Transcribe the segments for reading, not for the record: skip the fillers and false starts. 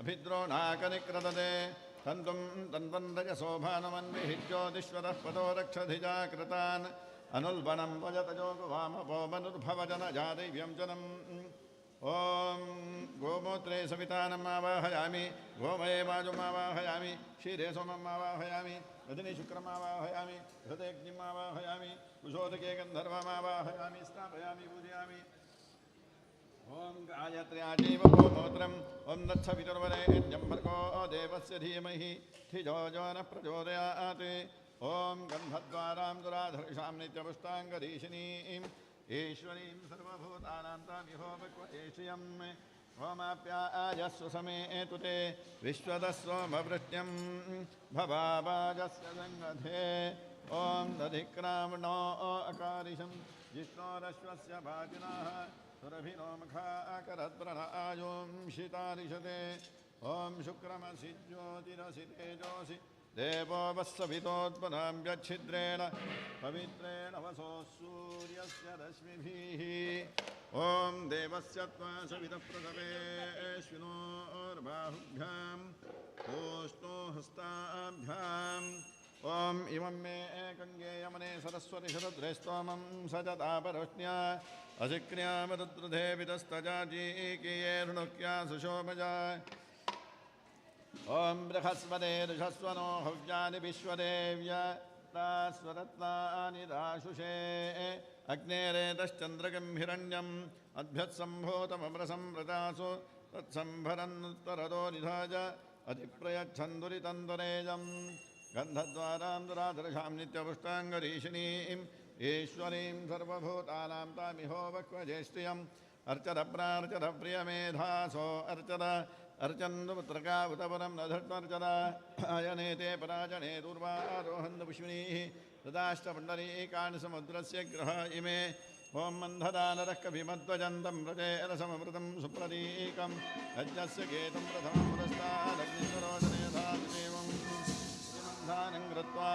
अभिद्रोणाकनिक्रदते तन्तुं तन्वन्द्रजशोभानमन्विहिज्योतिष्वतः पदो रक्षधिजाकृतान् अनुल्बनं वजतजोगवामपो मनुर्भवजनजादैव्यं जनम् ॐ गोमूत्रे सवितानम् आवाहयामि गोमये वाजुम् आवाहयामि क्षीरे सोमम् आवाहयामि रजनी शुक्रम् आवाहयामि हृदयग्निम् आवाहयामि कुशोदके गन्धर्वम् आवाहयामि स्थापयामि पूजयामि ॐ गायत्र्याचैव गोमूत्रम् ॐ दत्सवितुर्वरेण्यं भर्गो देवस्य धीमहि धियो जो नः प्रचोदयात् ॐ गन्धद्वारां दुराधर्षां नित्यपुष्टाङ्गधीशिनीम् ईश्वरीं सर्वभूतानां तामिहो भक्वदेशियम् ओमाप्याजस्व समेतु ते विश्वदस्वमवृष्ट्यं भवावाजस्य सङ्गधे ॐ दधिक्रामणो अकारिशं जिष्णोरश्वस्य भाजिनः सुरभिनो मुखाकरद्व्रण आयोंशितारिषते ॐ शुक्रमसि ज्योतिरसि तेजोसि देवो वत्सवितोत्पदां व्यच्छिद्रेण पवित्रेण वसो सूर्यस्य रश्मिभिः ॐ देवस्य त्वा सवितप्रसवेश्विनोर्बाहुभ्यां तोष्णो हस्ताभ्याम् ॐ इमं मे एकङ्गे यमने सरस्वति शरद्रे स्तोमं सजदापरोष्ण्या अशिक्रियामरुद्रुधे विदस्तजाजीकीये ऋणुक्या सुशोभजा ॐ बृहस्पते ऋषस्वनो हव्यानि विश्वदेव्या तास्वरत्नानि दाशुषे अग्नेरेतश्चन्द्रगं हिरण्यम् अभ्यत्सम्भूतममृसं व्रतासु तत्सम्भरन्नुत्तरतो निधाय अतिप्रयच्छन्दुरितन्दुरेजम् गन्धद्वारां दुराधर्षां नित्यपुष्टाङ्गरीषिणीम् ईश्वरीं सर्वभूतानां तामिहो वक्वज्येष्ठियम् अर्चरप्रार्चर प्रियमेधासो अर्चर अर्चन्दुपुत्रका उतपरं न धट्वर्चरा अयनेते पराजने दूर्वारोहन्तु पुष्मिनीः तदाष्टपुण्डरीकान् समुद्रस्य ग्रह इमे ॐ मन्धदानरः कविमध्वजन्तं व्रजेरसममृतं सुप्रतीकं यज्ञस्य केतुं प्रथमं पुरस्तादग्निरोदने धादेवं श्रीमन्धानं कृत्वा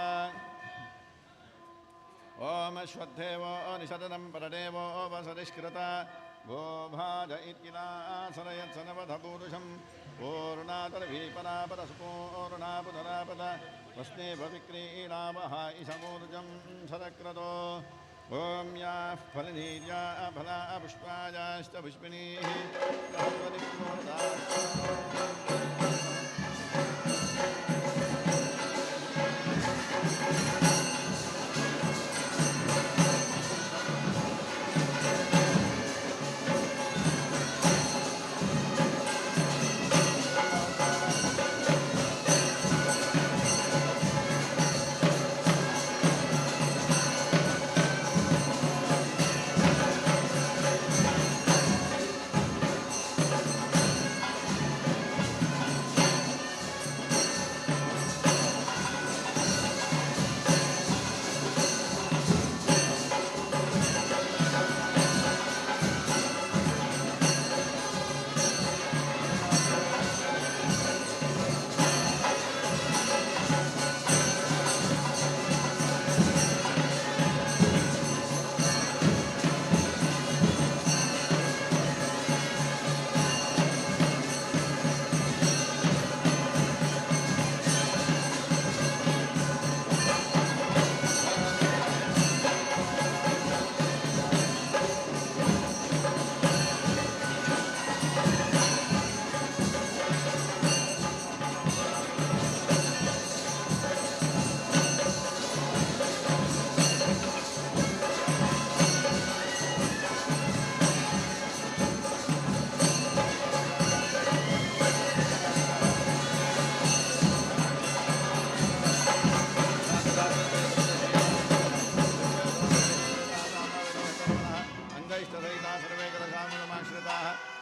ॐ अश्वत्थेवो निषदनं परदेवो वसरिष्कृता गोभाज इत्यनासनयत्सनवधपूरुषं पूर्णातरवीपरापरसुपूर्णापुनरापद वस्नेव विक्रीणावः इषमूर्जं सदक्रतो ॐ याः फलनीर्या फला पुष्पायाश्च पुष्पिणीः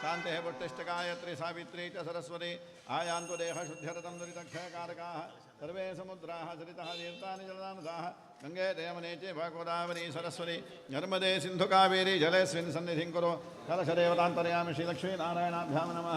शांति पुष्टिष्ट गायत्री सावित्री च सरस्वती आयान्तु देहशुद्ध्यर्थं दुरितक्षयकारकाः सर्वे समुद्राः सरितः तीर्थानि जलदानदाः गङ्गे यमुने चैव गोदावरी सरस्वती नर्मदे सिन्धु कावेरी जलेऽस्मिन् सन्निधिं कुरु कलशदेवतान्तर्यामि श्रीलक्ष्मीनारायणाभ्यां नमः।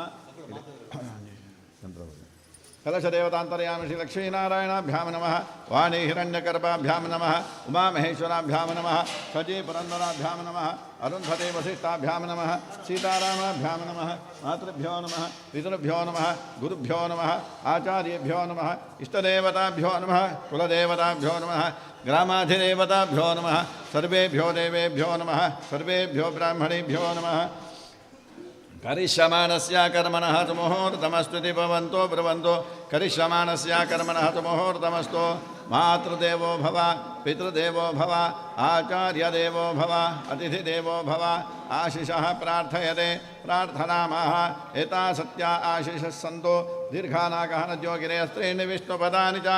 कलशदेवतान्तर्यामि श्रीलक्ष्मीनारायणाभ्यां नमः वाणी हिरण्यगर्भाभ्यां नमः उमामहेश्वराभ्यां नमः सजी पुरन्दराभ्यां नमः अरुन्धती वसिष्ठाभ्यां नमः सीतारामाभ्यां नमः मातृभ्यो नमः पितृभ्यो नमः गुरुभ्यो नमः आचार्येभ्यो नमः इष्टदेवताभ्यो नमः कुलदेवताभ्यो नमः ग्रामाधिदेवताभ्यो नमः सर्वेभ्यो देवेभ्यो नमः सर्वेभ्यो ब्राह्मणेभ्यो नमः करिष्यमाणस्य कर्मणः तु मुहूर्तमस्तुति भवन्तो ब्रुवन्तो करिष्यमाणस्य कर्मणः तु मुहूर्तमस्तु मातृदेवो भव पितृदेवो भव आचार्यदेवो भव अतिथिदेवो भव आशिषः प्रार्थयते प्रार्थनामः एता सत्या आशिषः सन्तो दीर्घानागः नद्योगिरे स्त्रीणि विष्णुपदानि च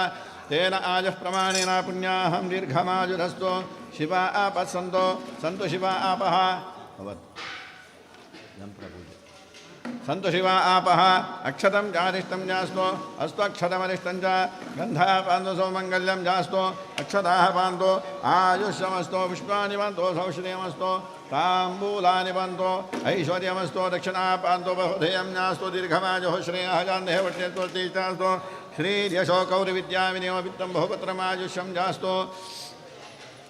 तेन आजः प्रमाणेन पुण्याहं दीर्घमाजुरस्तु शिवा आपस्सन्तो सन्तु शिवा आपः सन्तु शिवा आपः अक्षतं चारिष्टं जास्तो अस्तु अक्षतमरिष्टं च गन्धः पान्तु सौमङ्गल्यं जास्तो अक्षताः पान्तु आयुष्यमस्तो पुष्पाणि पान्तु सौश्रियमस्तो ताम्बूलानि पान्तु ऐश्वर्यमस्तो दक्षिणाः पान्तु बहुधेयं जास्तो दीर्घमायुः श्रेयः गान्धेः वट्यत्वतीष्ठास्तो श्रीर्यशो कौरविद्याविनियो वित्तं बहुपुत्रमायुष्यं जास्तो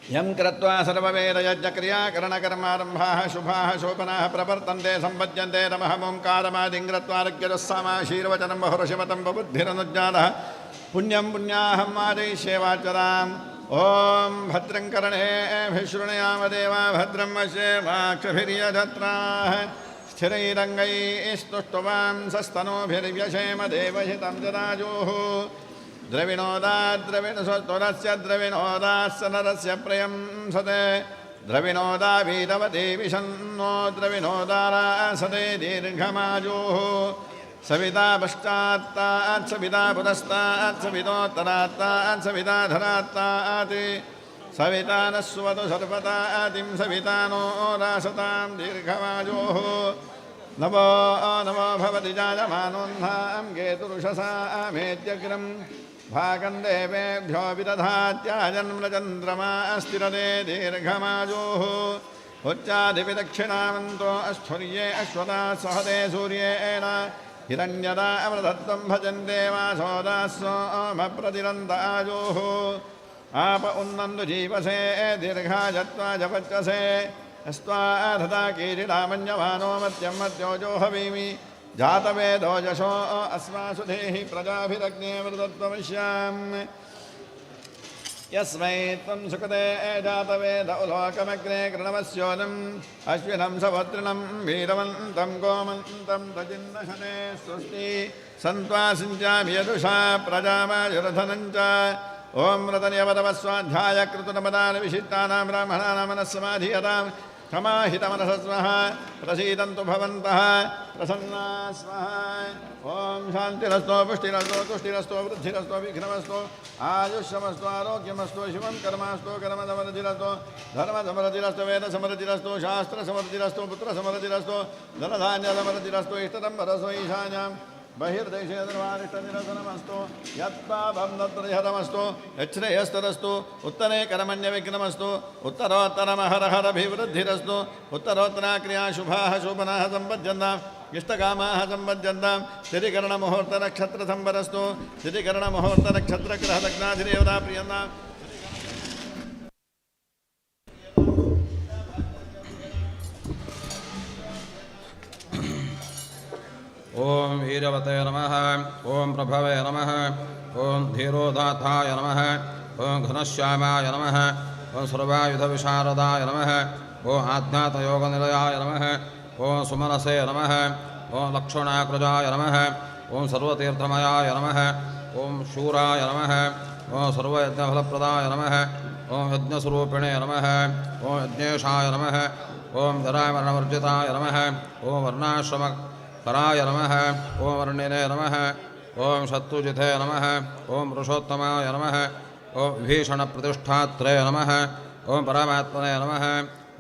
यं कृत्वा सर्ववेदयज्ञक्रियाकरणकर्मारम्भाः शुभाः शोभनाः प्रवर्तन्ते सम्पद्यन्ते नमः ओङ्कारमादिं कृत्वा ऋग्यजस्सामाशीर्वचनं बहुरशिवतं बबुद्धिरनुज्ञातः पुण्यं पुण्याहं मादयिष्येवाचराम् ॐ भद्रं कर्णेभिः शृणुयाम देवा भद्रं पश्येमाक्षभिर्यजत्राः स्थिरैरङ्गैस्तुष्टुवां सस्तनूभिर्व्यशेम देवहितं जराजुः द्रविणोदाद्रविणस्वस्तुरस्य द्रविणोदास्य नरस्य प्रियं सते द्रविणोदावीरवती विशन्नो द्रविणोदारासते दीर्घमायुः सविता पश्चात्तात् सविता पुरस्तात् सवितोत्तरात्तात् सविता धरात्तात् सविता नः सुवतु सर्वतातिं सविता नो रासतां दीर्घमायुः नमो नमो भवति जायमानोन्नां केतुरुषसामेत्यग्रम् भागं देवेभ्यो विदधात्याजन्मचन्द्रमा स्थिरते दीर्घमायुः उच्चाधिविदक्षिणामन्तो अस्थुर्ये अश्वता सहते सूर्येण हिरण्यदा अमृतत्वं भजन्ते वासोदास्सोमप्रतिरन्तायुः आप उन्नन्दु जीवसे दीर्घायत्वा जपच्यसे अस्त्वाधता कीरिडामन्यमानो मत्यं मत्योजो हवीमि जातवेदो यशो अस्मासु देहि प्रजाभिरग्ने वृदत्वमिष्याम् यस्मै त्वं सुकृते जातवेद उलोकमग्ने कृणवस्योदम् अश्विनं सवत्रिणं वीरवन्तं गोमन्तं प्रजिन्नशने स्वस्ति सन्त्वा सिञ्चामि यदुषा प्रजामायुरधनं च ॐ व्रतन्यवतवस्वाध्यायकृतनपदानि विशिष्टानां ब्राह्मणानां मनस्समाधीयताम् क्षमाहितमनसस्वः प्रसीदन्तु भवन्तः प्रसन्ना स्वः ॐ शान्तिरस्तो पुष्टिरस्तो तुष्टिरस्तो वृद्धिरस्तो विघ्नमस्तो आयुष्यमस्तो आरोग्यमस्तो शिवं कर्मास्तो कर्मसमृद्धिरस्तो धर्मसमृद्धिरस्तो वेदसमृद्धिरस्तो शास्त्रसमृद्धिरस्तो पुत्रसमृद्धिरस्तो धनधान्यसमृद्धिरस्तो इष्टतं परसो ईशान्यां बहिर्देशे सर्वारिष्टनिरसनमस्तु यत्पापं तत्रहतमस्तु यच्छ्रेयस्तरस्तु उत्तरे कर्मण्यविघ्नमस्तु उत्तरोत्तरमहरहरभिवृद्धिरस्तु उत्तरोत्तराक्रिया शुभाः शोभनाः सम्पद्यन्ताम् इष्टकामाः सम्पद्यन्तां स्थितिकरणमुहूर्तनक्षत्रसम्परस्तु स्थितिकरणमुहूर्तनक्षत्रग्रहलग्नाधिदेवता प्रियन्ताम् ओम वीरवते नमः ओम प्रभवे नमः ओम धीरोदाताय नमः ओम घनश्यामाय नमः ओम सर्वायुधविशारदाय नमः ओम आज्ञातयोगनिलयाय नमः ओम सुमनसे नमः ओम लक्षणाकृजाय नमः ओम सर्वतीर्थमयाय नमः ओम शूराय नमः ओम सर्वयज्ञफलप्रदाय नमः ओम यज्ञस्वरूपिणे नमः ओम यज्ञेशाय नमः ओम जरामरणवर्जिताय नमः ओम वर्णाश्रम कराय नमः ओम वर्णिने नमः ओम शत्रुजिते नमः ओम पुरुषोत्तमाय नमः ओम विभीषणप्रतिष्ठात्रे नमः ओम परमात्मने नमः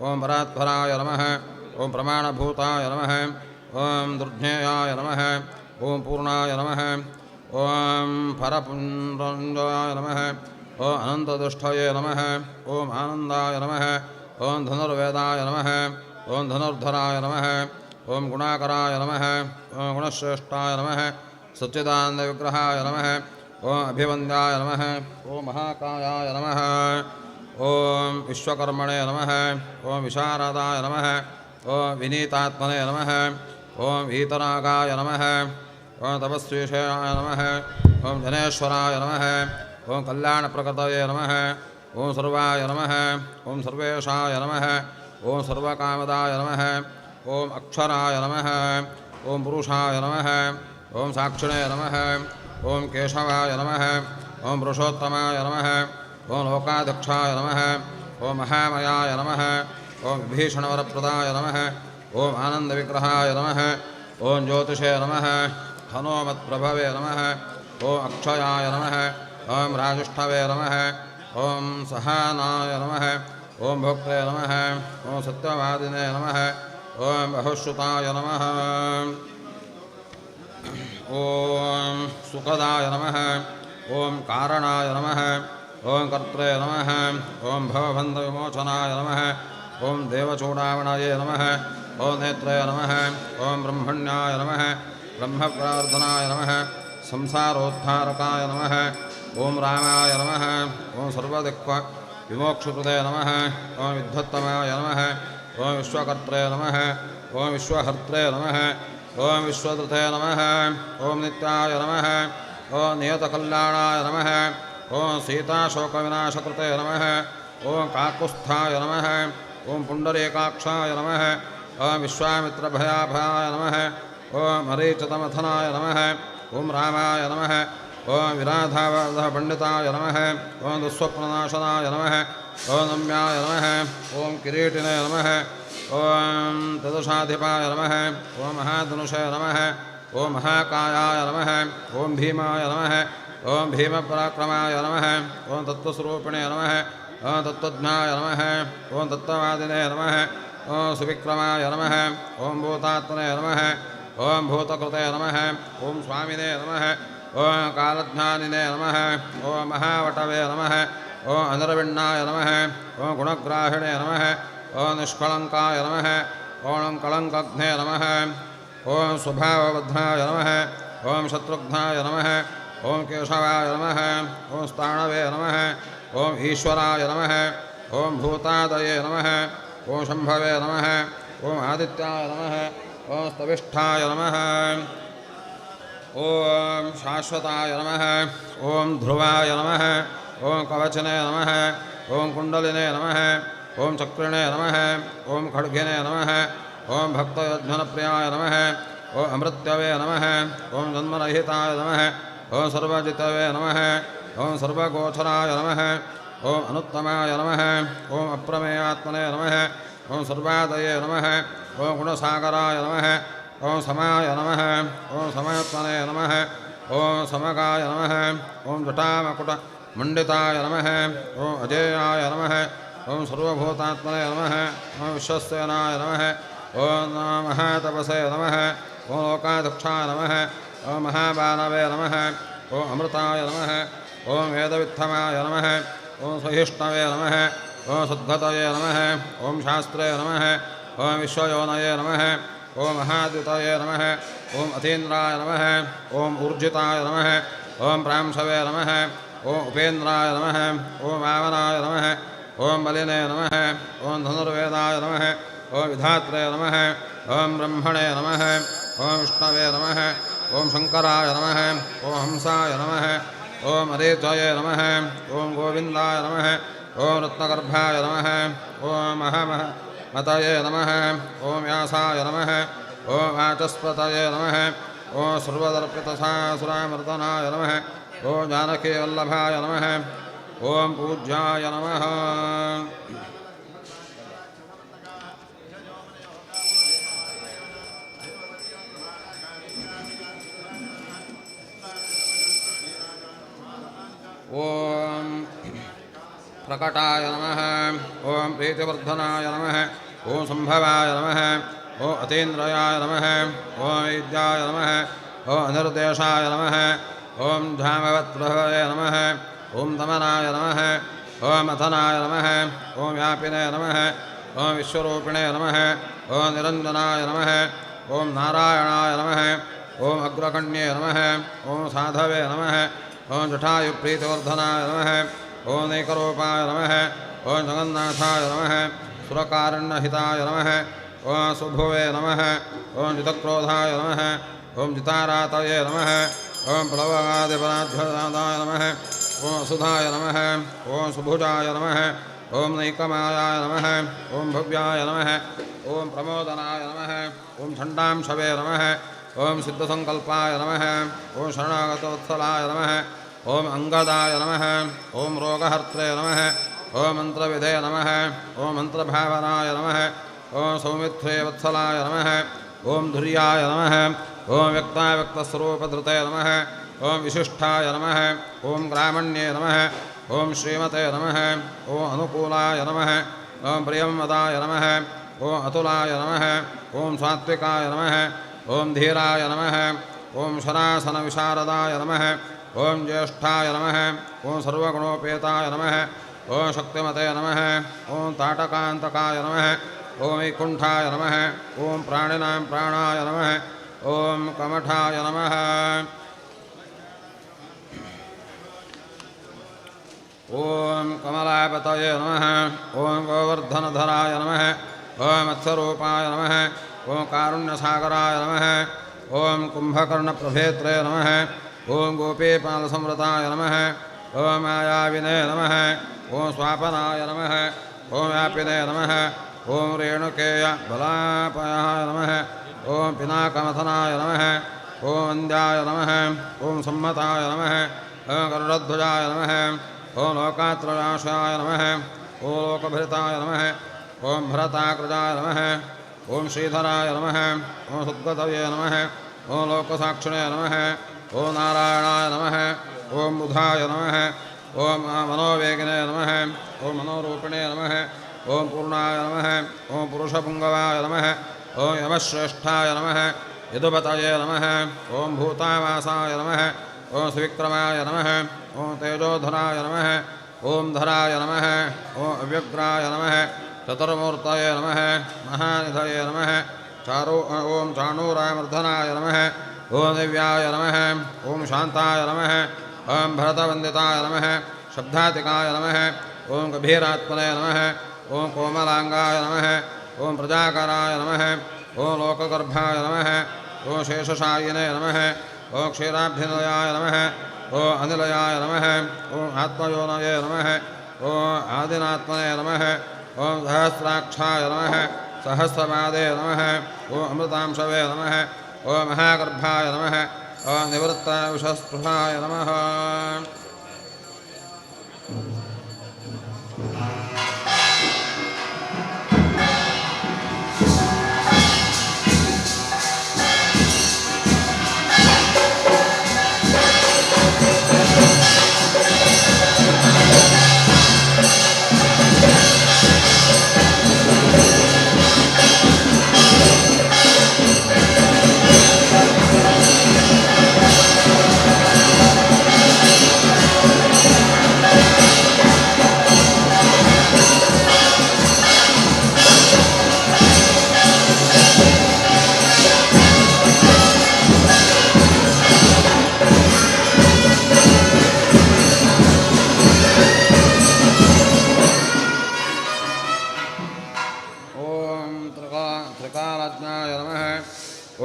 ओम परात्पराय नमः ओम प्रमाणभूताय नमः ओम दुर्ज्ञेयाय नमः ओम पूर्णाय नमः ओम परपुण्ड्राय नमः ओम अनन्तदुष्टये नमः ओम आनन्दाय नमः ओम धनुर्वेदाय नमः ओम धनुर्धराय नमः ओम गुणाकराय नमः ओम गुणश्रेष्ठाय नमः सच्चिदानन्दविग्रहाय नमः ॐ अभिवन्द्याय नमः ॐ महाकायाय नमः ॐ विश्वकर्मणे नमः ॐ विशारदाय नमः ॐ विनीतात्मने नमः ॐ वीतरागाय नमः ॐ तपस्वीषयाय नमः ॐ जनेश्वराय नमः ॐ कल्याणप्रकृतये नमः ॐ सर्वाय नमः ॐ सर्वेशाय नमः ॐ सर्वकामदाय नमः ॐ अक्षराय नमः ॐ पुरुषाय नमः ॐ साक्षिणे नमः ॐ केशवाय नमः ॐ पुरुषोत्तमाय नमः ॐ लोकाध्यक्षाय नमः ॐ महामयाय नमः ॐ विभीषणवरप्रदाय नमः ॐ आनन्दविग्रहाय नमः ॐ ज्योतिषे नमः हनोमत्प्रभवे नमः ॐ अक्षयाय नमः ॐ राजुष्ठवे नमः ॐ सहानाय नमः ॐ भोक्त्रे नमः ॐ सत्यवादिने नमः ॐ बहुश्रुताय नमः ॐ सुखदाय नमः ॐ कारणाय नमः ॐ कर्त्रे नमः ॐ भवबन्धविमोचनाय नमः ॐ देवचूडामणये नमः ॐ नेत्रे नमः ॐ ब्रह्मण्याय नमः ब्रह्मप्रवर्धनाय नमः संसारोद्धारकाय नमः ॐ रामाय नमः ॐ सर्वदिक् विमोक्षकृते नमः ॐ विद्वत्तमाय नमः ॐ विश्वकर्त्रे नमः ॐ विश्वहर्त्रे नमः ॐ विश्वदृते नमः ॐ नित्याय नमः ॐ नियतकल्याणाय नमः ॐ सीताशोकविनाशकृते नमः ॐ काकुत्स्थाय नमः ॐ पुण्डरीकाक्षाय नमः ॐ विश्वामित्रभयाभयाय नमः ॐ मरीचितमथनाय नमः ॐ रामाय नमः ॐ विराधावधपण्डिताय नमः ॐ दुःस्वप्ननाशनाय नमः ॐ नम्याय नमः ॐ किरीटिने नमः ॐ तदुषाधिपाय नमः ॐ महाधनुषे नमः ॐ महाकायाय नमः ॐ भीमाय नमः ॐ भीमपराक्रमाय नमः ॐ तत्त्वस्वरूपिणे नमः ॐ तत्त्वज्ञाय नमः ॐ तत्त्ववादिने नमः ॐ सुविक्रमाय नमः ॐ भूतात्मने नमः ॐ भूतकृते नमः ॐ स्वामिने नमः ॐ कालज्ञानिने नमः ॐ महावटवे नमः ॐ अनिर्विण्णाय नमः ॐ गुणग्राहिणे नमः ॐ निष्कळङ्काय नमः ॐ कळङ्कघ्ने नमः ॐ स्वभावबद्धाय नमः ॐ शत्रुघ्नाय नमः ॐ केशवाय नमः ॐ स्थाणवे नमः ॐ ईश्वराय नमः ॐ भूतादये नमः ॐ शम्भवे नमः ॐ आदित्याय नमः ॐ स्तविष्ठाय नमः ॐ शाश्वताय नमः ॐ ध्रुवाय नमः ॐ कवचने नमः ॐ कुण्डलिने नमः ॐ चक्रिणे नमः ॐ खड्गिने नमः ॐ भक्तयज्ञनप्रियाय नमः ॐ अमृत्यवे नमः ॐ जन्मरहिताय नमः ॐ सर्वजितवे नमः ॐ सर्वगोचराय नमः ॐ अनुत्तमाय नमः ॐ अप्रमेयात्मने नमः ॐ सर्वादये नमः ॐ गुणसागराय नमः ॐ समाय नमः ॐ समयत्मने नमः ॐ समगाय नमः ॐ जटामकुटमण्डिताय नमः ॐ अजेयाय नमः ॐ सर्वभूतात्मने नमः ॐ विश्वसेनाय नमः ॐ महातपसे नमः ॐ लोकाध्यक्षाय नमः ॐ महाबाणवे नमः ॐ अमृताय नमः ॐ वेदवित्थमाय नमः ॐ सहिष्णवे नमः ॐ सद्गतये नमः ॐ शास्त्रे नमः ॐ विश्वयोनये नमः ॐ महाद्युतये नमः ॐ अतीन्द्राय नमः ॐ ऊर्जिताय नमः ॐ प्रांशवे नमः ॐ उपेन्द्राय नमः ॐ वामनाय नमः ॐ बलिने नमः ॐ धनुर्वेदाय नमः ॐ विधात्रे नमः ॐ ब्रह्मणे नमः ॐ विष्णवे नमः ॐ शङ्कराय नमः ॐ हंसाय नमः ॐ मरीचये नमः ॐ गोविन्दाय नमः ॐ रत्नगर्भाय नमः ॐ महामतये नमः ॐ व्यासाय नमः ॐ वाचस्पतये नमः ॐ सर्वदर्पितसासुरामर्दनाय नमः ॐ जानकीवल्लभाय नमः ॐ पूज्याय नमः ॐ प्रकटाय नमः ॐ प्रीतिवर्धनाय नमः ॐ सम्भवाय नमः ॐ अतीन्द्रयाय नमः ॐ वैद्याय नमः ॐ अनिर्देशाय नमः ॐ जामवत्प्रभवे नमः ॐ दमनाय नमः ॐ अथनाय नमः ॐ व्यापिने नमः ॐ विश्वरूपिणे नमः ॐ निरञ्जनाय नमः ॐ नारायणाय नमः ओम अग्रकण्ये नमः ओम साधवे नमः ओम जटायुप्रीतिवर्धनाय नमः ओम नैकरूपाय नमः ओम जगन्नाथाय नमः सुरकारुण्यहिताय नमः ओम सुभुवे नमः ओम जितक्रोधाय नमः ओम जितारातये नमः ओम प्लवगादिपराध्वदाय नमः ओम सुधाय नमः ओम सुभुजाय नमः ओम नैकमायाय नमः ओम भव्याय नमः ओम प्रमोदनाय नमः ओम छण्डांशवे नमः ओम सिद्धसंकल्पाय नमः ओम शरणागतवत्सलाय नमः ओम अंगदाय नमः ओम रोगहर्त्रे नमः ओम मंत्रविधे नमः ओम मंत्रभावनाय नमः ओम सौमित्रे वत्सलाय नमः ओम धुर्याय नमः ओम व्यक्ताव्यक्तस्वरूपधृते नमः ओम विशिष्टाय नमः ओम ग्रामण्ये नमः ओम श्रीमते नमः ओम अनुकूलाय नमः ओम प्रियंवदाय नमः ओम अतुलाय नमः ओम सात्विकाय नमः ओम धीराय नमः ओम शरासनविशारदाय नमः ओम ज्येष्ठाय नमः ओम सर्वगुणोपेताय नमः ओम शक्तिमते नमः ओम ताटकान्तकाय नमः ओम वैकुण्ठाय नमः ओम प्राणिनां प्राणाय नमः ओम कमठाय नमः ओम कमलापतये नमः ओम गोवर्धनधराय नमः ओम मत्स्यरूपाय नमः ओम कारुण्यसागराय नमः ओम कुम्भकर्णप्रभेत्रे नमः ओम गोपीपालसंवृताय नमः ओम मायाविने नमः ओम स्वापनाय नमः ओम व्यापिने नमः ओम रेणुकेय बलापयाय नमः ओम पिनाकमथनाय नमः ओम वन्द्याय नमः ओम सम्मताय नमः ओम गरुडध्वजाय नमः ओम लोकात्रयाशाय नमः ओम लोकभृताय नमः ओम भरताकृजाय नमः ओम श्रीधराय नमः ओम सद्गतये नमः ओम लोकसाक्षिणे नमः ओम नारायणाय नमः ओम बुधाय नमः ओम मनोवेगिने नमः ओम मनोरूपिणे नमः ओम पूर्णाय नमः ओम पुरुषपुङ्गवाय नमः ओम यमश्रेष्ठाय नमः यदुपतये नमः ओम भूतावासाय नमः ओम सुविक्रमाय नमः ओम तेजोधराय नमः ओम धराय नमः ओम अव्यग्राय नमः चतुर्मूर्तये नमः महानिधये नमः ओम चाणूरामर्धनाय नमः ओम दिव्याय नमः ओम शान्ताय नमः ओम भरतवन्दिताय नमः शब्दातिकाय नमः ओम गभीरात्मने नमः ओम कोमलांगाय नमः ओम प्रजाकराय नमः ओम लोकगर्भाय नमः ओम शेषशायिने नमः ओम क्षीराब्धिनिलयाय नमः ओम अनिलयाय नमः ओम आत्मयोनये नमः ओम आदिनात्मने नमः ओम सहस्राक्षाय नमः सहस्रपादे नमः ओम अमृतांशवे नमः ओम महागर्भाय नमः ओम निवृत्तविषस्पृहाय नमः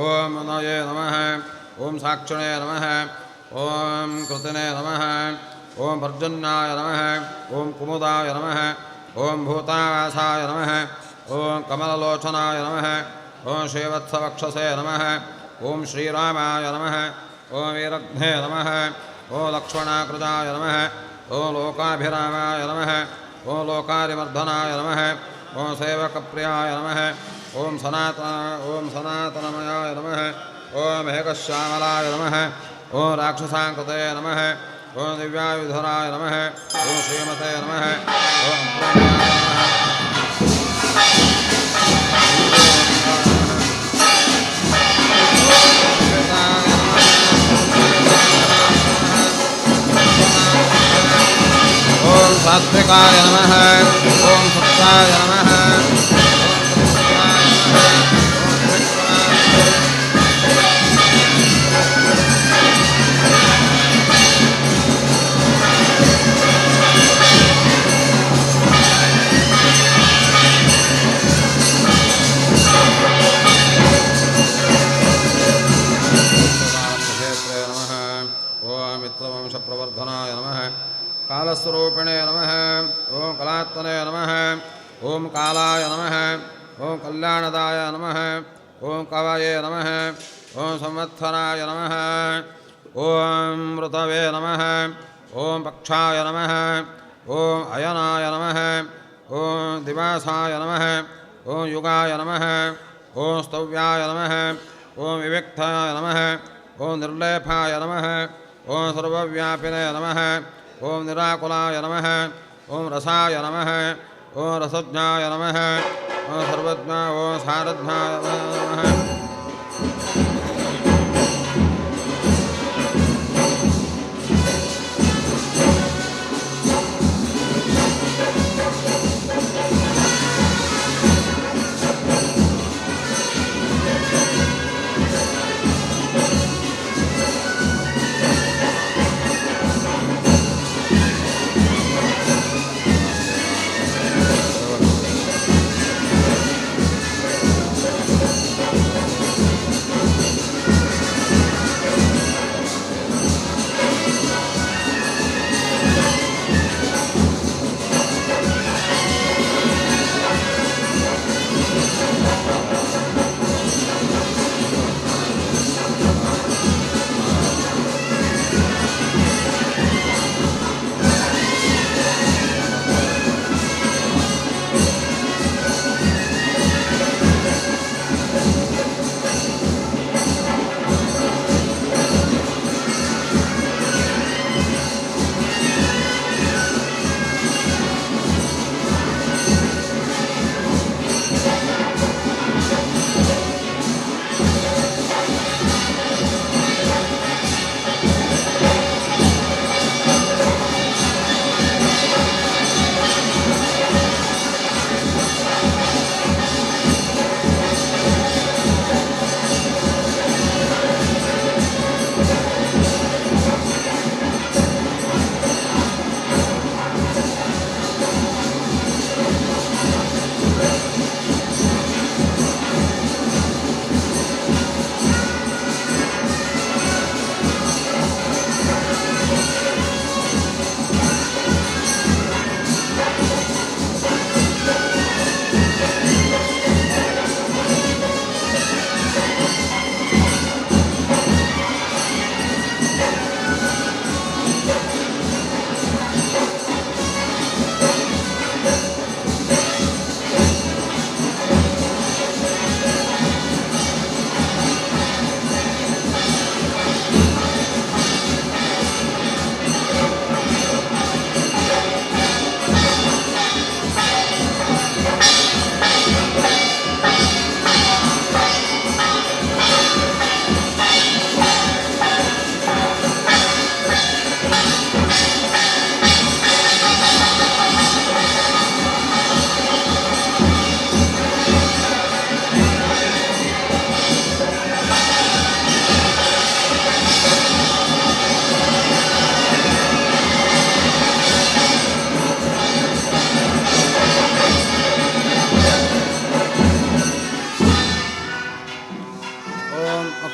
ओम मनये नमः ओम साक्षिणे नमः ओम कृतिने नमः ओम पर्जन्याय नमः ओम कुमुदाय नमः ओम भूतावासाय नमः ओम कमललोचनाय नमः ओम श्रीवत्सवक्षसे नमः ओम श्रीरामाय नमः ओम वीरघ्ने नमः ओम लक्ष्मणाकृताय नमः ओम लोकाभिरामाय नमः ओम लोकारिवर्धनाय नमः ओम सेवकप्रियाय नमः ओम सनातनमयाय नमः ओम हेकश्यामलाय नमः ओम राक्षसांकृते नमः ओम दिव्यायुधराय नमः ओम श्रीमते नमः ओम प्रणयाय नमः ओम सात्विकाय नमः ओम सत्याय नमः कालस्वरूपिणे नमः ॐ कलात्मने नमः ॐ कालाय नमः ॐ कल्याणदाय नमः ॐ कवये नमः ॐ संवत्सराय नमः ॐ ऋतवे नमः ॐ पक्षाय नमः ॐ अयनाय नमः ॐ दिवासाय नमः ॐ युगाय नमः ॐ स्तव्याय नमः ॐ विविक्ताय नमः ॐ निर्लेपाय नमः ॐ सर्वव्यापिने नमः ॐ निराकुलाय नमः ॐ रसाय नमः ॐ रसज्ञाय नमः ॐ सर्वज्ञा ॐ सारज्ञाय नमः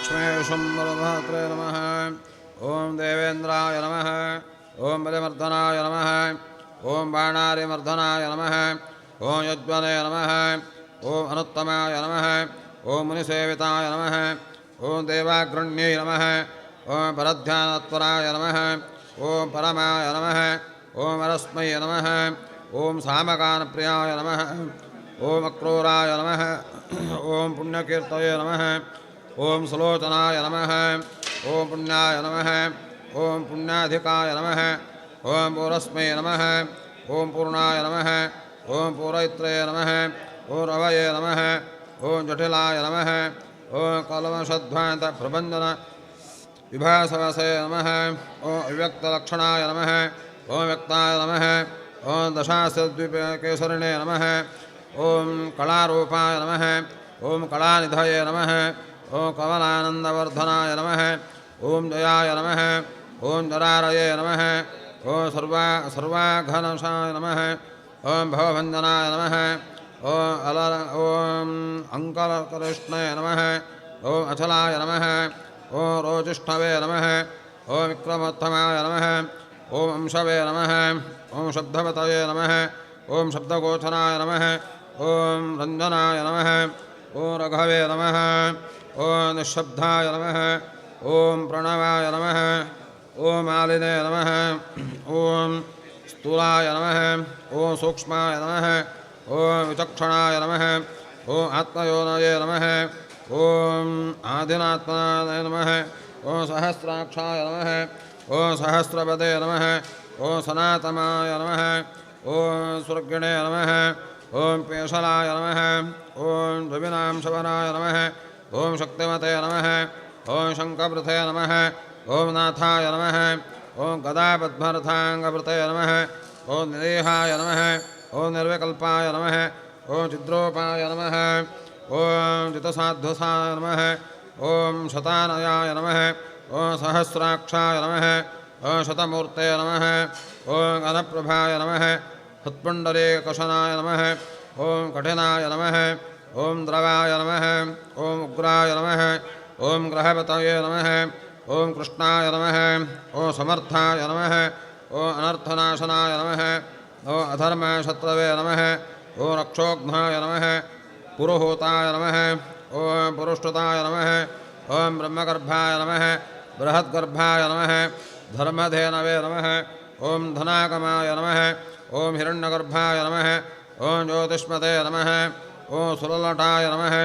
लक्ष्मीशम्बरभात्रे नमः ॐ देवेन्द्राय नमः ॐ बलिमर्दनाय नमः ॐ बाणारिमर्दनाय नमः ॐ यज्वने नमः ॐ अनुत्तमाय नमः ॐ मुनिसेविताय नमः ॐ देवाग्रण्यै नमः ॐ परध्यानत्वराय नमः ॐ परमाय नमः ॐ वरस्मै नमः ॐ सामगानप्रियाय नमः ॐ अक्रूराय नमः ॐ पुण्यकीर्तये नमः ॐ सुलोचनाय नमः ॐ पुण्याय नमः ॐ पुण्याधिकाय नमः ॐ पूरस्मै नमः ॐ पूर्णाय नमः ॐ पूरैत्रे नमः ॐ रवये नमः ॐ जटिलाय नमः ॐ कलमषध्वान्तप्रबन्धन विभासवसे नमः ॐ अव्यक्तलक्षणाय नमः ॐ व्यक्ताय नमः ॐ दशास्यद्वीपकेसरिणे नमः ॐ कलारूपाय नमः ॐ कलानिधये नमः ॐ कमलानन्दवर्धनाय नमः ॐ जयाय नमः ॐ जरारये नमः ॐ सर्वाघनशाय नमः ॐ भवभञ्जनाय नमः ॐ अङ्कलकृष्णे नमः ॐ अचलाय नमः ॐ रोजिष्ठवे नमः ॐ विक्रमोत्तमाय नमः ॐ अंशवे नमः ॐ शब्दवतये नमः ॐ शब्दगोचराय नमः ॐ रञ्जनाय नमः ॐ रघवे नमः ॐ निःशब्दाय नमः ॐ प्रणवाय नमः ॐ मालिने नमः ॐ स्थूलाय नमः ॐ सूक्ष्माय नमः ॐ विचक्षणाय नमः ॐ आत्मयोनये नमः ॐ आदिनात्मनाय नमः ॐ सहस्राक्षाय नमः ॐ सहस्रपदे नमः ॐ सनातनाय नमः ॐ सुरगिणे नमः ॐ पेशलाय नमः ॐ द्विविनांशवराय नमः ॐ शक्तिमते नमः ॐ शङ्खवृते नमः ॐ नाथाय नमः ॐ गदापद्मरथाङ्गवृते नमः ॐ निदेहाय नमः ॐ निर्विकल्पाय नमः ॐ चिद्रोपाय नमः ॐ जितसाध्वसाय नमः ॐ शतानयाय नमः ॐ सहस्राक्षाय नमः ॐ शतमूर्ते नमः ॐ घनप्रभाय नमः हत्पुण्डरीकशनाय नमः ॐ कठिनाय नमः ॐ द्रवाय नमः ॐ उग्राय नमः ॐ ग्रहपतये नमः ॐ कृष्णाय नमः ॐ समर्थाय नमः ॐ अनर्थनाशनाय नमः ॐ अधर्मशत्रवे नमः ॐ रक्षोघ्नाय नमः पुरोहूताय नमः ॐ पुरुष्टुताय नमः ॐ ब्रह्मगर्भाय नमः बृहद्गर्भाय नमः धर्मधेनवे नमः ॐ धनागमाय नमः ॐ हिरण्यगर्भाय नमः ॐ ज्योतिष्मते नमः ॐ सुरलटाय नमः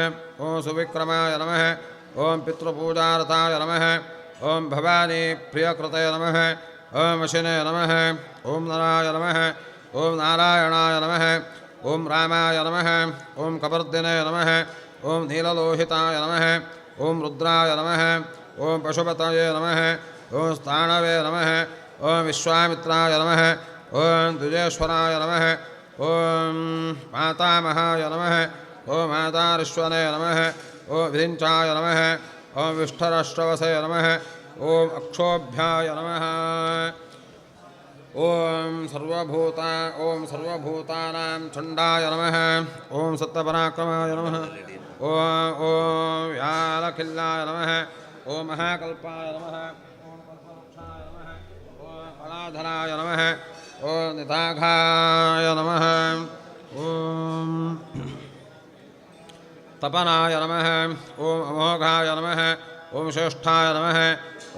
ॐ सुविक्रमाय नमः ॐ पितृपूजारताय नमः ॐ भवानी प्रियकृते नमः ॐ वशिने नमः ॐ नराय नमः ॐ नारायणाय नमः ॐ रामाय नमः ॐ कपर्दिने नमः ॐ नीललोहिताय नमः ॐ रुद्राय नमः ॐ पशुपतये नमः ॐ स्थाणवे नमः ॐ विश्वामित्राय नमः ॐ द्विजेश्वराय नमः ॐ मातामहाय नमः ॐ मातारीश्वरे नमः ॐ विरिञ्चाय नमः ॐ विष्ठराष्ट्रवसे नमः ॐ अक्षोभ्याय नमः ॐ सर्वभूतानां चण्डाय नमः ॐ सत्तपराक्रमाय नमः ॐ व्यालखिल्लाय नमः ॐ महाकल्पाय नमः ॐ कल्पवृक्षाय नमः ॐ कलाधराय नमः ॐ निताघाय नमः ॐ तपनाय नमः ॐ अमोघाय नमः ॐ श्रेष्ठाय नमः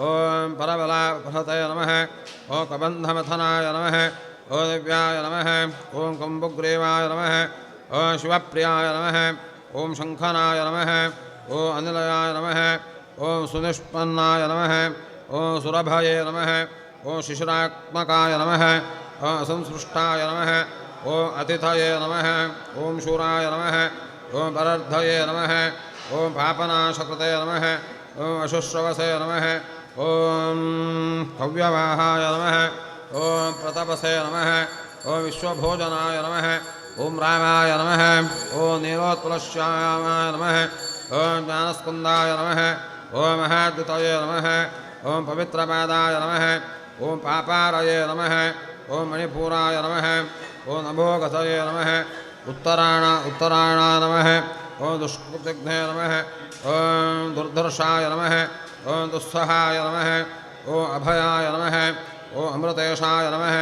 ॐ परबलाभृतये नमः ॐ कबन्धमथनाय नमः ॐ दिव्याय नमः ॐ कम्बुग्रीवाय नमः ॐ शिवप्रियाय नमः ॐ शङ्खनाय नमः ॐ अनिलयाय नमः ॐ सुनिष्पन्नाय नमः ॐ सुरभये नमः ॐ शिशिरात्मकाय नमः ॐ असंसृष्टाय नमः ॐ अतिथये नमः ॐ शूराय नमः ॐ परर्धये नमः ॐ पापनाशकृते नमः ॐ अशुश्रवसे नमः ॐ कव्यवाहाय नमः ॐ प्रतपसे नमः ॐ विश्वभोजनाय नमः ॐ रामाय नमः ॐ नीलोत्पलश्यामाय नमः ॐ ज्ञानस्कन्दाय नमः ॐ महाद्युतये नमः ॐ पवित्रपादाय नमः ॐ पापारये नमः ॐ मणिपूराय नमः ॐ नभोगतये नमः उत्तरायणाय नमः ॐ दुष्कृतिघ्ने नमः ॐ दुर्धर्षाय नमः ॐ दुस्सहाय नमः ॐ अभयाय नमः ॐ अमृतेशाय नमः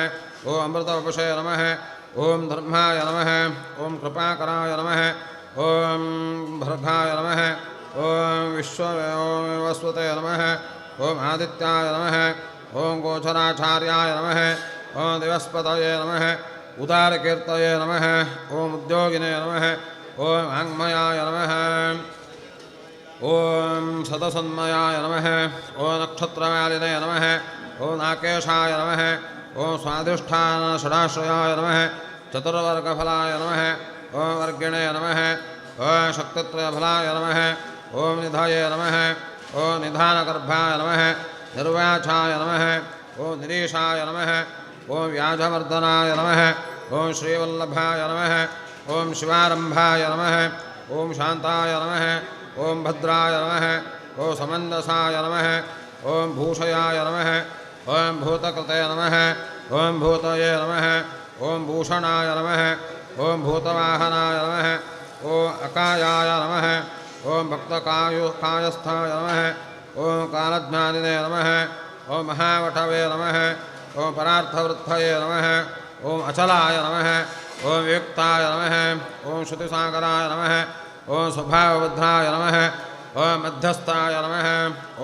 ॐ अमृतवपुषे नमः ॐ धर्माय नमः ॐ कृपाकराय नमः ॐ भर्गाय नमः ॐ विश्ववस्वते नमः ॐ आदित्याय नमः ॐ गोचराचार्याय नमः ॐ दिवस्पतये नमः उदारकीर्तये नमः ॐ उद्योगिने नमः ॐ वाङ्मयाय नमः ॐ सदसन्मयाय नमः ॐ नक्षत्रमालिने नमः ॐ नाकेशाय नमः ॐ स्वाधिष्ठानषडाश्रयाय नमः चतुर्वर्गफलाय नमः ॐ वर्गिणे नमः ॐ शक्तित्रयफलाय नमः ॐ निधये नमः ॐ निधानगर्भाय नमः निर्वाचाय नमः ॐ निरीशाय नमः ॐ व्याजवर्धनाय नमः ॐ श्रीवल्लभाय नमः ॐ शिवारम्भाय नमः ॐ शान्ताय नमः ॐ भद्राय नमः ॐ समञ्जसाय नमः ॐ भूषयाय नमः ॐ भूतकृते नमः ॐ भूतये नमः ॐ भूषणाय नमः ॐ भूतवाहनाय नमः ॐ अकायाय नमः ॐ भक्तकायस्थाय नमः ॐ कालज्ञानिने नमः ॐ महावटवे नमः ॐ परार्थवृद्धये नमः ॐ अचलाय नमः ॐ वियुक्ताय नमः ॐ श्रुतिसागराय नमः ॐ स्वभावबद्धाय नमः ॐ मध्यस्थाय नमः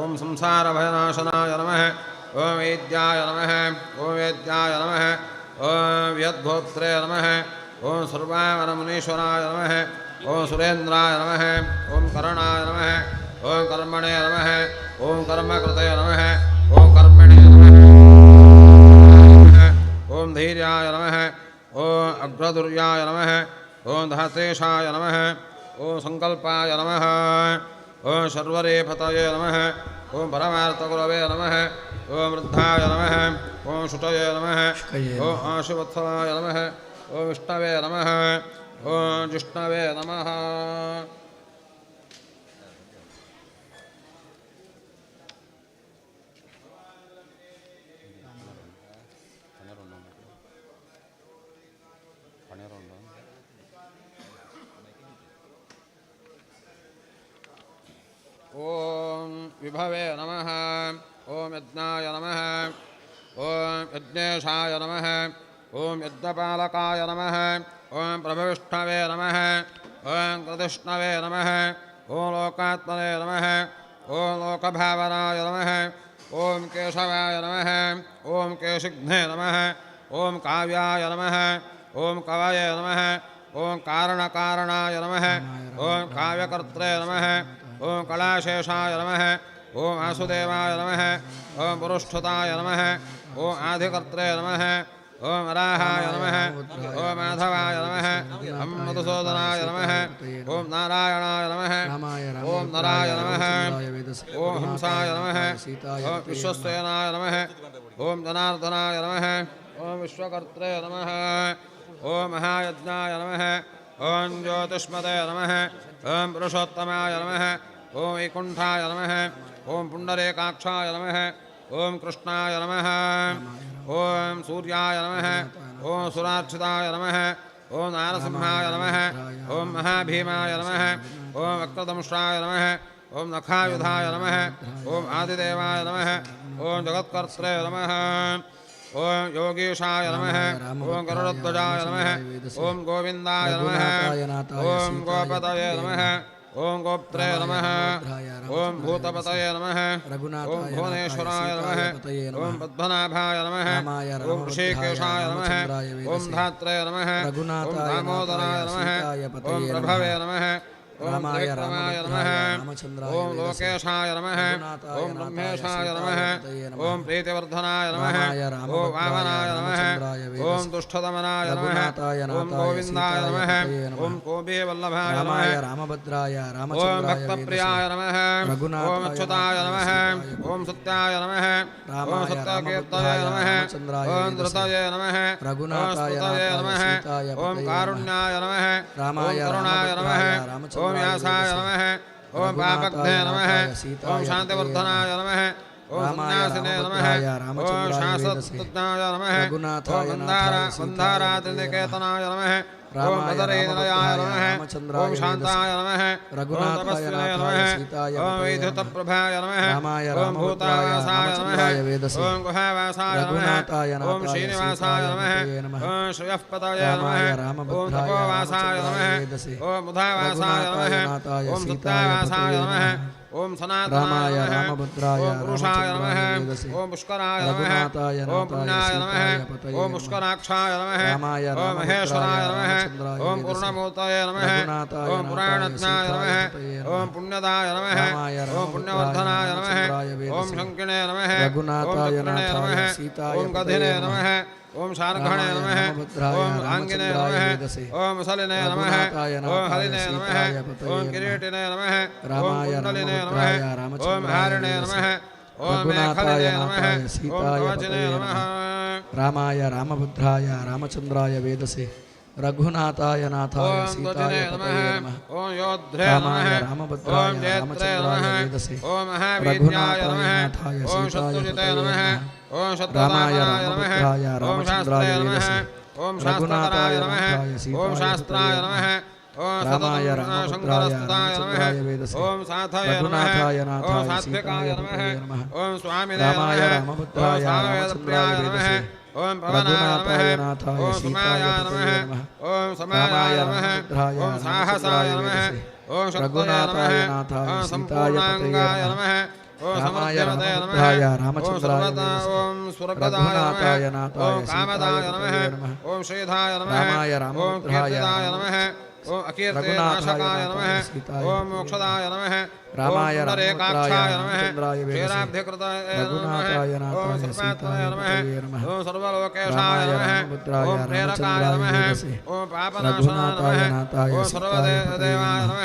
ॐ संसारभयनाशनाय नमः ॐ वेद्याय नमः ॐ वेद्याय नमः ॐ व्यद्गोत्रे नमः ॐ सर्वामरमुनीश्वराय नमः ॐ सुरेन्द्राय नमः ॐ करणाय नमः ॐ कर्मणे नमः ॐ कर्मकृते नमः ॐ कर्मणे नमः ॐ धैर्याय नमः ॐ अग्रदुर्याय नमः ॐ धातेशाय नमः ॐ सङ्कल्पाय नमः ॐ शर्वरेफतये नमः ॐ परमार्थगुरवे नमः ॐ वृद्धाय नमः ॐ शुचये नमः ॐ आशुवत्सलाय नमः ॐ विष्णवे नमः ॐ जिष्णवे नमः ॐ विभवे नमः ॐ यज्ञाय नमः ॐ यज्ञेशाय नमः ॐ यज्ञपालकाय नमः ॐ प्रभविष्णवे नमः ॐ कृतिष्णवे नमः ॐ लोकात्मने नमः ॐ लोकभावनाय नमः ॐ केशवाय नमः ॐ केशिघ्ने नमः ॐ काव्याय नमः ॐ कवये नमः ॐ कारणकारणाय नमः ॐ काव्यकर्त्रे नमः ॐ कलाशेषाय नमः ॐ वासुदेवाय नमः ॐ पुरुष्ठुताय नमः ॐ आधिकर्त्रे नमः ॐ वराहाय नमः ॐ माधवाय नमः ॐ मधुसूदनाय नमः ॐ नारायणाय नमः ॐ नराय नमः ॐ हंसाय नमः ॐ विश्वसेनाय नमः ॐ जनार्दनाय नमः ॐ विश्वकर्त्रे नमः ॐ महायज्ञाय नमः ॐ ज्योतिष्मते नमः ॐ पुरुषोत्तमाय नमः ॐ वैकुण्ठाय नमः ॐ पुण्डरीकाक्षाय नमः ॐ कृष्णाय नमः ॐ सूर्याय नमः ॐ सुरार्चिताय नमः ॐ नारसिंहाय नमः ॐ महाभीमाय नमः ॐ वक्रदंष्ट्राय नमः ॐ नखायुधाय नमः ॐ आदिदेवाय नमः ॐ जगत्कर्त्रे नमः ॐ योगीशाय नमः ॐ गरुडध्वजाय नमः ॐ गोविन्दाय नमः ॐ गोपतये नमः ॐ गोप्त्रे नमः ॐ भूतपतये नमः ॐ भुवनेश्वराय नमः ॐ पद्मनाभाय नमः ॐ ऋषिकेशाय नमः ॐ धात्रे नमः ॐ दामोदराय नमः ॐ प्रभवे नमः ॐ त्रिविक्रमाय नमः ॐ लोकेशाय नमः ॐ ब्रह्मेशाय नमः ॐ प्रीतिवर्धनाय नमः ॐ वामनाय नमः ॐ दुष्टदमनाय नमः ॐ गोविन्दाय नमः ॐ कोबीवल्लभाय नमः ॐ भक्तप्रियाय नमः ॐ अच्युताय नमः ॐ सत्याय नमः ॐ सत्यकीर्तये नमः ॐ धृतये नमः ॐ स्तुतये नमः ॐ कारुण्याय नमः ॐ करुणाय नमः ॐ व्यासाय नमः ॐ पापघ्ने नमः ॐ शान्तिवर्धनाय नमः ॐ सन्न्यासिने नमः ॐ शाश्वतज्ञाय नमः ॐ वन्दारातिनिकेतनाय नमः ॐ बदरीनिलयाय नमः ॐ शान्ताय नमः ॐ तपस्विने नमः ॐ वैद्युतप्रभाय नमः ॐ भूतावासाय नमः ॐ गुहावासाय नमः ॐ श्रीनिवासाय नमः ॐ श्रियःपतये नमः ॐ तपोवासाय नमः ॐ बुधावासाय नमः ॐ सत्यावासाय नमः ॐ सनातनाय नमः ॐ पुरुषाय नमः ॐ पुष्कराय नमः ॐ पुण्याय नमः ॐ पुष्कराक्षाय नमः ॐ महेश्वराय नमः ॐ पूर्णमूर्तये नमः ॐ पुराणज्ञाय नमः ॐ पुण्यदाय नमः ॐ पुण्यवर्धनाय नमः ॐ शङ्किणे नमः ॐ चक्रिणे नमः ॐ गधिने नमः ॐ शार्ङ्गणे नमः ॐ आङ्गिने नमः ॐ सलिने नमः ॐ हरिणे नमः ॐ किरीटिने नमः ॐ कुण्डलिने नमः ॐ हारिणे नमः ॐ मेखलिने नमः ॐ कवचिने नमः रामाय रामभद्राय रामचन्द्राय वेदसे रघुनाथाय नाथाय सीताय पतये नमः ॐ योद्धे रामाय नमः रामभद्राय ॐ जयत्रे रामचन्द्राय नमः वेदसे ॐ महावीर्याय नमः रघुनाथाय ॐ सीताय शत्रुजिते पतये नमः नमः ॐ रामाय शत्रुदामनाय नमः रामभद्राय ॐ शास्त्रे रामचन्द्राय नमः वेदसे ॐ शास्त्रकराय नमः ॐ शास्त्राय नमः रामाय रामभद्राय रामचन्द्राय वेदसे ओम साथाय नमः रघुनाथाय ओम नाथाय सात्विकाय सीताय नमः पतये नमः ओम स्वामिने रामाय नमः रामभद्राय ओम रामचन्द्राय वेदसे ओम भवनाय रघुनाथाय नमः नाथाय ओम सीताय समायाय पतये नमः नमः ओम समायाय रामाय नमः रामभद्राय ओम साहसाय रामचन्द्राय नमः वेदसे ओम शक्तये रघुनाथाय नमः नाथाय ओम सीताय पतये सम्पूर्णाङ्गाय नमः नमः ओम रामाय समृद्धवते नमः रामभद्राय ओम रामचन्द्राय सर्वदा वेदसे ओम सुरगदाय रघुनाथाय नमः नाथाय ओम कामदाय सीताय नमः पतये नमः ओम श्रीधाय नमः रामाय ओम रामभद्राय कीर्तिदाय नमः ओम अकीर्तिनाशकाय नमः ओम मोक्षदाय नमः रामाय ओम रामभद्राय पुण्डरीकाक्षाय नमः रामचन्द्राय वेदसे क्षीराब्धिकृताय रघुनाथाय नमः ओम नाथाय सर्वात्मने सीताय नमः पतये नमः ओम सर्वलोकेशाय रामाय नमः रामभद्राय ओम प्रेरकाय रामचन्द्राय नमः वेदसे ओम पापनाशाय रघुनाथाय नमः नाथाय ओम सीताय पतये सर्वदेवाय नमः नमः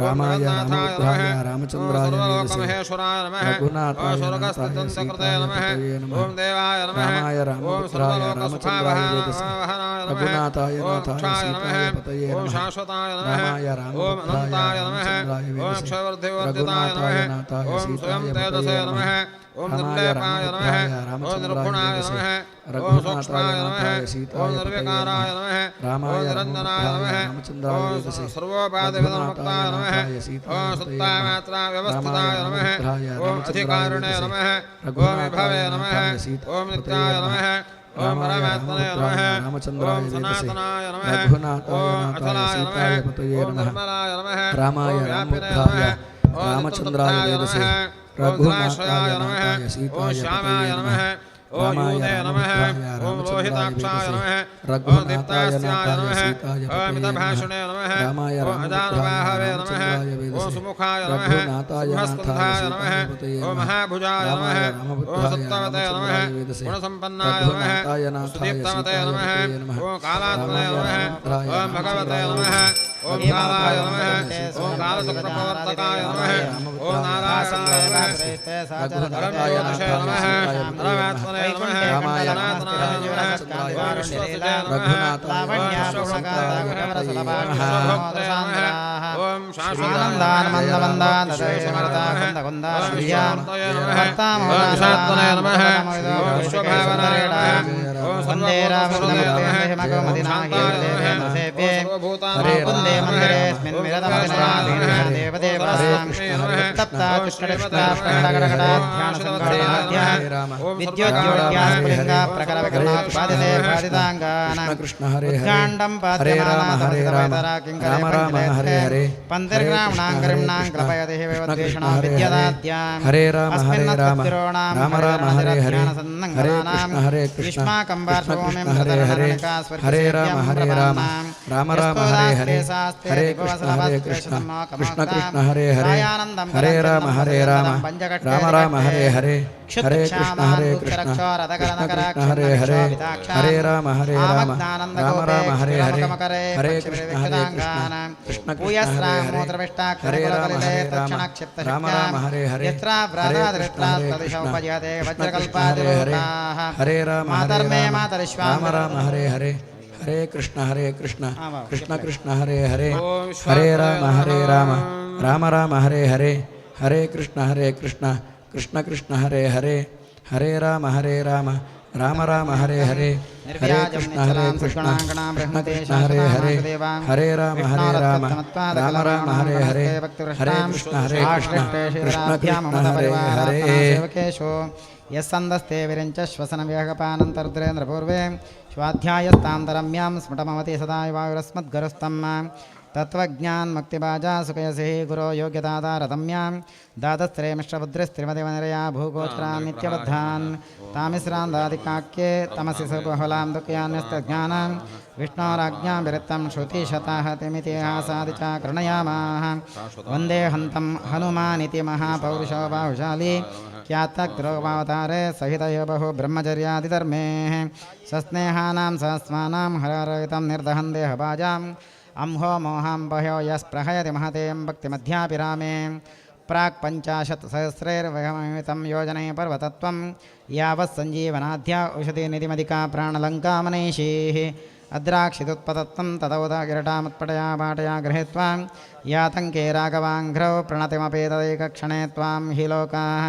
रामाय जगन्नाथाय रामभद्राय नमः रामचन्द्राय ओम वेदसे सर्वलोकमहेश्वराय नमः रघुनाथाय ओम नाथाय स्वर्गस्थितन्तकृते सीताय नमः पतये नमः ओम देवाय नमः रामाय ओम रामभद्राय रामचन्द्राय वेदसे सर्वलोकसुखावहनाय नमः रघुनाथाय ओम नाथाय क्षाय नमः सीताय पतये ओम नमः शाश्वताय नमः रामाय ओम रामभद्राय अनन्ताय नमः रामचन्द्राय ओम वेदसे क्षयवर्धिवर्धिताय रघुनाथाय नमः नाथाय ओम सीताय स्वयं पतये तेजसे नमः नमः ओम रामाय निर्लेपाय नमः रामभद्राय ओम रामचन्द्राय निर्गुणाय वेदसे नमः ओम रघुनाथाय सूक्ष्माय नमः नाथाय ओम सीताय पतये निर्विकाराय नमः नमः रामाय ओम निरञ्जनाय रामभद्राय नमः रामचन्द्राय ओम वेदसे सर्वोपाधिविदमुक्ताय नमः रघुनाथाय सीताय ओम पतये सत्तामात्रा व्यवस्थिताय रामाय नमः रामभद्राय ओम रामचन्द्राय अधिकारिणे वेदसे नमः ओम रघुनाथाय विभवे नमः नाथाय सीताय ओम पतये नित्याय नमः नमः ओम रामाय परमात्मने रामभद्राय नमः रामचन्द्राय ओम वेदसे सनातनाय नमः रघुनाथाय ओम नाथाय अचलाय नमः सीताय पतये ओम नमः निर्मलाय नमः रामाय ओम व्यापिने रामभद्राय नमः ओम रामचन्द्राय नित्यतृप्ताय वेदसे नमः ओम रघुनाथाय धनाश्रयाय नमः नाथाय ओम सीताय श्यामाय पतये नमः नमः ओम रामाय यूते नमः रामभद्राय ओम रामचन्द्राय लोहिताक्षाय वेदसे नमः ओम रघुनाथाय दीप्तास्याय नाथाय नमः सीताय ओम पतये नमः मितभाषणे नमः रामाय ओम रामभद्राय अजानुबाहवे नमः रामचन्द्राय ओम वेदसे सुमुखाय नमः रघुनाथाय नाथाय सिंहस्कन्धाय सीताय नमः पतये ओम नमः महाभुजाय रामाय नमः ओम रामभद्राय सत्तवते नमः रामचन्द्राय वेदसे गुणसम्पन्नाय नमः रघुनाथाय नाथाय सुदीप्तवते सीताय नमः पतये नमः ओम कालात्मने रामाय नमः रामभद्राय ओम भगवते नमः ओम कालाय नमः ओम कालचक्रप्रवर्तकाय नमः ओम नारायणाय नमः रघुनाथाय परमज्योतिषे नमः परमात्मने नमः रामाय सनातनाय नमः ओम विश्वसुते नमः ओम शाश्वताय नमः ओम विश्वभावनाय नमः ओम सर्वभूताय हरे वन्दे मन्दिरेऽस्मिन् कृष्ण हरे हरे हरे राम राम राम हरे हरे हरे राम राम राम हरे हरे हरे कृष्ण हरे हरे हरे राम राम राम हरे हरे हरे कृष्ण कृष्ण हरे हरे हरे राम राम हरे हरे हरे कृष्ण कृष्ण हरे हरे हरे राम राम हरे हरे हरे कृष्ण कृष्ण हरे हरे राम राम हरे हरे हरे कृष्ण हरे हरे हरे राम राम हरे हरे हरे कृष्ण कृष्ण कृष्ण हरे हरे हरे राम राम हरे हरे हरे कृष्ण कृष्ण कृष्ण हरे हरे हरे राम राम हरे हरे हरे कृष्ण कृष्ण हरे हरे हरे राम राम हरे हरे हरे कृष्ण कृष्ण हरे हरे यस्सन्दस्ते विरञ्च श्वसन विहगपानन्तरुद्रेन्द्रपूर्वे स्वाध्यायस्तान्तरम्यां स्फुटमवति सदा वायुरस्मद्गरुस्तम् तत्त्वज्ञानमुक्तिबाजा सुखयसि गुरो योग्यतादारतम्यां दातस्त्रे मिश्रबुद्धिस्त्रिमतिवनिरया भूगोत्रा नित्यबद्धान् तामिश्रान्दादिकाक्ये तमसि सुबहुलां दुःखयान्यस्तज्ञानां विष्णोराज्ञां विरक्तं श्रुतिशताहतिमितिहासादि च कृणयामाः वन्दे हन्तं हनुमानिति महापौरुषो बाहुशाली ख्यातग्रोवावतारे सहितयो बहु ब्रह्मचर्यादिधर्मे सस्नेहानां सहस्वानां हररहितं निर्दहं देहभाजाम् अंहो मोहां बह्यो यस्प्रहयति महतें भक्तिमध्यापिरामे प्राक् 50,000 योजने पर्वतत्वं यावत् सञ्जीवनाध्या औषधिनिधिमधिका प्राणलङ्कामनीषीः अद्राक्षिदुत्पतत्वं तदौदगिरटामुत्पटया पाटया गृहीत्वा यातङ्के राघवाङ्घ्रौ प्रणतिमपेतदैकक्षणे त्वां हि लोकाः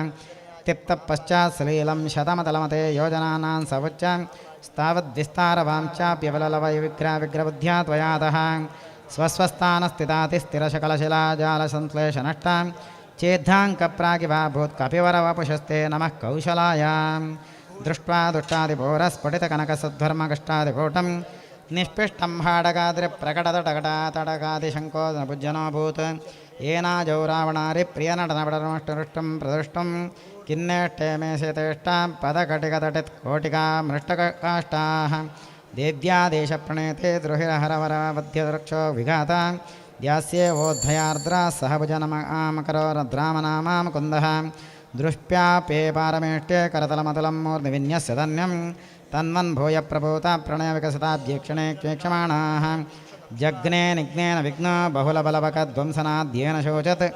तिप्तपश्चात् सलीलं शतमतलमते योजनानां सवच्च स्तावद्विस्तारवां चाप्यवललवय विग्रहबुद्ध्या त्वयातः स्वस्वस्थानस्थितातिस्थिरशकलशिलाजालसंश्लेषनष्टां चेद्धाङ्कप्रागिवा भूत्कपिवरवपुषस्ते नमः कौशलायां दृष्ट्वा दुष्टादिभोरस्फटितकनकसद्धर्मकष्टादिभूतं निष्पिष्टं हाडगाद्रिप्रकटतटकटातटकादिशङ्कोदनभुजनोऽभूत् येनाजौ रावणारिप्रियनटनपटनमष्टरुष्टं प्रदृष्टं किन्नेष्टे मे शेतेष्टां पदकटिकतटित्कोटिका मृष्टकाष्ठाः देव्यादेशप्रणेते द्रुहिरहरवरवध्यदृक्षो विघाता द्यास्येवोद्धयार्द्रा सह भुजनमामकरो रद्रामनामा मुकुन्दः दृष्ट्यापे पारमेष्टे करतलमतुलं मूर्निविन्यस्य धन्यं तन्वन्भूय प्रभूता प्रणयविकसिताब्जेक्षणे क्वेक्षमाणाः जग्ने निग्नेन विघ्नो बहुलबलवकध्वंसनाद्येन शोचत्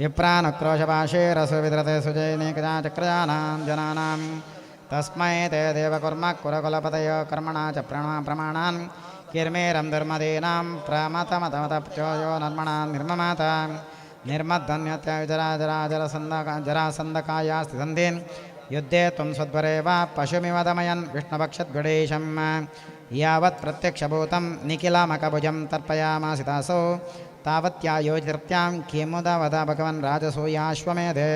विप्रानुक्रोशपाशे रसुविद्रते सुजैनेकजाचक्रजानां जनानां तस्मै ते देवकुर्मः कुरकुलपतयो कर्मणा च प्रमाणान् किर्मेरं धर्मदीनां प्रमतमतमतप्चोयो नर्मणान् निर्ममाता निर्मद्धन्यत्याजराजराजरसन्दकायास्ति सन्धीन् युद्धे त्वं सद्वरे वा पशुमिव दमयन् विष्णुभक्षद्गणेशं यावत् प्रत्यक्षभूतं निखिलमकभुजं तर्पयामासितासौ तावत्यायोजितृत्यां किमुदवद भगवन् राजसूयाश्वमेधे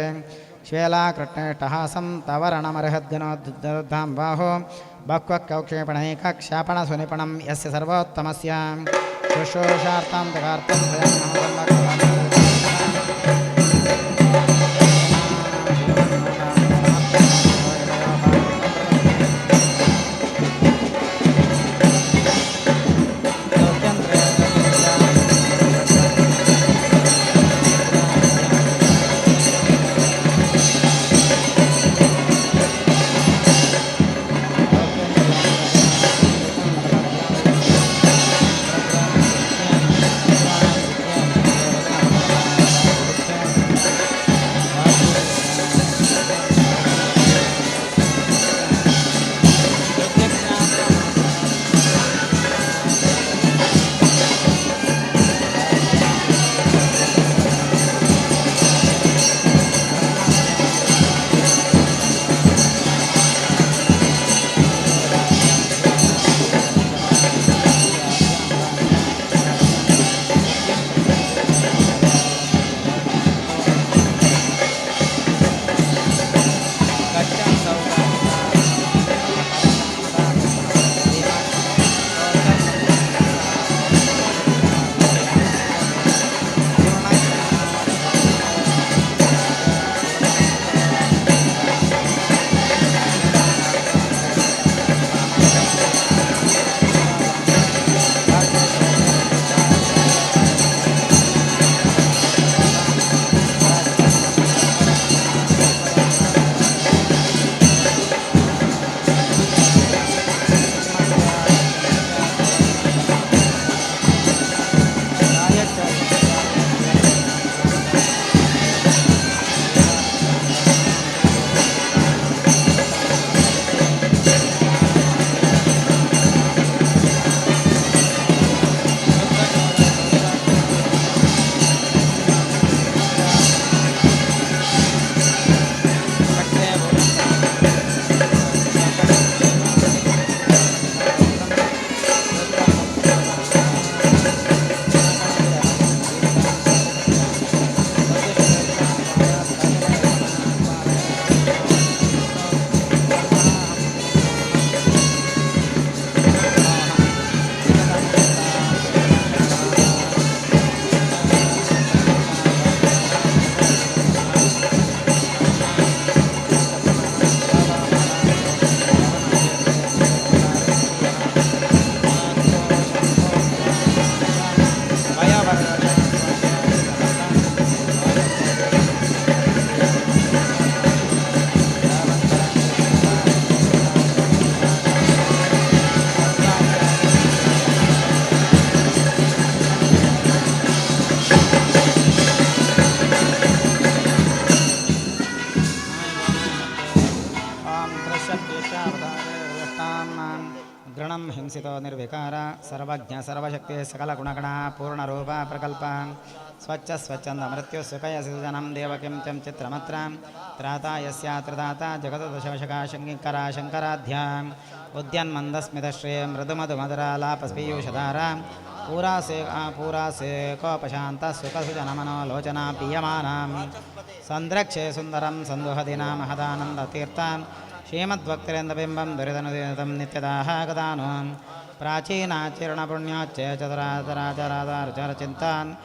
श्वेलाकृष्णेष्टहासं तवरणमर्हद्गणोद्धां बाहो बह्वक्षेपणैकक्षापणसुनिपणं यस्य सर्वोत्तमस्य शुश्रूषार्थं तकार्थं गृणं हिंसितो निर्विकार सर्वज्ञ सर्वशक्ति सकलगुणगणा पूर्णरूपा प्रकल्प स्वच्छ स्वच्छंद मृत्यु सुखयसिजनं देवकिं चं चित्रमत्रां त्राता यस्यात्रदाता जगदशवशका शङ्करा शङ्कराध्या उद्यन्मन्दस्मितश्रिय मृदुमधुमधुरालापस्पीयूषधारा पूरासे कोपशान्तः सुखसुजनमनोलोचना पीयमानां सन्द्रक्षे सुन्दरं सन्दुहदिना महदानन्दतीर्थां श्रीमद्भक्तिरेन्द्रबिम्बं दुरितनुदितं नित्यदाः गदानो प्राचीनाचरणपुण्योच्चय चतुराचराचराचरचिन्तान्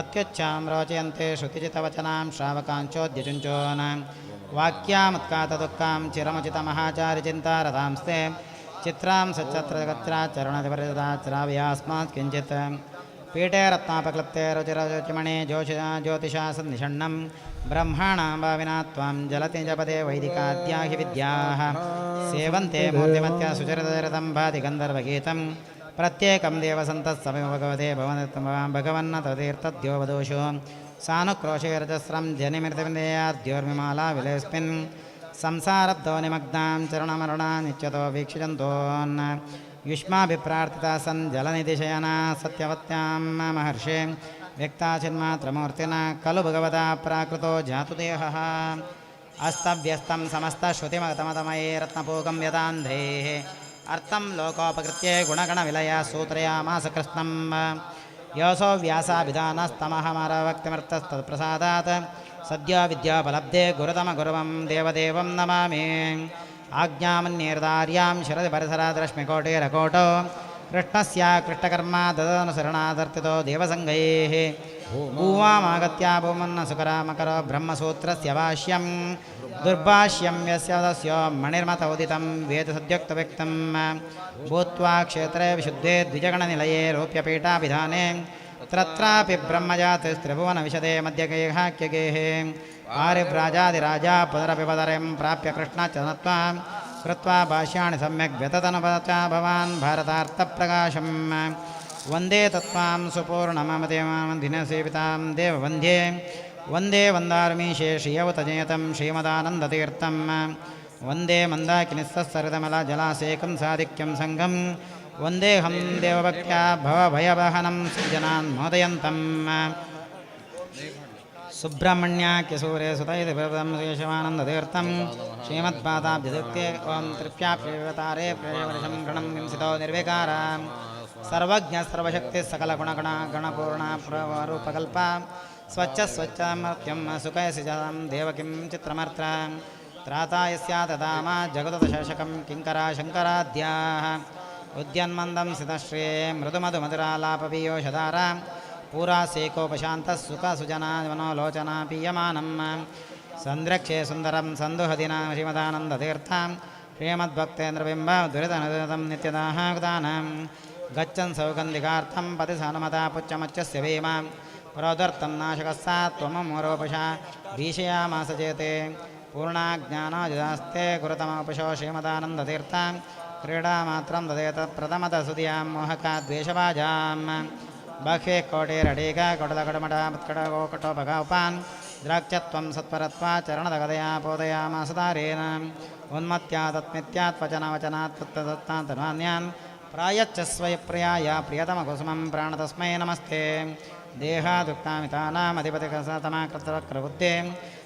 अत्युच्चां रोचयन्ते श्रुतिचितवचनां श्रावकाञ्चोद्यचुञ्चोन् वाक्यामुत्कातदुःखां चिरमुचितमहाचार्यचिन्तारतांस्ते चित्रां सच्चत्रगत्राचरणतिपरिदाचराव्यास्मात् किञ्चित् पीठे रत्नापक्लप्ते रुचिरचुचिमणे ज्योतिषा सन्निषण्णं ब्रह्माणां भाविना त्वां जलति जपदे वैदिकाद्या हि विद्याः सेवन्ते मूर्तिमत्या सुचरितचरितं भाति गन्धर्वगीतं प्रत्येकं देवसन्तस्समेव भगवते भगवन्नततीर्थद्योवदोषो सानुक्रोशे रजस्रं जनिमृतिविन्दयाद्योर्मिमाला विलेस्मिन् संसारब्धो निमग्नां चरणमरणा नित्यतो वीक्षितन्तोन् युष्माभिप्रार्थिता सन् जलनिधिशयना सत्यवत्यां महर्षे व्यक्ताचिन्मात्रमूर्तिना खलु भगवता प्राकृतो जातु देहः अस्तव्यस्तं समस्तश्रुतिमगतमतमये रत्नपूगं यदान्धेः अर्थं लोकोपकृत्ये गुणगणविलया सूत्रयामास कृष्णं योऽसौ व्यासाभिधानस्तमहमरभक्तिमर्थस्तत्प्रसादात् सद्यो विद्योपलब्धे गुरुतमगुरुवं देवदेवं नमामि आज्ञामन्येर्दार्यां शरदि परिसराद्रश्मिकोटिरकोटो कृष्णस्य कृष्णकर्मा ददनुसरणादर्थितो देवसङ्गैः भूवामागत्या भूमन्नसुकरामकरो ब्रह्मसूत्रस्य भाष्यं दुर्भाष्यं यस्य तस्य मणिर्मतोदितं वेदसद्योक्तव्यक्तं भूत्वा क्षेत्रे विशुद्धे द्विजगणनिलये रूप्यपीठाभिधाने तत्रापि ब्रह्मजातिस्त्रिभुवनविशदे मध्यगेहाख्यगेः पारिव्राजादिराजा पुनरपि पदरिं प्राप्य कृष्णाच्चनत्वा कृत्वा भाष्याणि सम्यक् व्यततनुपचा भवान् भारतार्थप्रकाशं वन्दे तत्त्वां सुपूर्णममतिमादिनसेवितां देववन्ध्ये वन्दे वन्दार्मीशे श्रियवतजयतं श्रीमदानन्दतीर्थं वन्दे मन्दाकिनिस्सरितमलजलासेकं साधिक्यं सङ्गं वन्देऽहं देवभक्त्या भवभयवहनं सज्जनान् मोदयन्तं सुब्रह्मण्याख्यसूरे सुतैति प्रदं शेषमानन्दतीर्थं श्रीमत्पादाब्जदुक्ते ॐ तृप्याप्यवतारे प्रेयवर्षं गणं विंसितो निर्विकारा सर्वज्ञ सर्वशक्तिः सकलगुणगणपूर्णा प्ररूपकल्पा स्वच्छमर्त्यं सुखयसिजं देवकिं चित्रमर्त्रा त्राता यस्या ददामा जगदशशकं किङ्करा शङ्कराद्याः उद्यन्मन्दं सितश्रिये मृदुमधुमधुरालापपीयोषधारा पूरासेकोपशान्तः सुखसुजनावनोलोचना पीयमानं सन्द्रक्षे सुन्दरं सन्दुहदिना श्रीमदानन्दतीर्थां श्रीमद्भक्तेन्द्रबिम्ब दुरितनुदितं नित्यदाः कृतानां गच्छन् सौगन्धिकार्थं पतिसानुमता पुच्छमच्चस्य भीमा प्रोदर्तं नाशकस्सा त्वममोरोपशा भीषयामास चेते पूर्णाज्ञानोजिदास्ते गुरुतमोपशो श्रीमदानन्दतीर्थां क्रीडामात्रं ददेत प्रथमतसुधियां मोहकाद्वेषभाजां बह्वे कोटिरडीका कोटलकटमठात्कडकोकटोपगोपान् द्राक्षत्वं सत्वरत्वा चरणदगदया पोदयामासदारेण उन्मत्या तत्मित्यात्वचनवचनात् तत्तदत्तान्तन्वान्यान् प्रायच्च स्वयप्रियाय प्रियतमकुसुमं प्राणतस्मै नमस्ते देहादुक्तामितानामधिपतिकसतमाकृतवक्रबुद्धे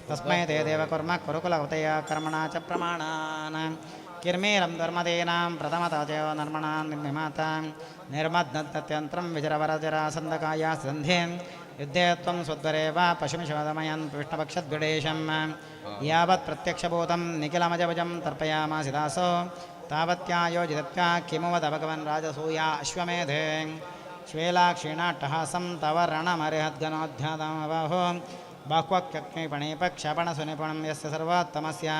तस्मै ते देवकुर्मः कुरुकुलवतया कर्मणा च प्रमाणान् किर्मीरं धर्मदीनां प्रथमतजयो नर्मणान् निर्मिमातां निर्मद्नत्यन्त्रं विजरवरजरासन्दकाया सन्ध्येन् युद्धे त्वं स्वद्वरे वा पशुमिशोदमयन् विष्णुपक्षद्विडेशं यावत् प्रत्यक्षभूतं निखिलमजभुजं तर्पयामासि दासो तावत्यायोजितत्या किमु वद भगवन् राजसूया अश्वमेधे श्वेलाक्षीणाट्टहासं तव रणमरिहद्गणोध्यातमबाहो बाह्वक्यग्निपणिपक्षपणसुनिपुणं यस्य सर्वोत्तमस्य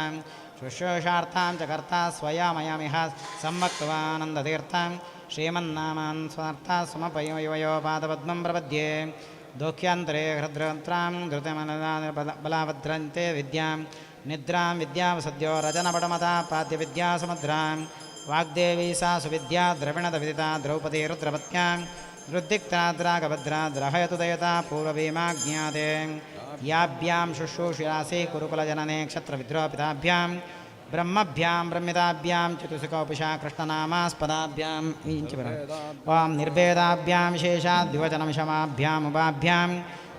शुश्रूषार्थां च कर्ता स्वयामयमिह सम्भक्त्वानन्दतीर्थं श्रीमन्नामान् स्वर्थाः सुमपयोपादपद्मं प्रपद्ये दोह्यन्तरे हृद्रन्त्रां धृतमनबलाभद्रन्ते विद्यां निद्रां विद्यावसद्यो रजनपटमता पाद्यविद्यासमुद्रां वाग्देवी सा सुविद्या द्रविणदविदिता द्रौपदी रुद्रपत्यां रुद्दिक्ताद्रागभद्रा द्रहयतु दयता पूर्वभीमाज्ञाते याभ्यां शुश्रूषिरासि कुरुकुलजनने क्षत्रविद्रोपिताभ्यां ब्रह्मभ्यां ब्रह्मिताभ्यां चतुसुकोपिशा कृष्णनामास्पदाभ्यां वां निर्भेदाभ्यां विशेषाद्विवचनमिषमाभ्यामुपाभ्यां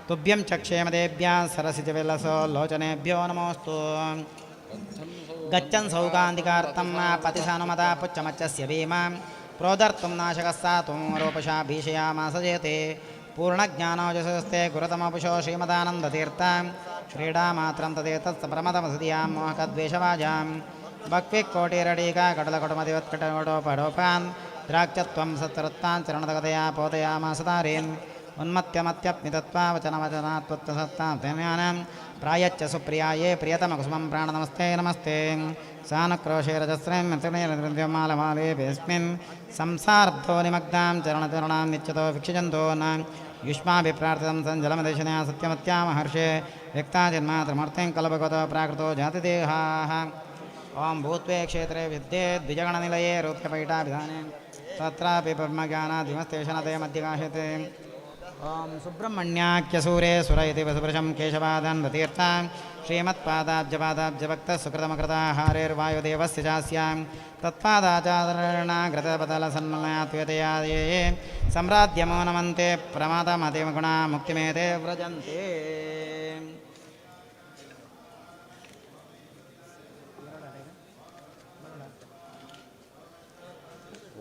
तुभ्यं च क्षेमदेभ्यां सरसिजविलसो लोचनेभ्यो नमोऽस्तु गच्छन् सौगान्धिकार्थं पतिसानुमता पुच्छमच्चस्य भीमां प्रोदर्तुं नाशकः सात्वमरोपशा भीषयामासजेते पूर्णज्ञानोजसस्ते गुरुतमपुषो श्रीमदानन्दतीर्थ क्रीडामात्रं तदेतत्सप्रमदमसुधियां मोहकद्वेषवाजां भक्विक्कोटिरडीका कटलकटुमतिवत्कटोपडोपान् द्राक्षत्वं सत्तरत्तान् चरणदगतया पोतयामासतारीन् उन्मत्यमत्यप्नितत्वावचनवचनात्वत्तसत्तां प्रायच्च सुप्रियाये प्रियतमकुसुमं प्राणनमस्ते नमस्ते सानुक्रोशे रजस्रैर्मालमालेऽस्मिन् संसारब्धो निमग्नां चरणचरणां नित्यतो वीक्षजन्तो न युष्माभिप्रार्थितं सञ्जलमदेशनया सत्यमत्या महर्षे व्यक्ताजन्मात्रमूर्तिं कल्पगतो प्राकृतो जातिदेहाः ॐ भूत्वे क्षेत्रे विद्ये द्विजगणनिलये रूप्यपैठाभिधाने तत्रापि ब्रह्मज्ञानादिमस्तेषणते मध्यकाशते ॐ सुब्रह्मण्याख्यसूरे सुर इति वसुभृशं केशवादन्वतीर्था श्रीमत्पादाब्जपादाब्जभक्तः सुकृतमकृताहारेर्वायुदेवस्य चास्यां तत्पादाचारणकृतपतलसन्मयात्वतया ये सम्राज्यमो नमन्ते प्रमादमतिमगुणा मुक्तिमेते व्रजन्ते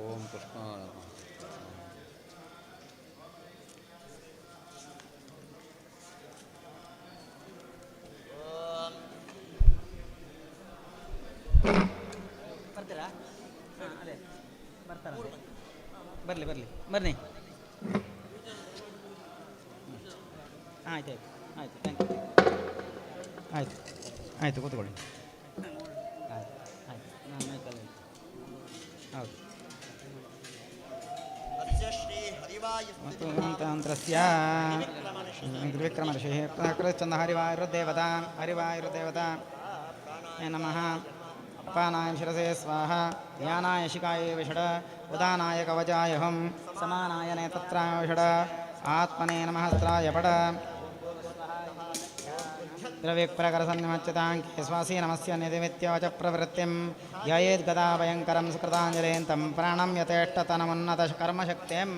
ಓಂ ಕೃಷ್ಣಾಯ ಬರ್ತೀರಾ ಹಾಂ ಅದೇ ಬರ್ತಾರಂತೆ ಬರಲಿ ಬರಲಿ ಬನ್ನಿ ಆಯ್ತು ಆಯ್ತು ಆಯ್ತು ಥ್ಯಾಂಕ್ ಯು ಆಯ್ತು ಆಯಿತು ಕೂತ್ಕೊಳ್ಳಿ ಆಯ್ತು ಆಯ್ತು ನಾನು ಮೈಕಲ್ಲಿ ಹೌದು ಮಂತ್ರಸ್ಯ ವಿಕ್ರಮರ್ಷಿ ಚಂದ ಹರಿವಾಯುರ್ದೇವತಾ ಹರಿವಾಯುರ್ದೇವತಾ ನಮಃ ಅಪಾನಾಯ ಶಿರಸೆ ಸ್ವಾಹ ಧ್ಯಾನಾಯ ಶಿಖಾಯ ವಿಷಡ ಉದಾನಾಯ ಕವಚಾಯ ಹಂ ಸಮಾನಾಯ ನೇತತ್ರಾಯ ವಿಷಡ ಆತ್ಮನೇ ನಮಃ ಸ್ತ್ರಾಯ ಪಡ द्रव्यप्रकरसन्निमच्यताङ्के स्वासी नमस्य निधिमित्यवच प्रवृत्तिं ध्यायेद्गदा भयङ्करं सुकृताञ्जलेन्तं प्राणं यथेष्टतनमुन्नतकर्मशक्तिम्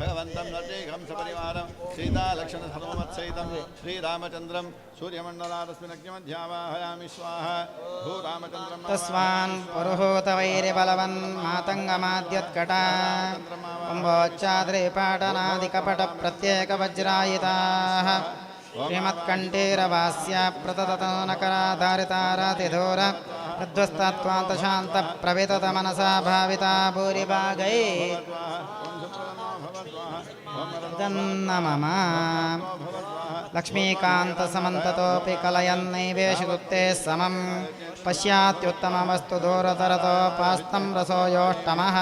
भगवन्तं नटेघं सपरिवारं सीतालक्ष्मणधनुमत्सहितं श्रीरामचन्द्रं सूर्यमण्डलारस्मिनग्निमध्यावाहयामि स्वाहा भूरामचन्द्रं तस्वान् पुरुहूतवैरिबलवन् मातङ्गमाद्यत्कटा कुम्भोच्चाद्रिपाटनादिकपटप्रत्येकवज्रायिताः श्रीमत्कण्ठेरवास्य प्रततनकराधारितारातिधूर प्रध्वस्तत्वान्तशान्तप्रविततमनसा भाविता भूरिभागै तन्नमम लक्ष्मीकान्तसमन्ततोऽपि कलयन्नैवेशुते समं पश्यात्युत्तमवस्तु दूरतरतोपास्तं रसो योष्टमः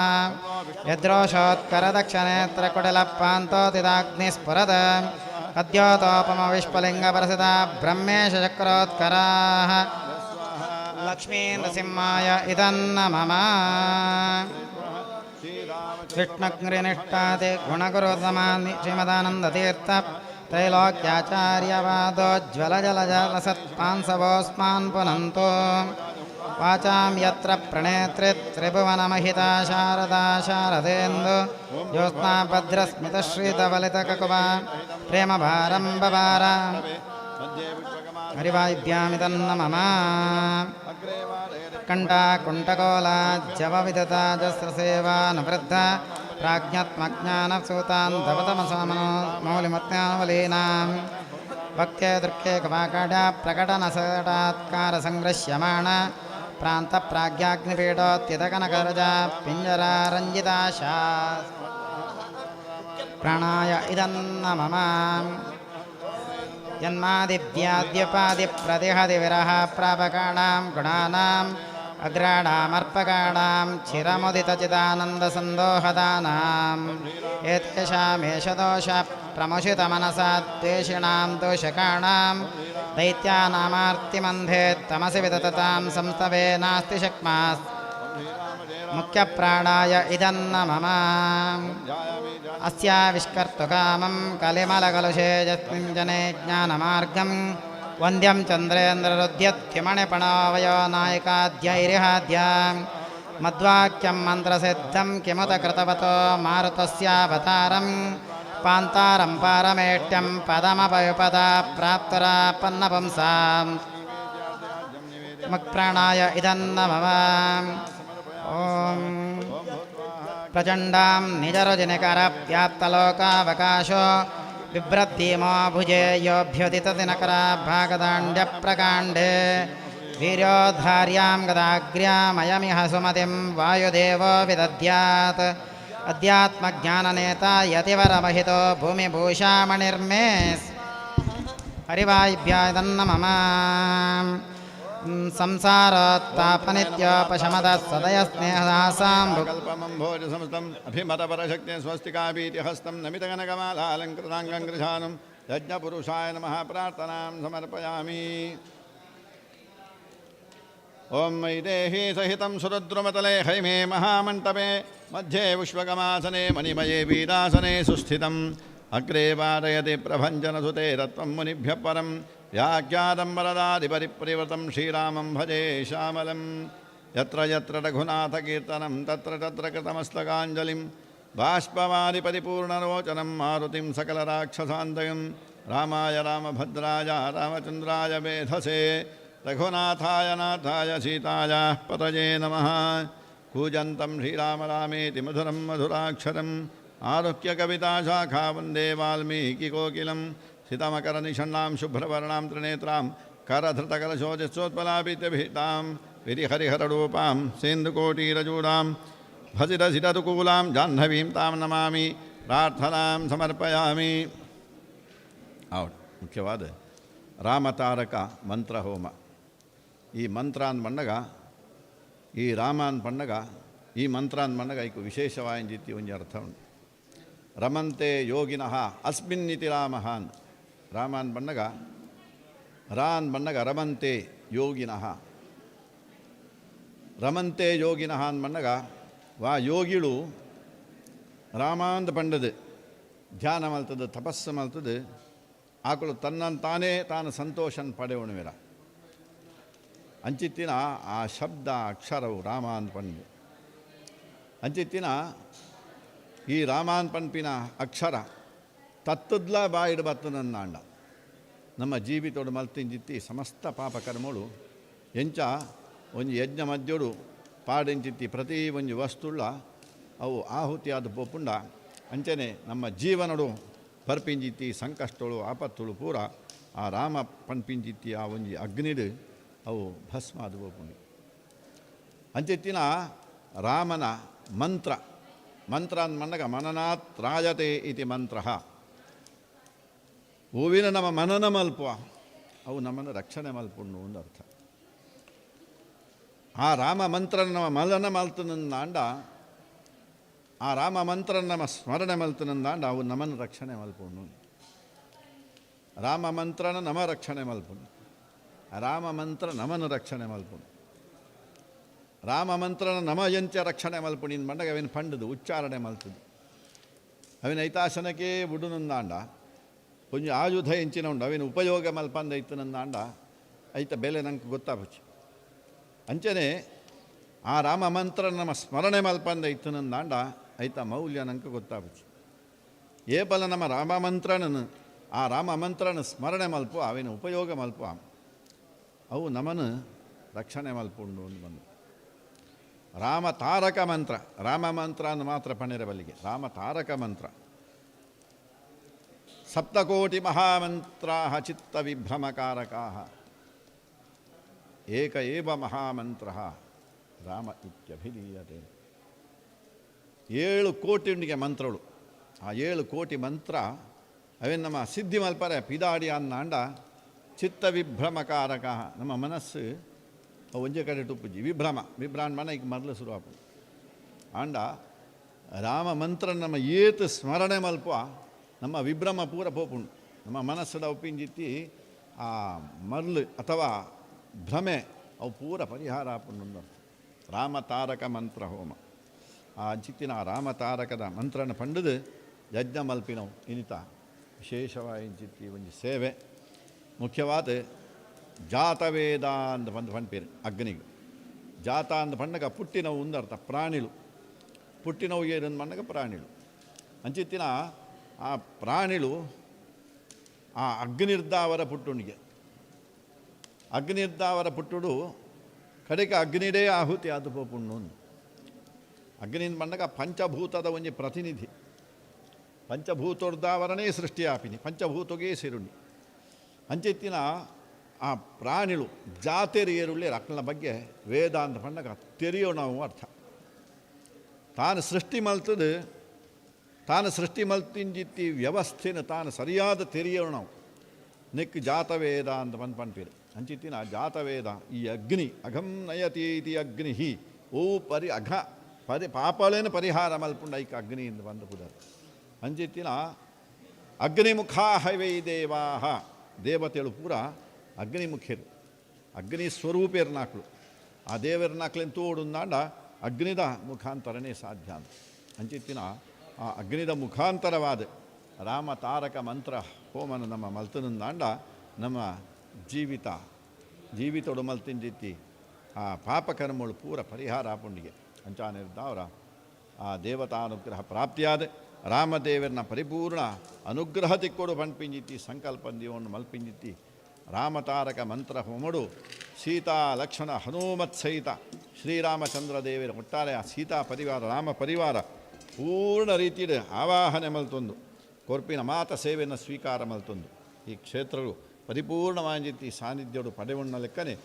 यद्रोषोत्करदक्षनेत्रकुटिलपान्तोतिदाग्निस्फुरद अद्योतोपमविष्पलिङ्गपरसिता ब्रह्मेशचक्रोत्कराः लक्ष्मीनृसिंहाय इदन्नमम विष्णुग्निनिष्ठाति गुणगुरुतमानि श्रीमदानन्दतीर्थ त्रैलोक्याचार्यवादोज्ज्वलजलजलसत्पांसवोऽस्मान् पुनन्तो वाचां यत्र प्रणेत्रे त्रिभुवनमहिता शारदा शारदेन्दु ज्योत्स्नाभद्रस्मितश्रितवलितककुवा प्रेमभारं बभार हरिवायुभ्यामिदन्नमम कण्ठाकुण्ठकोलाज्जवविदताजस्रसेवानुवृद्ध प्राज्ञात्मज्ञानसूतान्तवतमसामनो मौलिमत्नावलीनां भक्त्यै दृक्खे कवाकाढ्या प्रकटनसटात्कारसङ्ग्रह्यमाण प्रान्तप्राज्ञाग्निपीठोत्थितकनकरजा पिञ्जरारञ्जिताशा प्राणाय इदन्नमम जन्मादिव्याद्यपादिप्रतिहदिविरह प्रापकाणां गुणानाम् अग्राणामर्पकाणां चिरमुदितचिदानन्दसन्दोहदानाम् एतेषामेषदोषप्रमुषितमनसा द्वेषिणां दोषकाणां दैत्यानामार्तिमन्धे तमसि विदततां संस्तवे नास्ति शक्मास् मुख्यप्राणाय इदन्नमम अस्याविष्कर्तुकामं कलिमलकलुषे यस्मिन् जने ज्ञानमार्गं वन्द्यं चन्द्रेन्द्ररुध्यत्युमणिपणावयो नायकाद्यैरिहाद्यां मद्वाक्यं मन्त्रसिद्धं किमुत कृतवतो मारुतस्यावतारं ಪಾಂತಾರಂ ಪಾರಮೇಷ್ಟ್ಯಂ ಪದಮಪಯುಪದ ಪ್ರಾಪ್ತರಾಪನ್ನಪಂಸಾಂ ಮುಕ್ಪ್ರಾಣಾಯ ಇದನ್ನ ಮಮ ಓಂ ಪ್ರಚಂಡಾಂ ನಿಜರುಜಿನಿಕರವ್ಯಾಪ್ತಲೋಕಾವಕಾಶೋ ಬಿಭ್ರತೀಮೋ ಭುಜೇಯೋಭ್ಯುದಿತದಿನಕರಾಭಾಗದಾಂಡ್ಯ ಪ್ರಕಾಂಡೇ ವೀರ್ಯೋದ್ಧಾರ್ಯಾಂ ಗದಾಗ್ರ್ಯಾಮಯಮಿಹ ಸುಮತಿಂ ವಾಯುದೇವೋ ವಿದದ್ಯಾತ್ ಅಧ್ಯಾತ್ಮಜ್ಞಾನನೇತಾ ಯತಿವರಮಹಿತೋ ಭೂಮಿಭೂಷಾಮಣಿರ್ಮೇ ಹರಿವಾಯುಭ್ಯಾಯ ತನ್ನ ಮಮ ಸಂಸಾರೋತ್ತಾಪನಿತ್ಯೋಪಶಮದ ಸದಯ ಸ್ನೇಹದಾಸಾಂಭು ಕಲ್ಪಮಂಭೋಜ ಸಮಸ್ತಂ ಅಭಿಮತಪರಶಕ್ತಿ ಸ್ವಸ್ತಿಕಾಭೀತಿ ಹಸ್ತಂ ನಮಿತಗನಕಮಾಲಾಲಂಕೃತಾಂಗಂ ಗೃಹಾನಂ ಯಜ್ಞಪುರುಷಾಯ ನಮಃ ಪ್ರಾರ್ಥನಾಂ ಸಮರ್ಪಯಾಮಿ. ಓಂ ವೈದೇಹಿ ಸಹಿತಂ ಸುರದ್ರುಮತಲೆ ಹೈಮೇ ಮಹಾಮಂಟಪೆ ಮಧ್ಯೆ ವಿಶ್ವಗಮಾಸನೆ ಮಣಿಮಯೇ ವೀರಾಸನೆ ಸುಸ್ಥಿತಂ ಅಗ್ರೆ ವಾರಯತಿ ಪ್ರಭಂಜನಸುತೆ ರತ್ವಂ ಮುನಿಭ್ಯ ಪರಂ ವ್ಯಾಖ್ಯಾತಂ ವರದಾಧಿಪರಿಪ್ರಿವೃತಂ ಶ್ರೀರಾಮಂ ಭಜೆ ಶ್ಯಾಮಲಂ. ಯತ್ರ ಯತ್ರ ರಘುನಾಥಕೀರ್ತನಂ ತತ್ರ ತತ್ರ ಕೃತಮಸ್ತಕಾಂಜಲಿಂ ಬಾಷ್ಪವಾದಿ ಪರಿಪೂರ್ಣರೋಚನಂ ಮಾರುತಿಂ ಸಕಲರಾಕ್ಷಸಾಂತಕಂ ರಾಮಾಯ ರಾಮಭದ್ರಾಯ ರಾಮಚಂದ್ರಾಯ ವೇಧಸೆ ರಘುನಾಥಾಯ ನಾಥಾಯ ಸೀತಾಯ ಪತಯೇ ನಮಃ. ಕೂಜಂತಂ ಶ್ರೀರಾಮ ರಾಮೇತಿ ಮಧುರಂ ಮಧುರಾಕ್ಷರಂ ಆರುಹ್ಯ ಕವಿತಾಶಾಖಾ ವಂದೇ ವಾಲ್ಮೀಕಿಕೋಕಿಲಂ. ಸಿತಮಕರನಿಷಣ್ಣಾಂ ಶುಭ್ರವರ್ಣಾಂ ತ್ರಿನೇತ್ರಾಂ ಕರಧೃತಕಲಶೋಜಸ್ಸೋತ್ಪಲಾಭಿತ್ಯಭಿತಾಂ ವಿರಿಹರಿಹರರೂಪಾಂ ಸೇಂದುಕೋಟೀರಜೂಡಾಂ ಭಜಿರಸಿರದುಕೂಲಾಂ ಜಾಹ್ನವೀಂ ತಾಂ ನಮಾಮಿ ಪ್ರಾರ್ಥನಾಂ ಸಮರ್ಪಯಾಮಿ. ಮುಖ್ಯವಾದ ರಾಮತಾರಕ ಮಂತ್ರ ಹೋಮ. ಈ ಮಂತ್ರ ಅಂದ ಬಂದಾಗ ಈ ರಾಮ ಅಂದ ಬಂದಾಗ ಈ ಮಂತ್ರ ಅಂದ ಬಂದಾಗ ಈಕು ವಿಶೇಷವಾದ ರೀತಿ ಒಂದು ಅರ್ಥ ಉಂಟು. ರಮಂತೆ ಯೋಗಿನಃ ಅಸ್ಮಿನ್ನಿತಿ ರಾಮಹಾನ್. ರಾಮ ಅಂದ ಬಂದಾಗ ರಾ ಅಂದ ಬಂದಾಗ ರಮಂತೆ ಯೋಗಿನಃ. ರಮಂತೆ ಯೋಗಿನಃ ಅಂದ ಬಂದಾಗ ವಾ ಯೋಗಿಳು ರಾಮ ಅಂದ ಪಂಡದು ಧ್ಯಾನ ಮಲ್ತದು ತಪಸ್ಸು ಮಲ್ತದು ಆಕಳು ತನ್ನಂತಾನೇ ತಾನು ಸಂತೋಷನ ಪಡೆಯೋಣವಿರ ಅಂಚಿತ್ತಿನ ಆ ಶಬ್ದ ಅಕ್ಷರವು ರಾಮ ಅಂದ ಪಂಡು ಅಂಚಿತ್ತಿನ ಈ ರಾಮಾನ್ ಪಂಪಿನ ಅಕ್ಷರ ತತ್ತದ್ಲ ಬಾಯಿಡು ಬತ್ತನಂದಾಂಡ ನಮ್ಮ ಜೀವಿತೋಡು ಮಲ್ತಿಂಜಿತ್ತಿ ಸಮಸ್ತ ಪಾಪ ಕರ್ಮಗಳು ಎಂಚ ಒಂಜಿ ಯಜ್ಞ ಮಧ್ಯೋಡು ಪಾಡೆಂಚಿತ್ತಿ ಪ್ರತಿ ಒಂಜಿ ವಸ್ತುಳ್ಳ ಅವು ಆಹುತಿಯಾದ ಪೋಪುಂಡ ಅಂಚನೆ ನಮ್ಮ ಜೀವನಡು ಬರ್ಪಿಂಜಿತ್ತಿ ಸಂಕಷ್ಟಗಳು ಆಪತ್ತುಳು ಪೂರ ಆ ರಾಮ ಪಂಪಿಂಜಿತ್ತಿ ಆ ಒಂಜಿ ಅಗ್ನಿಡು ಅವು ಭಸ್ಮ ಅದು ಪೋಪುಂಡು. ಅಂಚೆತ್ತಿನ ರಾಮನ ಮಂತ್ರ ಮಂತ್ರ ಅಂದ್ಮಂಡಗ ಮನನಾತ್ ರಾಜತೆ ಇತಿ ಮಂತ್ರ. ಹೂವಿನ ನಮ್ಮ ಮನನ ಮಲ್ಪುವ ಅವು ನಮ್ಮನ್ನು ರಕ್ಷಣೆ ಮಲ್ಪುಂಡು ಒಂದು ಅರ್ಥ. ಆ ರಾಮ ಮಂತ್ರ ನಮ್ಮ ಮಲನ ಮಲ್ತನಂದಾಂಡ ಆ ರಾಮ ಮಂತ್ರ ನಮ್ಮ ಸ್ಮರಣೆ ಮಲ್ತನಂದಾಂಡ ಅವು ನಮ್ಮನ್ನು ರಕ್ಷಣೆ ಮಲ್ಪುಂಡು. ರಾಮ ಮಂತ್ರನ ನಮ ರಕ್ಷಣೆ ಮಲ್ಪುಂಡು. ರಾಮ ಮಂತ್ರ ನಮನು ರಕ್ಷಣೆ ಮಲ್ಪುಂಡು. ರಾಮ ಮಂತ್ರನ ನಮ ಎಂಚ ರಕ್ಷಣೆ ಮಲ್ಪುಣಿಂದ ಬಂದಾಗ ಅವಿನ ಪಂಡದು ಉಚ್ಚಾರಣೆ ಮಲ್ತದು ಅವಿನ ಐತಾಸನಕ್ಕೆ ಬುಡುನಂದಾಂಡ ಕೊಂಚ ಆಯುಧ ಎಂಚಿನ ಉಂಡು ಅವಿನ ಉಪಯೋಗ ಮಲ್ಪಂದ ಐತನಂದಾಂಡ ಐತ ಬೆಲೆ ನಂಗೆ ಗೊತ್ತಾಪಚ್ಚಿ. ಅಂಚನೆ ಆ ರಾಮ ಮಂತ್ರ ನಮ್ಮ ಸ್ಮರಣೆ ಮಲ್ಪಂದ ಐತನಂದಾಂಡ ಐತ ಮೌಲ್ಯ ನಂಗೆ ಗೊತ್ತಾಪಚ್ಚಿ. ಏಪಲ ನಮ್ಮ ರಾಮ ಮಂತ್ರನ ಆ ರಾಮ ಮಂತ್ರನ ಸ್ಮರಣೆ ಮಲ್ಪು ಅವಿನ ಉಪಯೋಗ ಮಲ್ಪು ಅವು ನಮ್ಮನ್ನು ರಕ್ಷಣೆ ಮಲ್ಪುಂಡು ಅಂತ ಬಂದು. ರಾಮ ತಾರಕ ಮಂತ್ರ ರಾಮ ಮಂತ್ರ ಅಂದು ಮಾತ್ರ ಪಣಿರ ಬಲ್ಲಿಗೆ ರಾಮ ತಾರಕ ಮಂತ್ರ. ಸಪ್ತಕೋಟಿ ಮಹಾಮಂತ್ರಾ ಚಿತ್ತ ವಿಭ್ರಮಕಾರಕಾ ಏಕ ಏವ ಮಹಾಮಂತ್ರ ರಾಮ ಇತ್ಯಭಿಧೀಯತೆ. 7 ಕೋಟಿ ಉಂಡಿಗೆ ಮಂತ್ರಗಳು. ಆ 7 ಕೋಟಿ ಮಂತ್ರ ಅವೇನು ನಮ್ಮ ಸಿದ್ಧಿ ಮಲ್ಪರೆ ಪಿದಾಡಿ ಅನ್ನಾಂಡ ಚಿತ್ತ ವಿಭ್ರಮಕಾರಕ. ನಮ್ಮ ಮನಸ್ಸು ಒಂಜೆ ಕಡೆ ಟುಪ್ಪುಜಿ ವಿಭ್ರಾನ್ ಮನ ಈಗ ಮೊದಲು ಶುರು ಆಪು ಆಂಡ ರಾಮ ಮಂತ್ರ ನಮ್ಮ ಏತು ಸ್ಮರಣೆ ಮಲ್ಪ ನಮ್ಮ ವಿಭ್ರಮ ಪೂರ ಪೋಪುಂಡು. ನಮ್ಮ ಮನಸ್ಸದ ಒಪ್ಪಿಂಜಿತ್ತಿ ಆ ಮರ್ಲು ಅಥವಾ ಭ್ರಮೆ ಅವು ಪೂರ ಪರಿಹಾರ ಆಪುಂಡು. ರಾಮ ತಾರಕ ಮಂತ್ರ ಹೋಮ ಆ ಚಿತ್ತಿನ ರಾಮ ತಾರಕದ ಮಂತ್ರನ ಪಂಡದು ಯಜ್ಞ ಮಲ್ಪಿನವು ಇನಿತ ವಿಶೇಷವಾಗಿ ಚಿತ್ತಿ ಒಂಜಿ ಸೇವೆ. ಮುಖ್ಯವಾದ ಜಾತವೇದ ಅಂದ ಬಂದು ಪಂಪೇರು ಅಗ್ನಿಗೆ. ಜಾತ ಅಂದ ಪಂಡಗ ಪುಟ್ಟಿನವು ಒಂದರ್ಥ ಪ್ರಾಣಿಗಳು. ಪುಟ್ಟಿನವು ಏನಂದು ಪಂಡಗ ಪ್ರಾಣಿಗಳು ಅಂಚಿತ್ತಿನ ಆ ಪ್ರಾಣಿಗಳು ಆ ಅಗ್ನಿರ್ದಾವರ ಪುಟ್ಟುಣಿಗೆ ಅಗ್ನಿರ್ದಾವರ ಪುಟ್ಟುಡು ಕಡೆಗೆ ಅಗ್ನಿಡೇ ಆಹುತಿ ಅದು ಪುಣ್ಣು ಅಗ್ನಿಂದ ಬಂದಾಗ ಪಂಚಭೂತದ ಒಂಜಿ ಪ್ರತಿನಿಧಿ ಪಂಚಭೂತೋರ್ದಾವರನೇ ಸೃಷ್ಟಿಯಾಪಿನಿ ಪಂಚಭೂತಗೆ ಸೇರುಣಿ ಅಂಚೆತ್ತಿನ ಆ ಪ್ರಾಣಿಗಳು ಜಾತೆರಿಯರುಳ್ಳಿ ರಕ್ಕಳ ಬಗ್ಗೆ ವೇದ ಅಂತ ಬಂದಾಗ ತೆರೆಯೋ ನಾವು ಅರ್ಥ ತಾನು ಸೃಷ್ಟಿ ಮಲ್ತಿಂಜಿತ್ತಿ ವ್ಯವಸ್ಥೆನ ತಾನು ಸರಿಯಾದ ತೆರೆಯೋ ನಾವು ನೆಕ್ ಜಾತವೇದ ಅಂತ ಪಂಪೀರು ಅಂಚಿತ್ತಿನ ಜಾತವೇದ ಈ ಅಗ್ನಿ ಅಘಂ ನಯತೀತಿ ಅಗ್ನಿ ಓ ಪಾಪಳೇನು ಪರಿಹಾರ ಮಲ್ಪುಂಡ ಐಕ ಅಗ್ನಿಯಿಂದ ಬಂದು ಪುದರ್ ಅಂಚಿತ್ತಿನ ಅಗ್ನಿಮುಖಾ ಹೈವೈ ದೇವಾಹ ದೇವತೆಗಳು ಪೂರ ಅಗ್ನಿಮುಖಿರು ಅಗ್ನಿ ಸ್ವರೂಪೇರು ನಾಕ್ಳು ಆ ದೇವರ ನಾಕ್ಲೆನ್ ತೋಡುಂದಾಂಡ ಅಗ್ನಿದ ಮುಖಾಂತರನೇ ಸಾಧ್ಯ ಅಂತ ಅಂಚಿತ್ತಿನ ಆ ಅಗ್ನಿದ ಮುಖಾಂತರವಾದ ರಾಮ ತಾರಕ ಮಂತ್ರ ಹೋಮನ ನಮ್ಮ ಮಲ್ತನಂದಾಂಡ ನಮ್ಮ ಜೀವಿತೋಡು ಮಲ್ತಿಂಜಿತ್ತಿ ಆ ಪಾಪಕರ್ಮಗಳು ಪೂರ ಪರಿಹಾರ ಆಪುಂಡಿಗೆ ಅಂಚಾನಿರ್ದವರ ಆ ದೇವತಾನುಗ್ರಹ ಪ್ರಾಪ್ತಿಯಾದ ರಾಮದೇವರನ್ನ ಪರಿಪೂರ್ಣ ಅನುಗ್ರಹ ತಿಕ್ಕೊಡು ಪಂಪಿಂಜಿತ್ತಿ ಸಂಕಲ್ಪಂದಿಯನ್ನು ಮಲ್ಪಿಂಜಿತ್ತಿ ರಾಮತಾರಕ ಮಂತ್ರ ಹೋಮಡು ಸೀತಾ ಲಕ್ಷ್ಮಣ ಹನುಮತ್ ಸಹಿತ ಶ್ರೀರಾಮಚಂದ್ರ ದೇವರ ಒಟ್ಟಾರೆ ಆ ಸೀತಾ ಪರಿವಾರ ರಾಮ ಪರಿವಾರ ಪೂರ್ಣ ರೀತಿಯ ಆವಾಹನೆ ಮಲ್ತೊಂದು ಕೊರ್ಪಿನ ಮಾತ ಸೇವೆಯನ್ನು ಸ್ವೀಕಾರ ಮಲ್ತೊಂದು ಈ ಕ್ಷೇತ್ರಗಳು ಪರಿಪೂರ್ಣವಾಗಿತ್ತಿ ಸಾನ್ನಿಧ್ಯಡು ಪಡೆಯುಣ್ಣ ಲೆಕ್ಕನೆ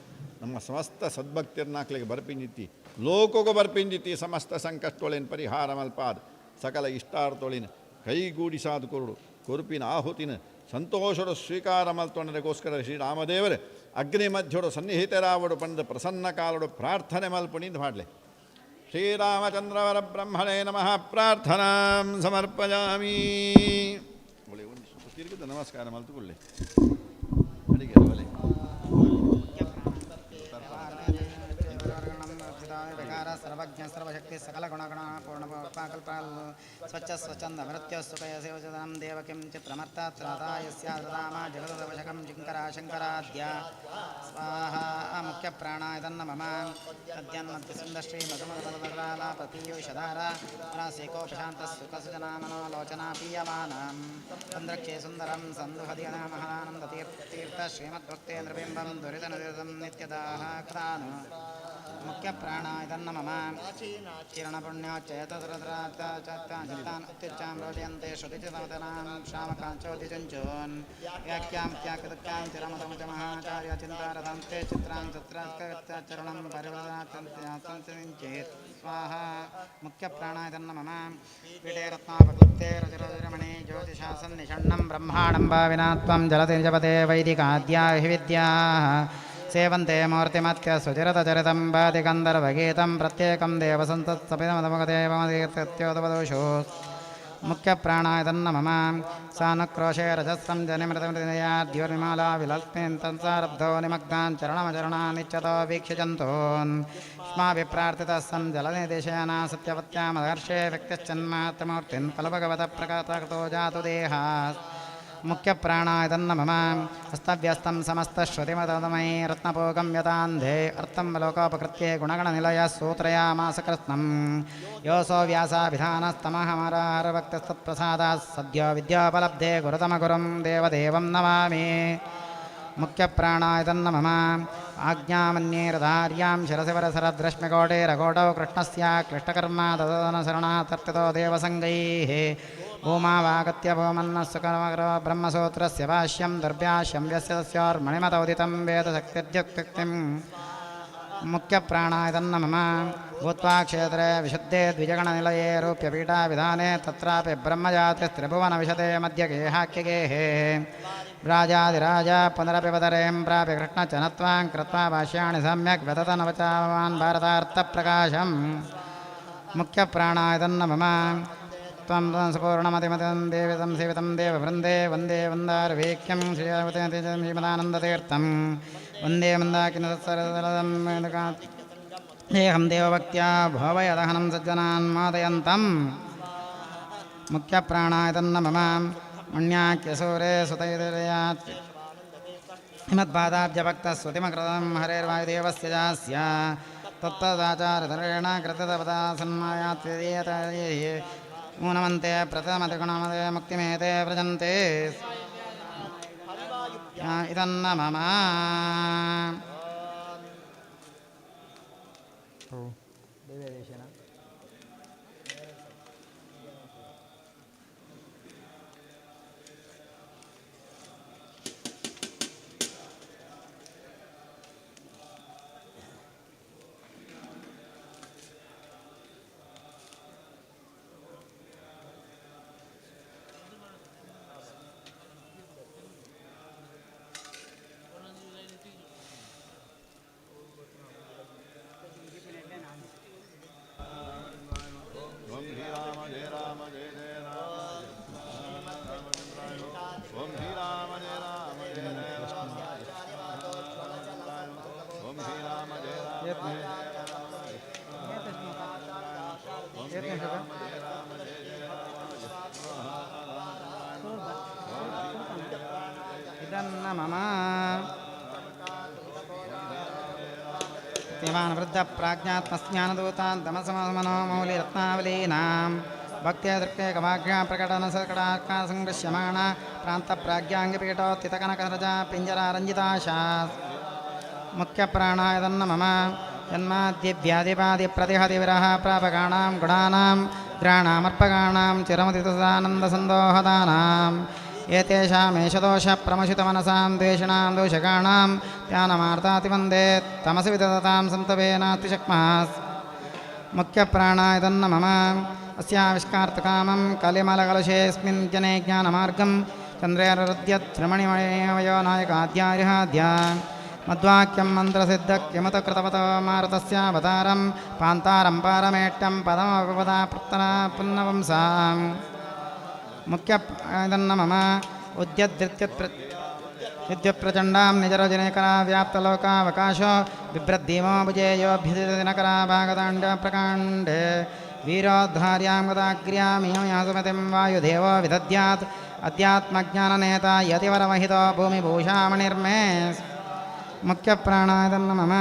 ನಮ್ಮ ಸಮಸ್ತ ಸದ್ಭಕ್ತಿರ್ನಾಕ್ಲಿಗೆ ಬರ್ಪಿಂಜಿತ್ತಿ ಲೋಕಗೂ ಬರ್ಪಿಂಜಿತ್ತಿ ಸಮಸ್ತ ಸಂಕಷ್ಟೊಳಿನ ಪರಿಹಾರ ಮಲ್ಪಾದ ಸಕಲ ಇಷ್ಟಾರ್ಥೊಳಿನ ಕೈಗೂಡಿಸಾದ ಕೊರುಡು ಕೊರುಪಿನ ಆಹುತಿನ ಸಂತೋಷಡು ಸ್ವೀಕಾರ ಮಲ್ತೊಂಡರಿಗೋಸ್ಕರ ಶ್ರೀರಾಮದೇವರೇ ಅಗ್ನಿ ಮಧ್ಯಡು ಸನ್ನಿಹಿತರಾವಡು ಪಂಡ ಪ್ರಸನ್ನ ಕಾಲಡು ಪ್ರಾರ್ಥನೆ ಮಲ್ಪುಣಿಂದ ಮಾಡಲೆ ಶ್ರೀರಾಮಚಂದ್ರವರ ಬ್ರಹ್ಮಣೇ ನಮಃ ಪ್ರಾರ್ಥನಾಂ ಸಮರ್ಪಯಾಮಿ ತಿರುಗಿದ ನಮಸ್ಕಾರ ಮಲ್ತುಕೊಳ್ಳಿ ಅಡಿಗೆ ಒಲೆ ಸರ್ವಜ್ಞ ಸರ್ವಶಕ್ತಿ ಸಕಲ ಗುಣಗಣ ಪೂರ್ಣಕಲ್ಪ ಸ್ವಚ್ಛ ಸ್ವಚ್ಛಂದ ಮೃತ್ಯು ಸುಖಯ ಸೇವಚದಂ ದೇವಕಿಂ ಚಿತ್ರಮರ್ಥಾತ್ರಾದಾಯಸ್ಯಾದಾಮ ಜಗದವಶಕಂ ಜಿಂಕರ ಶಂಕರಾದ್ಯ ಸ್ವಾಹ ಮುಖ್ಯ ಪ್ರಾಣ ಇದನ್ನ ಮಮ ಅದ್ಯನ್ಮಧ್ಯಸುಂದಶ್ರೀ ಮಧುಮಧುಮಧುಮಧುರಾಲಾಪೀಯೂಷಧಾರ ರಾಸೇಕೋ ಪ್ರಶಾಂತ ಸುಖ ಸುಜನಾ ಮನೋಲೋಚನಾ ಪೀಯಮಾನಂ ಸಂದ್ರಕ್ಷೇ ಸುಂದರಂ ಸಂದುಹದಿಗಣ ಮಹಾನಂದ ತೀರ್ಥ ಶ್ರೀಮದ್ಭಕ್ತೇಂದ್ರಬಿಂಬಂ ದುರಿತನುರಿತಂ ನಿತ್ಯದಾಹ ಕೃತಾನು ಮುಖ್ಯ ಪ್ರಾಣ ಇದನ್ನ ಮಮ ಚಿರಣಪುಣ್ಯೋಚ್ಚಯತರತಾನ್ ಉತ್ತಿಚ್ಚಾಂ ರೋಚಯಂತೆ ಶ್ರುತಿಚಿತಮತನಾಂ ಶ್ರಾಮಕಾಂಚೋದಿಚಂಚೋನ್ ವ್ಯಾಖ್ಯಾಂ ಚಿರಮತಮಚ ಮಹಾಚಾರ್ಯ ಚಿಂತಾರಥಂತೆ ಚಿತ್ರಾಂ ಚಿತ್ರಚರಣಂ ಪರಿವರ್ತಿಂಚೇತ್ ಸ್ವಾಹ ಮುಖ್ಯ ಪ್ರಾಣ ಇದನ್ನ ಮಮ ಪೀಠೆ ರತ್ನಾಪಕೃತೆ ರಜರಮಣಿ ಜ್ಯೋತಿಷಾಸನ್ನಿಷಣ್ಣಂ ಬ್ರಹ್ಮಾಣಂ ಭಾವಿನಾತ್ವಂ ಜಲತಿ ನಿಜಪದೇ ವೈದಿಕಾದ್ಯಾ ವಿದ್ಯಾ ಸೇವಂತೆ ಮೂರ್ತಿಮತ್ಯ ಸುಚಿರತಚರಿತಂ ಬಾಧಿಗಂಧರ್ವಗೀತಂ ಪ್ರತ್ಯೇಕಂ ದೇವಸಂತತ್ಸಪಿತಮದೇವಮತೀರ್ಥ್ಯೋದವದೋಷೋ ಮುಖ್ಯ ಪ್ರಾಣ ಇದನ್ನ ಮಮ ಸಾನುಕ್ರೋಶೇ ರಜಸ್ರಂ ಜನಿಮೃತಮೃತಯಾದ್ಯೋರ್ವಿಮಾಲಾ ವಿಲಸ್ಮಿಂತಂಸಾರಬ್ಧೋ ನಿಮಗ್ನಾನ್ ಚರಣಮಚರಣಾ ನಿತ್ಯತೋ ವೀಕ್ಷಿಸಂತೋನ್ ಸ್ಮಾಭಿಪ್ರಾರ್ಥಿತಃ ಸನ್ ಜಲನಿದೇಶಯಾನ ಸತ್ಯವತ್ಯಾಮದರ್ಶೇ ವ್ಯಕ್ತಿಶ್ಚನ್ಮಾತ್ರಮೂರ್ತಿನ್ ಫಲಭಗವತ ಪ್ರಕಟೋ ಜಾತು ದೇಹಾತ್ ಮುಖ್ಯ ಪ್ರಾಣ ಇದನ್ನ ಮಮ ಹಸ್ತವ್ಯಸ್ತಂ ಸಮಸ್ತಶ್ರುತಿಮತಮೈ ರತ್ನಭೋಗಂ ಯತಾಂಧೆ ಅರ್ಥಂ ಲೋಕೋಪಕೃತ್ಯೆ ಗುಣಗಣನಿಲಯ ಸೂತ್ರಯಾಮಾಸ ಕೃತ್ನಂ ಯೋಸೋ ವ್ಯಾಸಾಭಿಧಾನಸ್ತಮಹಮರಾರಭಕ್ತಸ್ತತ್ಪ್ರಸಾದಾತ್ ಸದ್ಯೋ ವಿದ್ಯೋಪಲಬ್ಧೆ ಗುರುತಮಗುರುಂ ದೇವದೇವಂ ನಮಾಮಿ ಮುಖ್ಯ ಪ್ರಾಣ ಇದನ್ನ ಮಮ ಆಜ್ಞಾಮನ್ಯೇರಧಾರ್ಯಾಂ ಶಿರಸಿವರಸರದ್ರಶ್ಮಿಕೋಟೇರಕೋಟೌ ಕೃಷ್ಣಸ್ಯ ಕ್ಲಿಷ್ಟಕರ್ಮ ತದನುಸರಣಾತರ್ಪಿತೋ ದೇವಸಂಗೈಃ ಭೂಮಾವಾಗತ್ಯ ಭೂಮನ್ನ ಸುಕರ್ಮಗ್ರವ ಬ್ರಹ್ಮಸೂತ್ರಸ್ಯ ಭಾಷ್ಯಂ ದುರ್ಭ್ಯಾಶ್ಯಂ ವ್ಯಸ್ಯ ತಸ್ಯೋರ್ಮಣಿಮತೋದಿತಂ ವೇದಶಕ್ತಿರ್ಯುಕ್ತಿಂ ಮುಖ್ಯ ಪ್ರಾಣ ಇದನ್ನ ಮಮ ಭೂತ್ವಾ ಕ್ಷೇತ್ರೇ ವಿಶುದ್ಧೇ ದ್ವಿಜಗಣನಿಲಯೇ ರೂಪ್ಯಪೀಠಾ ವಿಧಾನೆ ತತ್ರಾಪಿ ಬ್ರಹ್ಮಜಾತಿಸ್ತ್ರಿಭುವನ ವಿಶದೆ ಮಧ್ಯಗೇಹಾಖ್ಯಗೇಹೇ ರಾಜಾದಿರಾಜ ಪುನರಪಿ ಪದರೇಂ ಪ್ರಾಪಿ ಕೃಷ್ಣಚನತ್ವಾಂ ಕೃತ್ವಾ ಭಾಷ್ಯಾಣಿ ಸಮ್ಯಕ್ ವ್ಯತತನವಚಾವಾನ್ ಭಾರತಾರ್ಥಪ್ರಕಾಶಂ ಮುಖ್ಯ ಪ್ರಾಣ ಇದನ್ನ ಮಮ ತ್ವಂ ಸಂಪೂರ್ಣಮತಿಮತಿಂ ದೇವಿತಂ ಸೇವಿತಂ ದೇವವೃಂದೇ ವಂದೇ ವಂದಾರವೇಕ್ಯಂ ಶ್ರೀಮದಾನಂದತೀರ್ಥಂ ವಂದೇ ಮಂದಾಕಿನಸರದಂ ದೇಹಂ ದೇವಭಕ್ತ್ಯಾ ಭವಯದಹನಂ ಸಜ್ಜನಾನ್ ಮಾದಯಂತಂ ಮುಖ್ಯ ಪ್ರಾಣ ಇದನ್ನ ಮಮ ಮಣ್ಯಾಕ್ಯಸೂರೇ ಸುತೈರ್ಯಾತ್ ಹಿಮದ್ಪಾದಾಬ್ಜಭಕ್ತಸ್ವತಿಮಕೃತಂ ಹರೇರ್ವಾಯುದೇವಸ್ಯ ಜಾಸ್ಯ ತತ್ತದಾಚಾರಧರೇಣ ಕೃತಪದಾ ಸನ್ಮಾಯಾತ್ಯದೀಯತಯೇ ऊनमन्ते प्रथमतिगुणमते मुक्तिमेते व्रजन्ते इदन्न मम इदन्न मम देवान् वृद्ध प्राज्ञात्मस्ज्ञानदूतान् तमसमनो मौलिरत्नावलीनां भक्त्या दृक्ते गवाग्र्या प्रकटन सकटाका संगृह्यमाणा प्रान्तप्राज्ञाङ्गपीठोत्थितकनकरजा पिञ्जरारञ्जिताशा मुख्यप्राणायदन्न मम जन्माद्यव्याधिपादिप्रतिहतिविरः प्रापकाणां गुणानां ग्राणामर्पकाणां चिरमतितदानन्दसन्दोहदानाम् एतेषामेषदोषप्रमशितमनसां द्वेषिणां दोषकाणां ध्यानमार्तातिवन्दे तमसि विदधतां सन्तवेनातिशक्मः मुख्यप्राणायदन्न मम अस्याविष्कार्तकामं कलिमलकलशेऽस्मिन् जने ज्ञानमार्गं चन्द्रेररुद्यत्रिमणिमयो नायकाद्यार्हाद्या मद्वाक्यं मन्त्रसिद्धक्यमुतकृतवतो मारुतस्यावतारं पान्तारं पारमेट्यं पदमपदा प्रत्तना पुन्नवंसाम् मुख्यदन्न मम विद्युत्प्रचण्डां निजरजनेकरा व्याप्तलोकावकाशो बिभ्रद्दीमो भुजेयोऽभ्युदिनकरा भागदाण्डप्रकाण्डे वीरोद्धार्यां गदाग्र्यामीयं सुमतिं वायुदेवो विदद्यात् अध्यात्मज्ञाननेता यतिवरमहितो भूमिभूषामणिर्मे मुख्यप्राणायदन्न मम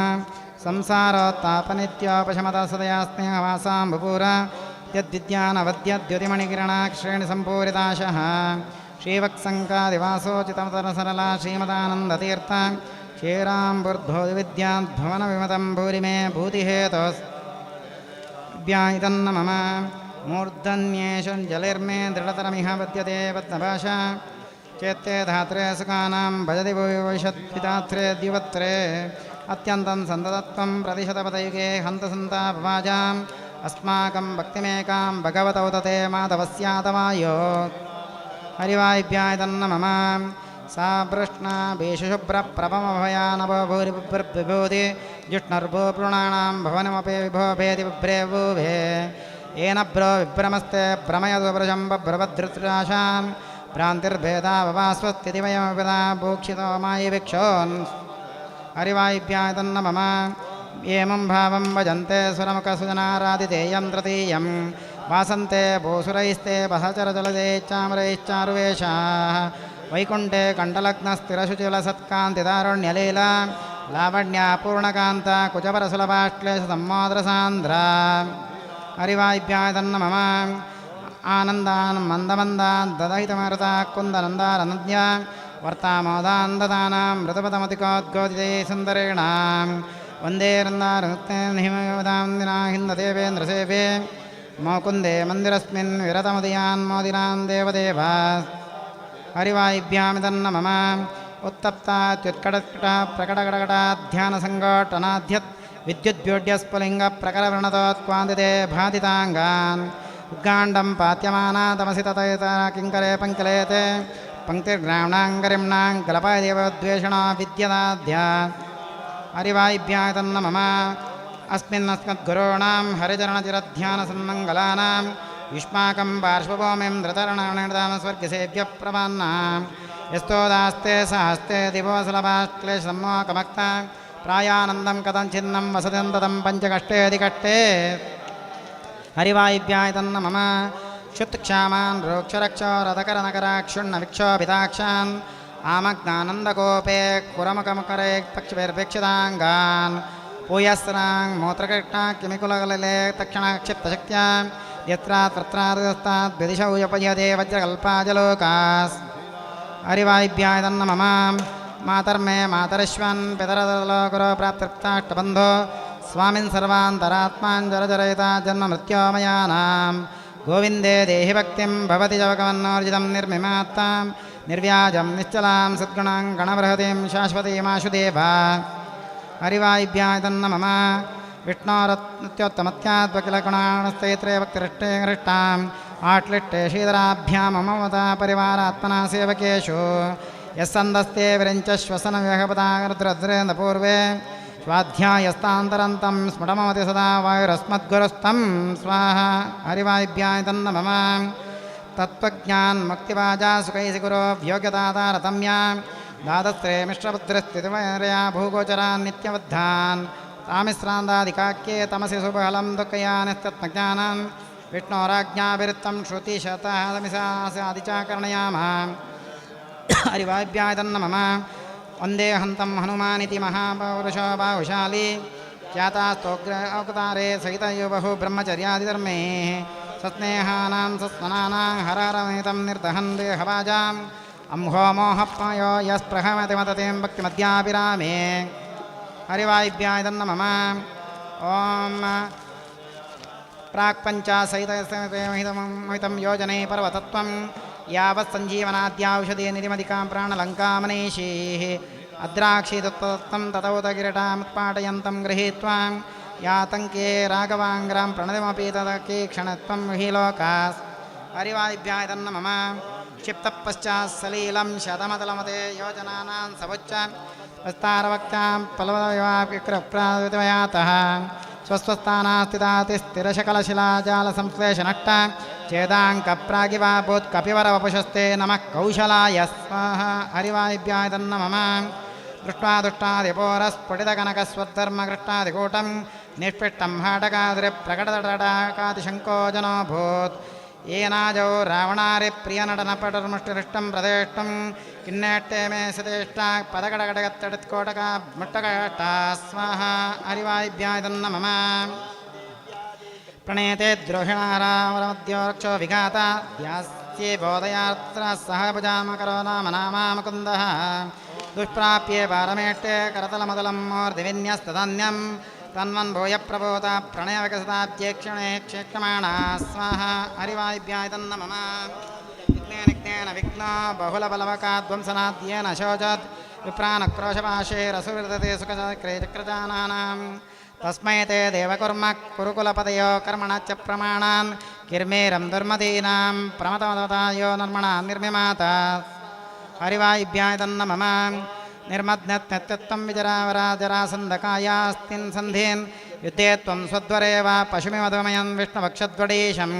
संसारोत्तापनित्योपशमता सदया स्नेहवासां भुपूर यद्विद्यानवद्यद्युतिमणिकिरणाक्षेणिसम्पूरिताशः श्रीवत्सङ्कादिवासोचितमतरसरला श्रीमदानन्दतीर्थ क्षीराम्बुर्धोदिविद्याद्भवनविमतं भूरि मे भूतिहेतोस्व्यायितन्न मम मूर्धन्येषु जलिर्मे दृढतरमिह विद्यते पद्मभाषा चेत्ते धात्रे सुखानां भजति भविष्यद्विधात्रे द्विवत्रे अत्यन्तं सन्ततत्वं प्रतिशतपदयुगे हन्तसन्तापवाजाम् अस्माकं भक्तिमेकां भगवतौ तते माधवस्यातवायो हरिवायुभ्यायतन्न मम सा पृष्णा भीषुशुभ्रप्रभमभया नभो भूरिभूति जिष्णुर्भूपृणानां भवनमपि विभो भेदि बिभ्रे भूभे येन भ्रो विभ्रमस्ते भ्रमयतु वृषं बभ्रभद्रुत्राशां भ्रान्तिर्भेदावस्वस्तिदिवयमपिता भूक्षितो मायि भिक्षोन् हरिवायुभ्यायतन्न मम एमं भावं भजन्ते सुरमुखसुजनारादितेयं तृतीयं वासन्ते भूसुरैस्ते बहचरजलदे चामरैश्चारुवेशाः वैकुण्ठे कण्ठलग्नस्थिरशुचिलसत्कान्तिदारुण्यलीला लावण्या पूर्णकान्ता कुचपरसुलभाश्लेषसम्मोदरसान्द्रा हरिवायुभ्यायतन्न मम आनन्दान् मन्दमन्दान् ददहितमरुता कुन्दनन्दारनद्या वर्तामोदान् ददानां मृतपदमतिकोद्गोदिते सुन्दरेणां वन्दे रन्दारनुत्तेहिमदां दिनाहिन्ददेवेन्द्रसेवे मोकुन्दे मन्दिरस्मिन् विरतमदीयान्मोदिनां देवदेवा हरिवायुभ्यामिदन्न मम उत्तप्तात्युत्कटत्कटा प्रकटकटकटाध्यानसङ्घटनाध्यत् विद्युद्योड्यस्फुलिङ्गप्रकरवृणतोत्क्वान्तिते भादिताङ्गान् उद्गाण्डं पात्यमाना तमसि ततयता किङ्करे पङ्कलेते पङ्क्तिर्ग्राम्णाङ्गरिम्णां कलपादेवद्वेषणा विद्यदाद्या हरिवायुभ्यायतन्न मम अस्मिन्नस्मद्गुरूणां हरिचरणचिरध्यानसन्मङ्गलानां युष्माकं पार्श्वभूमिं धृतरणदाम स्वर्गसेव्यप्रपन्नां यस्तोदास्ते सहस्ते दिवोसलभाश्लेषसम्मोकमक्ता प्रायानन्दं कथञ्चिन्नं वसतिं पञ्चकष्टेऽधिकष्टे हरिवायुभ्यायतन्न मम क्षुत्क्षामान् रोक्षरक्षोरधकरनकराक्षुण्णविक्षोभिताक्षान् आमग्नानन्दकोपे कुरमुखमुकरे पक्षिभिर्भिक्षिताङ्गान् पूयस्रां मूत्रकृष्णाक्यमिकुलकलिले तक्षणक्षिप्तशक्त्या यत्र तत्रास्ताद् विदिशौ उपयते वज्रकल्पाजलोकास् हरिवायुभ्याय तन्नमः मातर्मे मातरिश्वन् पितरदलोकुरो प्राप्तृप्ताष्टबन्धो स्वामिन् सर्वान्तरात्मान् जरजरयिता जन्ममृत्योमयानां गोविन्दे देहि भक्तिं भवति जवकमन्नोर्जितं निर्मिमात्तां निर्व्याजं निश्चलां सद्गुणां गणबृहतीं शाश्वतीमाशुदेव हरिवायुभ्याय तन्नमः विष्णोरत्योत्तमत्याद्वकिलगुणाणस्तैत्रे भक्तिरिष्टे हृष्टाम् आट्लिट्टे श्रीधराभ्याम् ममता परिवारात्मना सेवकेषु यस्सन्दस्ते विरञ्च श्वसनव्यहपदारुद्रेन्द्रपूर्वे स्वाध्यायस्तान्तरन्तं स्फुटमवति सदा वायुरस्मद्गुरुस्तं स्वाहा हरिवायुभ्याय तन्नमः तत्त्वज्ञानमुक्तिवाजा सुखैसि गुरो व्योग्यतातारतम्या दादस्त्रे मिश्रबुद्धिस्थितिमया भूगोचरान् नित्यबद्धान् तामिश्रान्दादिकाक्ये तमसि सुबलं दुःखयानिस्तत्मज्ञानान् विष्णोराज्ञाविरुत्तं श्रुतिशतादमिसादिचाकर्णयामः हरिवायुभ्याय तन्नमः वन्दे हन्तं हनुमानिति महापौरुषो बाहुशाली ख्यातास्तोग्रवतारे सहितयो बहु ब्रह्मचर्यादिधर्मे सस्नेहानां सस्मनानां हररमेतं निर्दहन् देहवाजाम् अंहो मोहप्मयो यस्प्रहमतिमततिं भक्तिमद्याभिरामे हरिवायुभ्याय तन्नमः ॐ प्राक्पञ्चाशैतमितं योजने पर्वतत्वं यावत् सञ्जीवनाद्याौषधे निधिमधिकां प्राणलङ्कामनीषीः अद्राक्षीदत्तं ततोदगिरटामुत्पाटयन्तं गृहीत्वा यातङ्के राघवाङ्ग्रां प्रणतिमपि तदके क्षणत्वं विलोकास् हरिवायुभ्याय तन्नमः क्षिप्तपश्चात् सलीलं शतमतलमते योजनानां समुच्च विस्तारवक्तां पलवयातः स्वस्वस्थानास्थितातिस्थिरशकलशिलाजालसंश्लेषनट्टा चेदाङ्कप्रागिवाभूत्कपिवरवपुषस्ते नमः कौशलाय स्वाहा हरिवायुभ्याय तन्नमः दृष्ट्वा दुष्टादिपोरस्फुटितकनकस्वद्धर्मकृष्टादिकूटं निष्पिष्टं हाटकाद्रिप्रकटतटाकातिशङ्को जनोऽभूत् येनाजौ रावणारिप्रियनटनपटर्मुष्टिरिष्टं प्रदेष्टुं किन्नेट्टे मे सतेष्टा पदकटकटकत्तडित्कोटका मुट्टकटा स्वाहा हरिवायुभ्याय तन्नमः प्रणेते द्रोहिणारामद्योरक्षो विघाता ध्यास्ये बोधयात्रा सह भुजामकरो नाम नामा मुकुन्दः दुष्प्राप्ये पारमेट्टे करतलमदलं मूर्धिविन्यस्तधन्यं तन्वन् भूयप्रभूता प्रणयविकसिताब्जेक्षणे क्षेक्षमाणा स्वाहा हरिवायुभ्याय तन्नमः विघ्नेन विघ्नो बहुलबलवकाध्वंसनाद्येन शोचत् विप्राणक्रोशपाशे रसुविदते सुखचक्रजानानां तस्मै ते देवकुर्मः कुरुकुलपदयो कर्मणश्च प्रमाणान् किर्मेरं दुर्मदीनां प्रमतमदतायो निर्मणान् निर्मिमाता हरिवायुभ्याय तन्नमः निर्मध्नत्यत्वं विजरावराजरासन्दकायास्तिन् सन्धीन् युद्धे त्वं स्वद्वरे वा पशुमिमधुमयं विष्णुभक्षद्वडीशं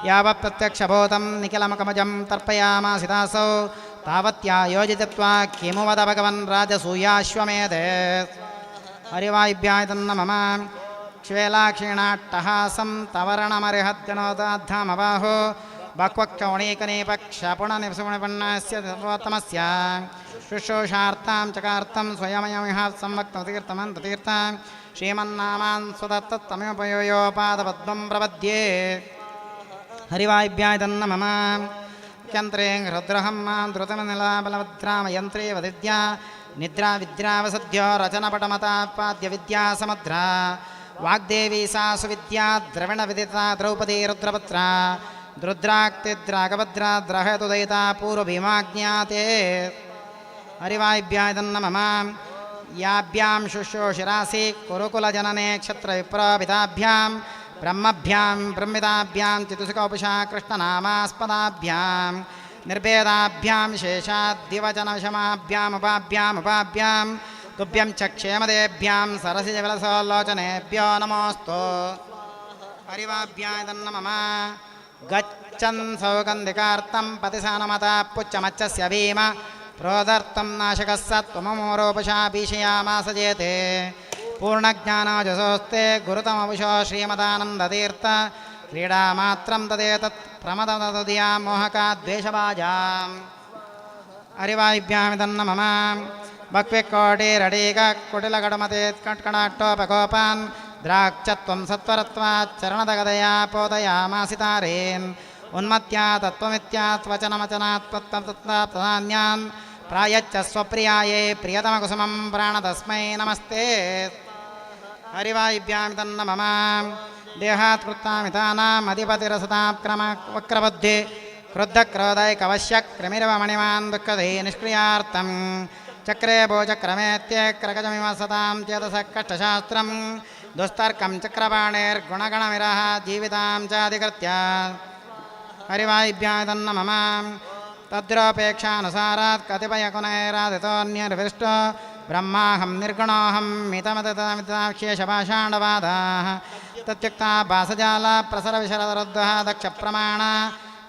यावत्प्रत्यक्षभूतं निखिलमकमजं तर्पयामासितासौ तावत्या योजित्वा किमु वद भगवन् राजसूयाश्वमेधे हरिवायुभ्याय तन्नमः श्वेलाक्षीणाट्टहासं तवर्णमरिहद्यनोदाद्धामबाहो बक्वक्षौणीकनीपक्षपुणनिपुणिपन्नस्य सर्वोत्तमस्य शुश्रूषार्थां चकार्थं स्वयमयमिह संवक्ततीर्थमन्ततीर्थां श्रीमन्नामान् स्वदत्तमेवपयोपादपद्मं प्रपद्ये हरिवायुभ्याय तन्नमः यन्त्रे रुद्रहं मां द्रुतमनिलाबलभद्रामयन्त्रे वदिद्या निद्रा विद्रावसद्यो रचनपटमतापाद्यविद्यासमुद्रा वाग्देवी सा सुविद्या द्रविणविदिता द्रौपदी रुद्रपत्रा रुद्राक्तिद्रागभद्रा द्रहतुदयिता पूर्वभीमाज्ञाते हरिवायुभ्याय तन्नमः याभ्यां शुश्रूषिरासि कुरुकुलजनने क्षत्रविप्रोभिताभ्यां ब्रह्मभ्यां ब्रह्मिताभ्यां चितुसुकोपुषा कृष्णनामास्पदाभ्यां निर्भेदाभ्यां शेषाद्दिवचनशमाभ्यामुपाभ्यां तुभ्यं च क्षेमदेभ्यां सरसिजविलसोल्लोचनेभ्यो नमोऽस्तु हरिवाभ्याय तन्नमः गच्छन् सौगन्धिकार्तं पतिसानमता पुच्छमच्छस्य भीम प्रोदर्तं नाशकः सत्त्वममोरोपशाभीषयामास जेते पूर्णज्ञानाजसोस्ते गुरुतमवुषो श्रीमदानन्दतीर्थ क्रीडामात्रं तदेतत् प्रमदतदुदिया मोहकाद्वेषबाजां हरिवायुभ्यां तन्नमः भक्विकोटिरडीककुटिलकटमते कट्कणाट्टोपकोपान् द्राक्षत्वं सत्वरत्वाच्चरणदगदया पोदयामासितारेन् उन्मत्या तत्त्वमित्यात् वचनमचनात् तत्त्वतत्त्वान्यान् प्रायच्च स्वप्रियायै प्रियतमकुसुमं प्राणतस्मै नमस्ते हरिवायुभ्यां तन्नमः देहात् कृत्तामितानाम् अधिपतिरसताक्रमवक्रबुद्धि क्रुद्धक्रोधैकवश्यक्रमिरवमणिमान् दुःखदे निष्क्रियार्थं चक्रे भोचक्रमेत्यक्रगजमिव सतां चेतसः कष्टशास्त्रं दुस्तर्कं चक्रपाणेर्गुणगणमिरः जीवितां चाधिकृत्य हरिवायुभ्यां तन्नमः तद्रोपेक्षानुसारात् कतिपयगुणैरादितोऽन्यर्विष्टो ब्रह्माहं निर्गुणोऽहं मितमतमिताक्षेषपाषाण्डवादाः तत्युक्ता भासजाला प्रसरविशरदरुद्धः दक्षप्रमाण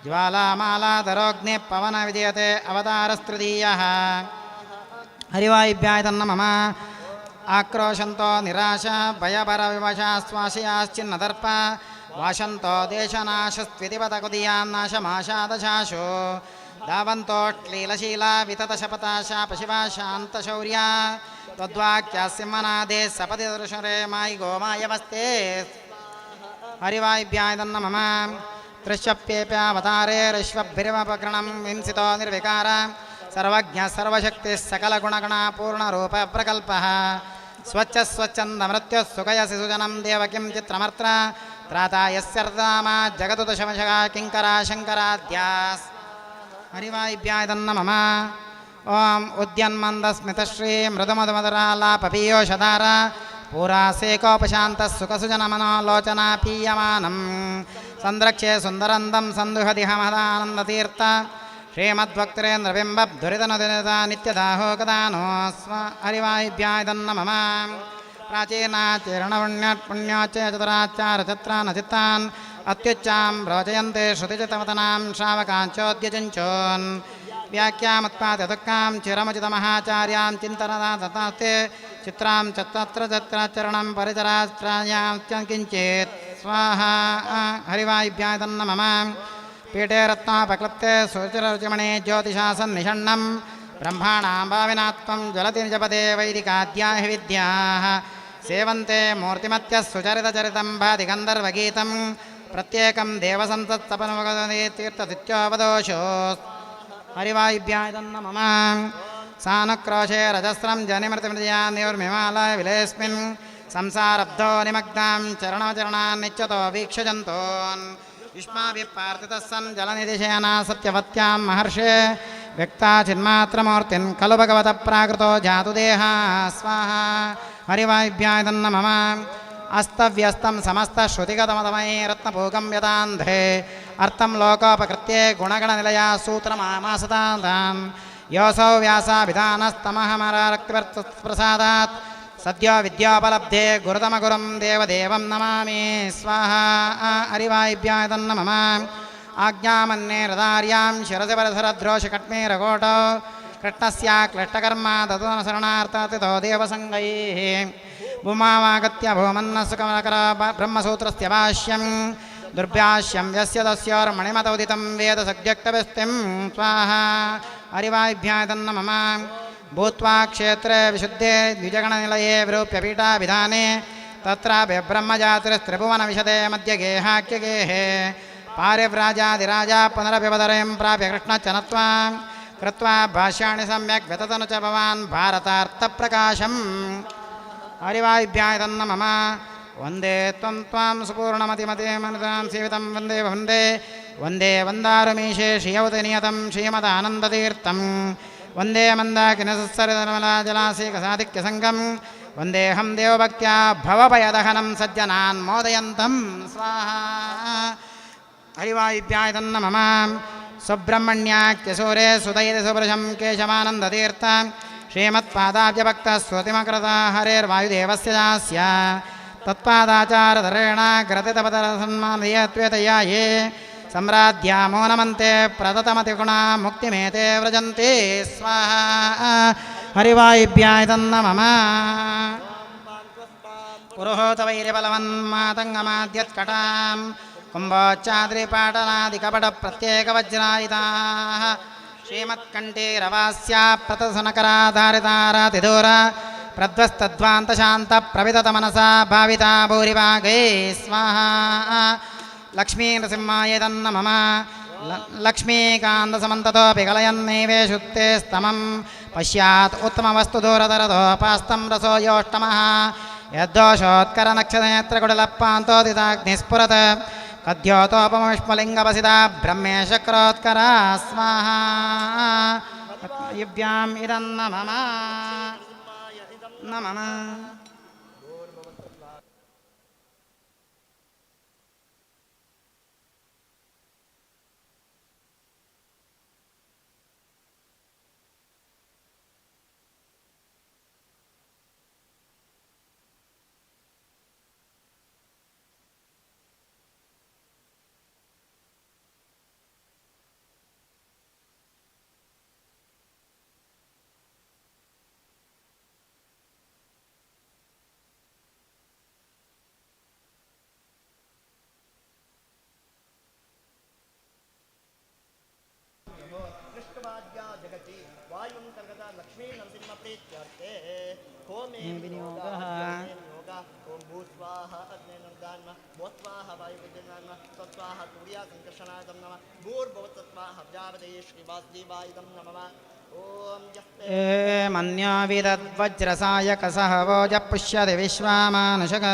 ज्वालामालाधरोऽग्निः पवन विजयते अवतारस्तृतीयः हरिवायुभ्याय तन्नमः आक्रोशन्तो निराशा भयभरविवशा स्वाशयाश्चिन्नदर्प वाशन्तो देशनाशस्त्वितिपतकुदीयान्नाशमाशादशाशो धावन्तोऽश्लीलशीला विततशपताशापशिवा शान्तशौर्या त्वद्वाक्यास्यमनादे सपदि दर्शरे मायि गोमायवस्ते हरिवायुभ्याय तन्नमः त्रिशप्येऽप्यावतारे ऋष्वभिर्वपकरणं विंसितो निर्विकार सर्वज्ञः सर्वशक्तिः सकलगुणगणापूर्णरूपप्रकल्पः स्वच्छन्दमृत्युः सुखयसि सुजनं देवकिं चित्रमर्त्र त्राता यस्यर्दामा जगदुदशमशगा किङ्करा शङ्कराद्यास् हरिवायुभ्याय तन्नमः ॐ उद्यन्मन्दस्मितश्री मृदुमधुमधुरालापपीयोषधार पूरासेकोपशान्तः सुखसुजनमनोलोचना पीयमानं संरक्षे सुन्दरन्दं सन्दुहदिहमदानन्दतीर्थ श्रीमद्भक्तिरेन्द्रबिम्बधुरितनुदिता नित्यदाहो कदानो स्व हरिवायुभ्याय तन्नमः प्राचीनाचरणपुण्योच्च चतुराचारचत्रानचित्तान् अत्युच्चां रोचयन्ते श्रुतिचितवतनां श्रावकाञ्चोद्यचञ्चोन् व्याख्यामुत्पाद्यदुःखां चिरमुचितमहाचार्यां चिन्तनदास्ते चित्रां चतुराचरणं परिचरात्रायां किञ्चित् स्वाहा हरिवायुभ्याय तन्नमः पीठे रत्नापक्लप्ते सुचिररुचिमणे ज्योतिषा सन्निषण्णं ब्रह्माणां भाविनात्वं ज्वलति निजपदे वैदिकाद्या हि विद्याः सेवन्ते मूर्तिमत्यः सुचरितचरितं भाति गन्धर्वगीतं प्रत्येकं देवसन्तत्तपनवगदे तीर्थतिथ्योपदोषो हरिवायुभ्याय तन्नमः सानुक्रोशे रजस्रं जनिमृतिमृतिया निर्मिमालय विलेऽस्मिन् संसारब्धो निमग्नां चरणचरणान् नित्यतो वीक्षजन्तोन् युष्माभिः प्रार्थितः सन् जलनिधिशयना सत्यवत्यां महर्षे व्यक्ता चिन्मात्रमूर्तिन् खलु भगवतः प्राकृतो जातु देहा स्वाहा हरिवायुभ्याय तन्नमः अस्तव्यस्तं समस्तश्रुतिगतमतमये रत्नपूगं यदान्धे अर्थं लोकोपकृत्ये गुणगणनिलया सूत्रमामासतान् योऽसौ व्यासाभिधानस्तमहमरक्तिप्रसादात् सद्यो विद्योपलब्धे गुरुतमगुरुं देवदेवं नमामि स्वाहा हरिवायुभ्याय तन्नमः आज्ञामन्ये हृदार्यां शिरसि परधरद्रोषकट्मेरकोटो कृष्णस्य क्लिष्टकर्मा तदनुसरणार्थातितो देवसङ्गैः भूमावागत्य भूमन्नसुकमकर ब्रह्मसूत्रस्य भाष्यं दुर्भाष्यं यस्य तस्योर्मणिमत उदितं वेदसद्यक्तविस्तिं स्वाहा हरिवायुभ्याय तन्नमः भूत्वा क्षेत्रे विशुद्धे द्विजगणनिलये विरूप्यपीठाभिधाने तत्रापि ब्रह्मजातिस्त्रिभुवनविशदे मध्यगेहाख्यगेः पारिव्राजादिराजा पुनरभिपदरं प्राप्य कृष्णश्च नत्वा कृत्वा भाष्याणि सम्यक् व्यततनु च भवान् भारतार्थप्रकाशम् हरिवायुभ्याय तन्नमः वन्दे त्वं त्वां सुपूर्णमतिमतिमनुतां सेवितं वन्दे वन्दे वन्दे वन्दारुमीशे श्रियवतनियतं श्रीमदानन्दतीर्थं वन्दे मन्दाकिनसत्सरितर्मलाजलासेकसाधिक्यसङ्गं वन्देऽहं देवभक्त्या भवभयदहनं सज्जनान् मोदयन्तं स्वाहा हरिवायुभ्याय तन्नमः सुब्रह्मण्याख्यसूरे सुदयति सुभृशं केशवानन्दतीर्थ श्रीमत्पादाब्जभक्तः स्वतिमकृता हरेर्वायुदेवस्य दास्य तत्पादाचारधरेण ग्रथितपदसन्मानयत्वेतया ये सम्राध्या मौनमन्ते प्रदतमतिगुणा मुक्तिमेते व्रजन्ते स्वाहा हरिवायुभ्याय तन्नमः पुरोहोतवैर्यबलवन्मातङ्गमाद्यत्कटां कुम्भोच्चाद्रिपाटलादिकपटप्रत्येकवज्रायिताः श्रीमत्कण्ठे रवास्या प्रतसनकराधारितारातिदूर प्रद्वस्तद्वान्तशान्तप्रविततमनसा भाविता भूरिभागे स्वाहा लक्ष्मी नृसिंहाय तन्नमः लक्ष्मीकान्तसमन्ततोऽपि कलयन्नैवे शुद्धे स्तमं पश्यात् उत्तमवस्तु दूरतरतोपास्तं रसो योष्टमः यद्दोषोत्करनक्षत्रकुडलप्पान्तोदिताग्निस्फुरत् कद्योतोपमविष्मलिङ्गपसिता ब्रह्मेशक्रोत्करा स्वाहा युभ्याम् इदं नमः नमः मन्याविदद्वज्रसायकसह वोजः पुष्यति विश्वामानुषक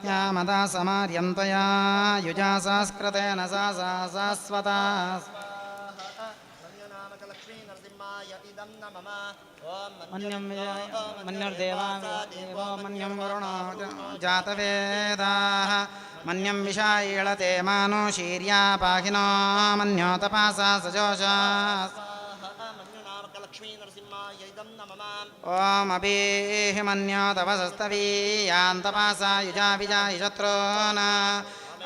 यामदा समार्यन्तया युजा संस्कृतेन सा शाश्वता मन्यं वरुणो जातवेदाः मन्यं विषायीळते मानुशीर्या पाहिनो मन्यो तपासा सजोषा ॐ अभिमन्यो तपसस्तवीयान्तपासा युजा विजायि शत्रून्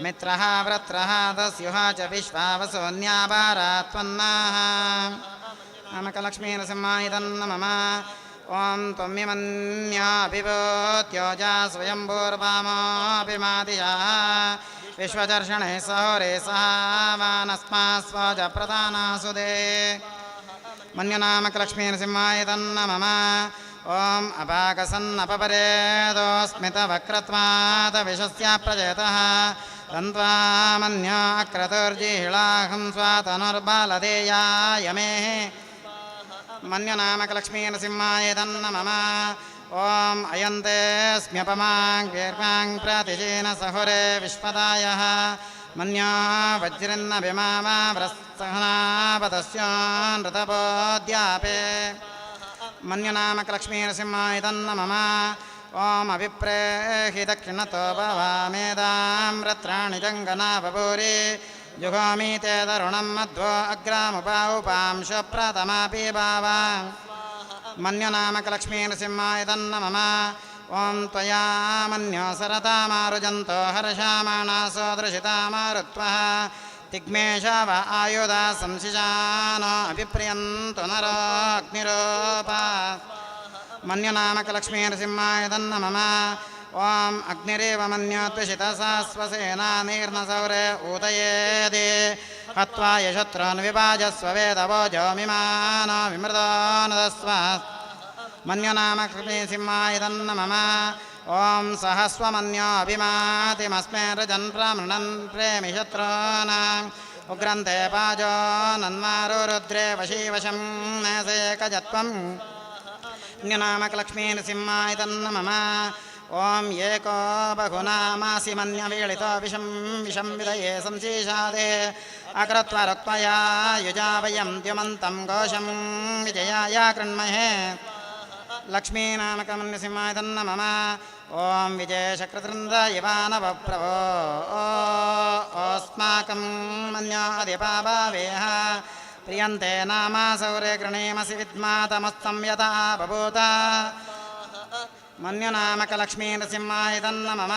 मित्रः वृत्रः दस्युः च विश्वावसोऽन्याभारात्वन्नाः नामकलक्ष्मी नृसिंहाय तन्नमः ॐ त्वम्यमन्याभिभूत्योजा स्वयंभूर्वामोऽभिमादिशः विश्वदर्शने सहोरे सहावानस्मात् स्वजप्रधानासुदे मन्यनामकलक्ष्मी नृसिंहाय तन्नमः ॐ अपाकसन्नपपरेदोस्मितवक्रत्वात् विशस्य प्रजयतः तन्त्वा मन्याक्रतुर्जिहिलाहं स्वातनुर्बालदेयाय मे मन्यनामकलक्ष्मी नृसिंहाय तन्नमः ॐ अयन्तेऽस्म्यपमां प्रतिजेन सहुरे विश्वदायः मन्या वज्रिन्नभिमामा व्रत्सहनापतस्योनृतपोद्यापे मन्यनामकलक्ष्मी नृसिंहाय तन्नमः ॐ अभिप्रेहि दक्षिणतो भवामेदां रत्राणि जङ्गना बभूरि जुहोमि ते तरुणं मध्वो अग्रामुपांश प्रथमापि भावा मन्यनामकलक्ष्मी नृसिंहाय तन्नमः ॐ त्वया मन्यो सरतामारुजन्तो हर्षामाणासो दृशितामारुत्वः तिग्मेशव आयुधा संशिशानो अभिप्रियन्तु नरो अग्निरूपा मन्यनामकलक्ष्मी नृसिंहाय तन्नमः ॐ अग्निरेव मन्योत्विषितसा स्वसेना निर्नसौरे ऊतयेदे हत्वा यशत्रून् विभाजस्व वेदवोजोमिमानो विमृतो नदस्व मन्यनामकलक्ष्मी नृसिंहाय तन्नमः ॐ सहस्वमन्यो अभिमातिमस्मे रजन् प्रमृणन् प्रेमि शत्रूनाम् उग्रन्ते पाजो नन्मारो रुद्रे वशीवशं नेसेकजत्वम् अन्यनामकलक्ष्मी नृसिंहाय तन्नमः ॐ एको बहुनामासि मन्यवीळितो विषं विदये संशीषादे अकृत्वा रुक्त्वया युजा वयं द्युमन्तं घोषं विजयाय कृण्महे लक्ष्मीनामकमन्यसिंहाय तन्नमः ॐ विजयशक्रतृन्दायवानवप्रभो अस्माकं मन्यादिपाभावेह प्रियन्ते नामासौरे गृणीमसि विद्मातमस्तं यथा बभूत मन्यनामकलक्ष्मी नृसिंहाय तन्नमः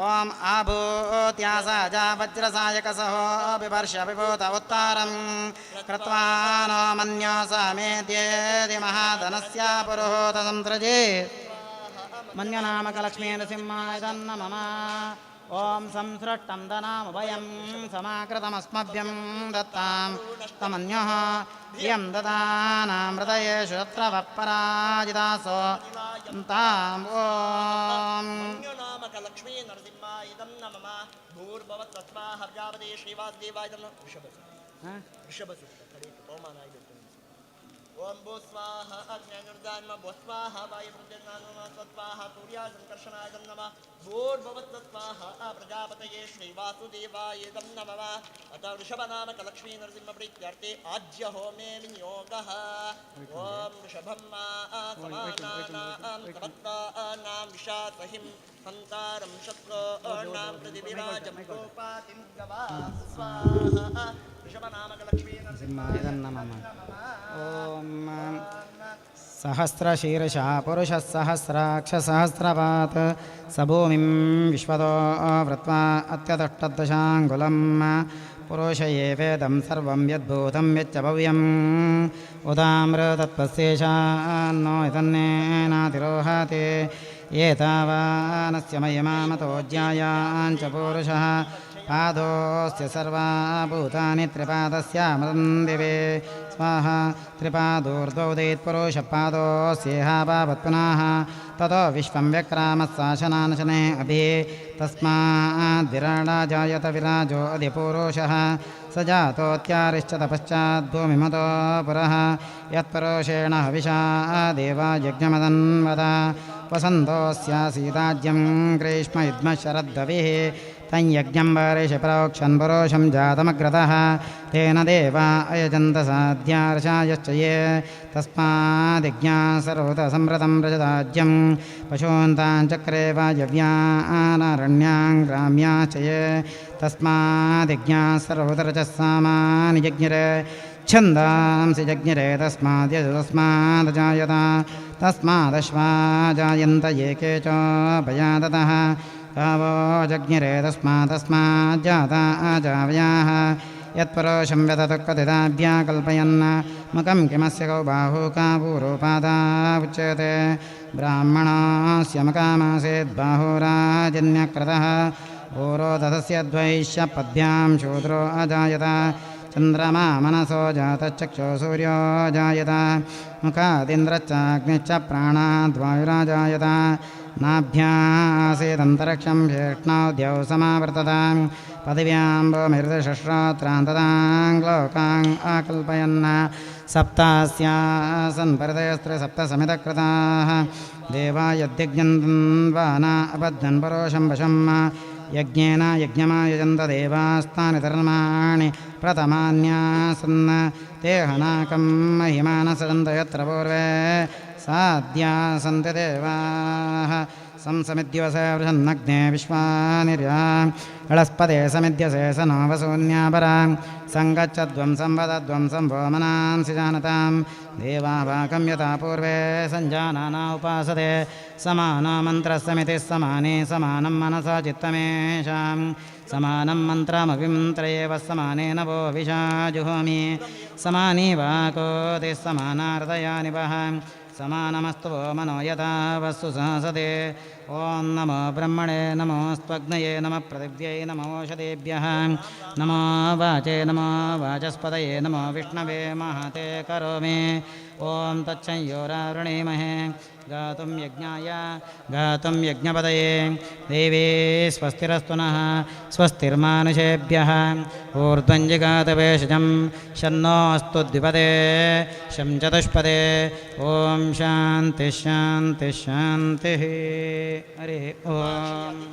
ॐ आभूत्यासाजा वज्रसायकसहो बिभर्ष विभूत उत्तारं कृत्वा नो मन्यो समेद्येदि महाधनस्य पुरुहूत संसृजे मन्यनामकलक्ष्मी नृसिंहाय तन्नमः ॐ संसृष्टं दनामभयं समाकृतमस्मभ्यं दत्तां तमन्यः धियं ददानामृतयेषु तत्र वःपराजितासो ताम् ॐ लक्ष्मी नरसिंहा इदं न मम भूर्भवत् तस्माः प्रजापते श्रीवासुदेवाय नमः ऋषभसूक्त पवमानाय ओम भू स्वाहा अग्निर्दान भू स्वाहा वायुप्रत्यन्नानुमा स्वाहा सूर्या संकर्षणाय नमः भूर्भवत् स्वाहा प्रजापतये श्रीवासुदेवाय नमः अतः ऋषभनामक लक्ष्मी नरसिंह प्रीत्यर्थे आज्य होमे विनियोगः ओम ऋषभं समानानां कवत्तानां विशासहिं संतारं शत्रूणां प्रतिविराजं गोपातिं गवा स्वाहा ऋषभनामक लक्ष्मी सिंहाय नमः ॐ सहस्रशीर्षा पुरुषः सहस्राक्षसहस्रपात् स भूमिं विश्वतो वृत्वा अत्यतष्टदशाङ्गुलं पुरुष एवेदं सर्वं यद्भूतं यच्च भव्यम् उदामृतत्वस्येषान्नो यतन्नेनातिरोहते एतावानस्य महिमामतो ज्यायाञ्च पुरुषः पादोऽस्य सर्वाभूतानि त्रिपादस्यामृतं दिवे स्वाहा त्रिपादोर्ध्वोदयत्पुरुषपादोऽस्येहाभावत् पुनः ततो विश्वं व्यक्रामस्साशनानशने अभि तस्माद्विराडा जायत विराजो अधिपुरुषः स जातोत्यारिश्च तपश्चाद्भूमिमतो पुरः यत्पुरुषेण हविषा देवा यज्ञमदन्वद वसन्तोऽस्यासीदाज्यं ग्रीष्म युग्मशरद्दविः तञ्यज्ञं वारिषि प्रोक्षन् पुरुषं जातमग्रतः तेन देवा अयजन्त साध्यार्षायश्च ये तस्मादिज्ञा सर्वतसंवृतं रजताज्यं पशून्ताञ्चक्रे वायव्यानारण्यां ग्राम्याश्च ये तस्मादिज्ञा सर्वतरचः सामानि जज्ञिरे छन्दांसि जज्ञिरे तस्माद्यजतस्मादजायत तस्मादश्वा जायन्त एके च भयादतः गावो जज्ञिरे तस्माज्जाता अजाव्याः यत्पुरुषं व्यततुक्कथिताभ्या कल्पयन् मुखं किमस्य कौ बाहू कापूरोपादा उच्यते ब्राह्मणस्य मुखामासीद्बाहुराजन्यकृतः पूरोदधस्य द्वैश्य पद्भ्यां शूद्रो अजायत चन्द्रमा मनसो जातश्चक्षो सूर्यो जायत मुखादिन्द्रश्चाग्निश्च प्राणाद्वायुराजायत नाभ्यासीदन्तरिक्षं शेष्णौद्यौ समावर्ततां पदव्याम्बोमिर्दशश्रोत्रान्तदां लोकान् आकल्पयन् सप्तास्यासन् परितयस्त्रिसप्तसमितकृताः देवा यद्यज्ञन्वाना अबद्धन् परोशं वशं यज्ञेन यज्ञमायजन्त देवास्तानि धर्माणि प्रथमान्यासन् ते हनाकं महिमानसजन्त यत्र पूर्वे साध्या सन्ति देवाः संसमिद्यवसे वृषन्नग्ने विश्वानिर्या हलस्पदे समिद्यसे स नो वसून्यापरां सङ्गच्छध्वं संवदध्वं संभोमनांसि जानतां देवाभाकं यथा पूर्वे सञ्जानाना उपासते समानो मन्त्रस्समितिः समाने समानं मनसा चित्तमेषां समानं मन्त्रमपि मन्त्रयेव समानेन वो विशाजुहोमि समानी वाकोतिः समानार्दयानि वः समानमस्तु वो मनो यथा वस्तु सहसते ॐ नमो ब्रह्मणे नमोऽस्त्वग्नये नमः पृथिव्यै नमो ओषधेभ्यः नमो वाचे नमो वाचस्पतये नमो विष्णवे महते करोमि ॐ तच्छंयोरावृणीमहे गातुं यज्ञाय गातुं यज्ञपदये देवी स्वस्तिरस्तु नः स्वस्तिर्मानुषेभ्यः ऊर्ध्वञ्जिगातवेषजं शन्नो अस्तु द्विपदे शं चतुष्पदे ॐ शान्तिः शान्तिः शान्तिः हरिः ॐ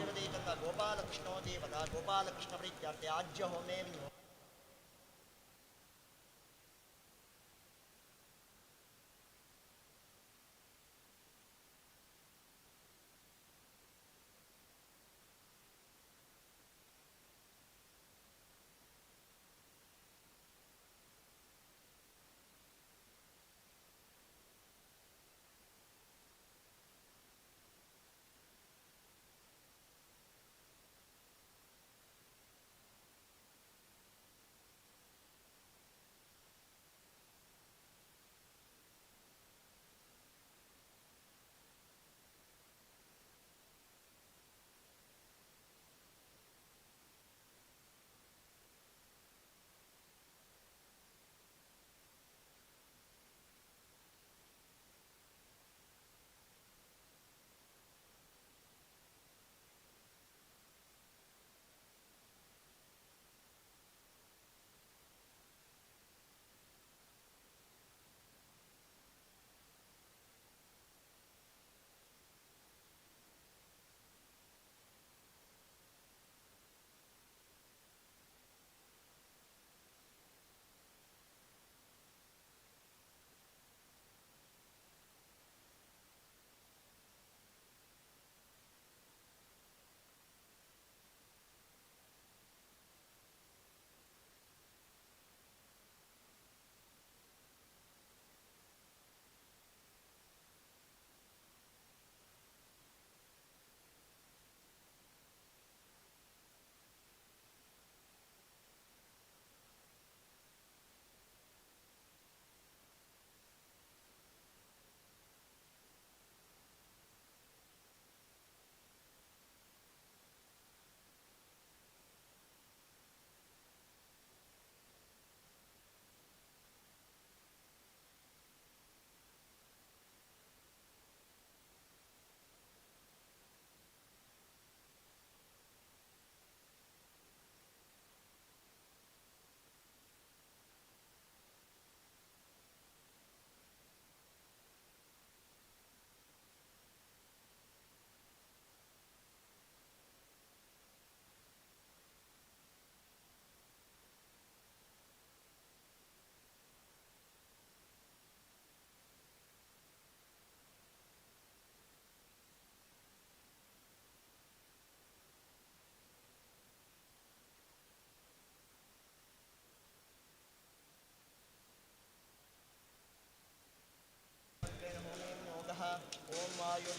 गोपालकृष्णो देवता गोपालकृष्ण प्रीत्यर्थे आज्य होमे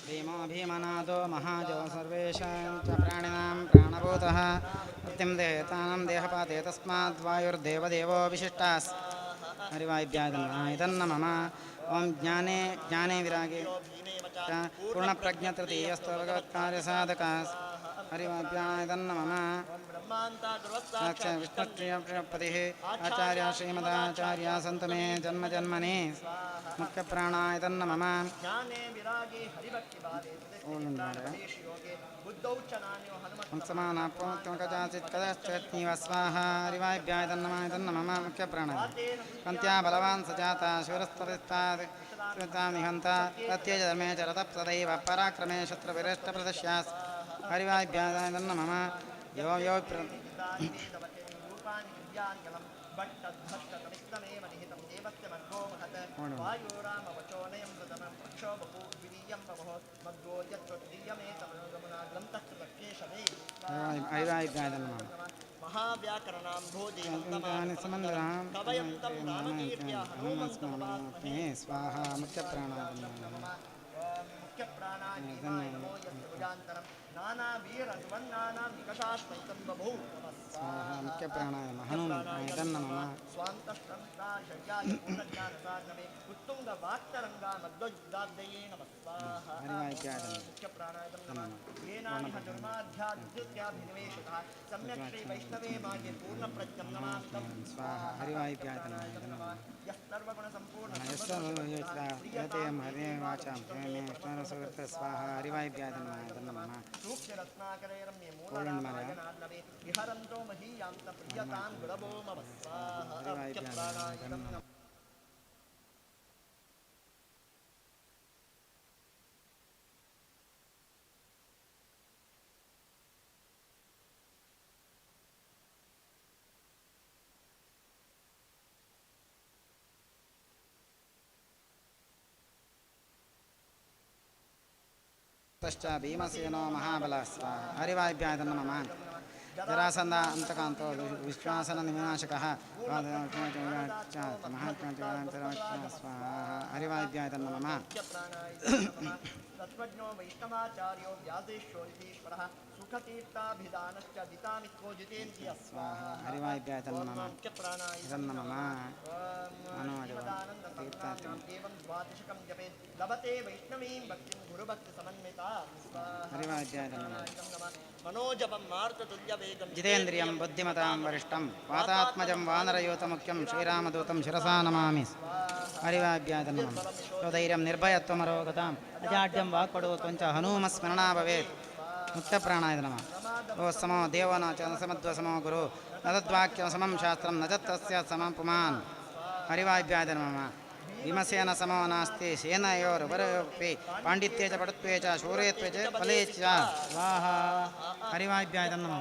भीमो भीमनादो महाजो सर्वेषां च प्राणिनां प्राणभूतः मृत्युं देहतानां देहपाते तस्माद् वायुर्देवदेवो विशिष्टास् हरिवायुभ्यादन्न मम ॐ ज्ञाने ज्ञाने विरागे च पूर्णप्रज्ञतृतीयस्तु भगवत्कार्यसाधकास् हरिवाभ्यादन्न मम साक्षात् विष्णुप्रियपतिः आचार्य श्रीमदाचार्या सन्तु मे जन्म जन्मनि मुख्यप्राणाय तन्न मम ज्ञाने विरागे हरिभक्तिभावे बुद्धौ च नान्यो समानाप्रोक्तमकचाचित् कदाश्चित् स्वाहा हरिवाभ्याय तन्नमाय तन्न मम मुख्यप्राणाय कन्त्या बलवान् सजाता शूरस्तविस्तात् निहन्ता प्रत्ययधर्मे च रतः सदैव पराक्रमे शत्रुविरेष्टप्रदश्यास् हरिवाभ्याय तन्न मम यो यो रूपाणि विद्याङ्गलं भट्टद्भष्टतमिस्तमेव निहितं देवस्य मद्गो महत् वायुरामवचोनयं प्रथमं पक्षो बहु द्वितीयं बभो मद्गो यत्त्वद्वितीयमेतमनुगमनाग्रं तत्केशवे हरिवाभ्याय तन्न मम महाव्याकरणां भोजेनं समन्दरां कवयं तं रामकीर्त्या हनुमस्मरणे स्वाहा मुख्यप्राणाय मुख्यप्राणाय नमो यस्य भुजान्तरं नानावीरसुवर्णानां निकषाश्वैतं बभौ स्वाहा मुख्यप्राणाय हनुमन्ताय तन्न मम स्वान्तस्तन्त्राशय्याय पूर्णज्ञानसाधनमे उत्तुङ्गवाक्तरङ्गा मद्वयुद्धाब्दये नमः स्वाहा हरिवाभ्याय मुख्यप्राणाय नमः येनानिह धर्माध्यात्मित्याभिनिवेशितः सम्यक् श्रीवैष्णवे मार्गे पूर्णप्रज्ञं नमामि तं स्वाहा हरिवाभ्याय तन्न मम यः सर्वगुणसम्पूर्णः यते हरे वाचां मे विष्णुरसुकृत स्वाहा हरिवाभ्याय तन्न मम सूक्ष्मरत्नाकरैरम्ये मूलरामायणाल्लवे विहरन्तो महीयान्त प्रियतां गुरवो मम स्वाहा मुख्यप्राणाय नमः तश्च भीमसेनो महाबलः स्वाहा हरिवाभ्याय तन्न मम जरासन्ध अन्तकान्तो विश्वासननिविनाशकः स्वाहा हरिवाभ्याय तन्न मम तत्त्वज्ञो वैष्णवाचार्यो व्यासेश्वरो निधीश्वरः सुखतीर्थाभिधानश्च दितामित्रो जितेन्द्रियः स्वाहा हरिवाभ्याय तन्न मम मुख्यप्राणाय तन्न मम मनोजवं एवं द्वादशकं जपेत् लभते वैष्णवीं भक्तिं गुरुभक्तिसमन्विता हरिवाभ्याय तन्न मम मनोजपं मार्ततुल्यवेगं जितेन्द्रियं बुद्धिमतां वरिष्ठं वातात्मजं वानरयूतमुख्यं श्रीरामदूतं शिरसा नमामि हरिवाभ्याय तन्न मम स्वधैर्यं निर्भयत्वमरोगताम् अजाड्यं वाक्पटुत्वं च हनुमस्मरणा भवेत् मुख्यप्राणाय नमः ओ समो देवो न च न समद्वसमो गुरु न तद्वाक्यं समं शास्त्रं न च तस्य समं पुमान् हरिवाभ्याय नमः विमसेन समो नास्ति सेनयोरुभयोरपि पाण्डित्ये च पटुत्वे च शूरत्वे च फले च स्वाहा हरिवाभ्याय नमः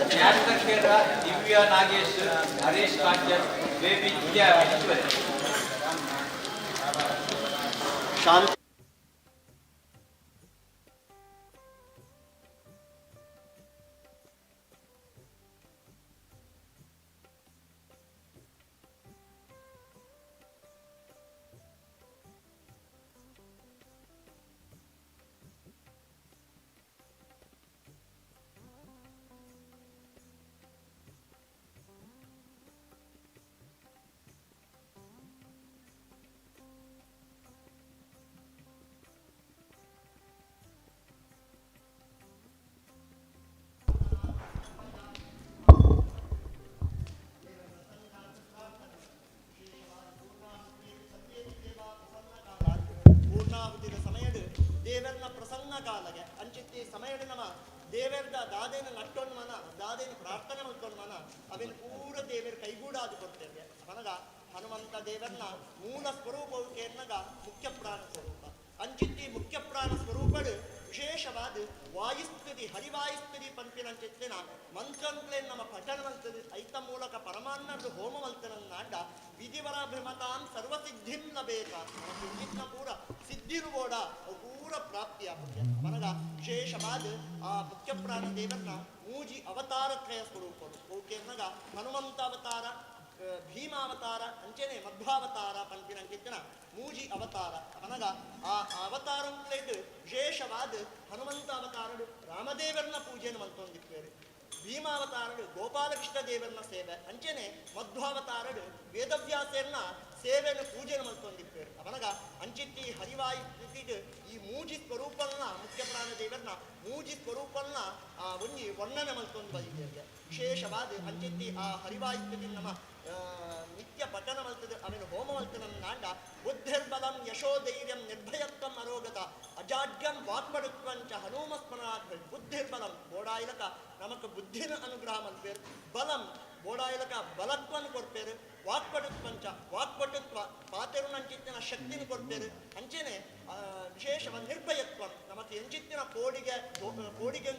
ಜ್ಞಾನಕ್ಷೇತ್ರ ದಿವ್ಯ ನಾಗೇಶ್ ಹರೀಶ್ ಕಾಟ್ಯರ್ ವೇವಿದ್ಯಾ ವಿಶ್ವರ್ ಶಾಂತಿ ಪೂರ್ಣಾಹುತಿದ ಸಮಯಡು ದೇವರನ್ನ ಪ್ರಸನ್ನ ಕಾಲಗೆ ಅಂಚಿತ್ತಿ ಸಮಯಡು ನಮ್ಮ ದೇವರದ ದಾದೇನ ನಟ್ಟೊಂದು ಮನ ದಾದೇನ ಪ್ರಾರ್ಥನೆ ಮಾಡ್ಕೊಂಡು ಮನ ಅವಿನ ಪೂರ ದೇವರ ಕೈಗೂಡಾದು ಕೊಡ್ತೇವೆ ಮನಗ ಹನುಮಂತ ದೇವರನ್ನ ಮೂಲ ಸ್ವರೂಪವು ಕೇರ್ನಗ ಮುಖ್ಯ ಪ್ರಾಣ ಸ್ವರೂಪ ಅಂಚಿತ್ತಿ ಮುಖ್ಯ ಪ್ರಾಣ ಸ್ವರೂಪಡು ವಿಶೇಷವಾದ ವಾಯುಸ್ತುತಿ ಹರಿವಾಯುಸ್ತುತಿ ಪಂಪಿನಂಚಿತ್ತಿನ ಮಂತ್ರಂಕ್ಲೆ ನಮ್ಮ ಪಠಣವಂತದ ಐತ ಮೂಲಕ ಪರಮಾನ್ನದ ಹೋಮವಂತನನ್ನಾಂಡ ವಿಧಿವರ ಭ್ರಮತಾನ್ ಸರ್ವಸಿದ್ಧಿಂ ಲಬೇಕ ನಮ್ಮ ಪೂರ ಸಿದ್ಧಿರುಬೋಡ ಪೂರ ಪ್ರಾಪ್ತಿಯಾಗುತ್ತೆ ಮನಗ ವಿಶೇಷವಾದ ಆ ಮುಖ್ಯ ಪ್ರಾಣ ದೇವರನ್ನ ಮೂಜಿ ಅವತಾರತ್ರಯ ಸ್ವರೂಪರು ಓಕೆರ್ನಗ ಹನುಮಂತ ಅವತಾರ ಭೀಮಾವತಾರ ಅಂಚೆನೆ ಮಧ್ವಾವತಾರ ಪಂಪಿನಂಚಿತ್ತಿನ ಮೂಜಿ ಅವತಾರ ಅವನಗ ಆ ಅವತಾರಂಕ್ಲೇದು ವಿಶೇಷವಾದ ಹನುಮಂತ ಅವತಾರಡು ರಾಮದೇವರನ್ನ ಪೂಜೆಯನ್ನು ಮಲ್ತೊಂದಿದ್ದೇವೆ ಭೀಮಾವತಾರಡು ಗೋಪಾಲಕೃಷ್ಣ ದೇವರನ್ನ ಸೇವೆ ಅಂಚೆನೆ ಮಧ್ವಾವತಾರಡು ವೇದವ್ಯಾಸರನ್ನ ಸೇವೆಯನ್ನು ಪೂಜೆಯನ್ನು ಮಲ್ತೊಂದಿದ್ದೇವೆ ಅವನಗ ಅಂಚಿತ್ತಿ ಹರಿವಾಯು ಸ್ಥಿತಿದು ಈ ಮೂಜಿ ಸ್ವರೂಪನ್ನ ಮುಖ್ಯ ಪ್ರಾಣ ದೇವರನ್ನ ಮೂಜಿ ಸ್ವರೂಪನ್ನ ಒಂಜಿ ವರ್ಣನೆ ಮಲ್ತೊಂದು ಬಂದಿದ್ದೇವೆ ವಿಶೇಷವಾದ ಅಂಚಿತ್ತಿ ಆ ಹರಿವಾಯು ಸ್ಥಿತಿ ನಮ್ಮ ನಿತ್ಯ ಪಠನ ಮಲ್ತದೆ ಅವನು ಹೋಮ ಮಲ್ತನನ್ನಾಂಡ ಬುದ್ಧಿರ್ಬಲಂ ಯಶೋಧೈರ್ಯಂ ನಿರ್ಭಯತ್ವಂ ಅರೋಗತ ಅಜಾಡ್ಯಂ ವಾಕ್ಪಡುತ್ವಂಚ ಹನುಮಸ್ಮರಣಾತ್ ಬುದ್ಧಿರ್ಬಲಂ ಬೋಡಾಯಿಲಕ ನಮಕ್ ಬುದ್ಧಿನ ಅನುಗ್ರಹ ಮಲ್ಪೇರು ಬಲಂ ಬೋಡಾಯಿಲಕ ಬಲತ್ವನು ಕೊಡ್ಪೇರು ವಾಕ್ಪಟುತ್ವಂಚ ವಾಕ್ಪಟುತ್ವ ಪಾತೆರುನಂಚಿತ್ತಿನ ಶಕ್ತಿನ ಕೊಡ್ಪೇರು ಅಂಚೆನೆ ವಿಶೇಷವ ನಿರ್ಭಯತ್ವ ನಮಗೆ ಎಂಚಿತ್ತಿನ ಕೋಡಿಗೆ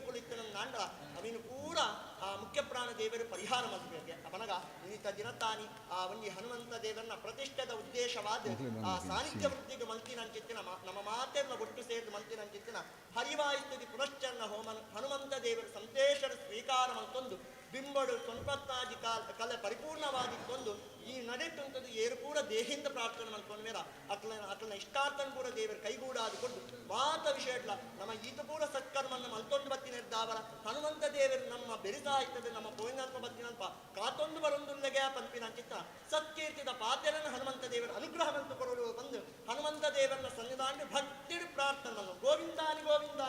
ಕುಳಿತನನ್ನಾಂಡ ಅವನು ಪೂರ ಆ ಮುಖ್ಯ ಪ್ರಾಣ ದೇವರು ಪರಿಹಾರ ಮಲ್ಪೇರಿಗೆ ಅವನಗ ಇನಿತ ದಿನತಾನಿ ಆ ಒಂಜಿ ಹನುಮಂತ ದೇವರನ್ನ ಪ್ರತಿಷ್ಠದ ಉದ್ದೇಶವಾದ ಆ ಸಾನ್ನಿಧ್ಯ ವೃತ್ತಿಗೆ ಮಲ್ತಿನಂಚಿತ್ತಿನ ನಮ್ಮ ಮಾತೆಲ್ಲ ಒಟ್ಟು ಸೇರಿದ ಮಲ್ತಿನಂಚಿತ್ತಿನ ಹರಿವಾಯುಸ್ತುತಿ ಪುನಶ್ಚರಣ ಹೋಮನ್ ಹನುಮಂತ ದೇವರು ಸಂತೇಶರ ಸ್ವೀಕಾರ ಮಲ್ತೊಂದು ಬಿಂಬಡು ತೊಂಬತ್ತಾದಿ ಕಲೆ ಪರಿಪೂರ್ಣವಾಗಿತ್ತೊಂದು ಈ ನಡೆಯುವಂಥದ್ದು ಏರು ಕೂಡ ದೇಹಿಂದ ಪ್ರಾರ್ಥನೆ ಮಾಡ್ಕೊಂಡ ಮೇಲೆ ಅಟ್ಲನ ಇಷ್ಟಾರ್ಥನ ಕೂಡ ದೇವರು ಕೈಗೂಡಾದುಕೊಂಡು ಮಾತ ವಿಷಯ ನಮ್ಮ ಈತ ಪೂರ ಸತ್ಕರ್ಮನ್ನು ಮಲ್ತೊಂದು ಬತ್ತಿನಿದ್ದಾವರ ಹನುಮಂತ ದೇವರು ನಮ್ಮ ಬೆರಿತಾ ಇರ್ತದೆ ನಮ್ಮ ಪೋಯಿನಲ್ಪ ಬತ್ತಿನಲ್ಪ ಕಾತೊಂದು ಬರೊಂದುಲ್ಲೆಗೆ ಪಂಪಿನ ಚಿತ್ತ ಸತ್ಕೀರ್ತಿದ ಪಾತೆರನ್ನು ಹನುಮಂತ ದೇವರ ಅನುಗ್ರಹವಂತ ಕೊಡಲು ಬಂದು ಹನುಮಂತ ದೇವರನ್ನ ಸನ್ನಿಧಾನ ಭಕ್ತಿ ಪ್ರಾರ್ಥನೆ ಗೋವಿಂದಾನಿ ಗೋವಿಂದ.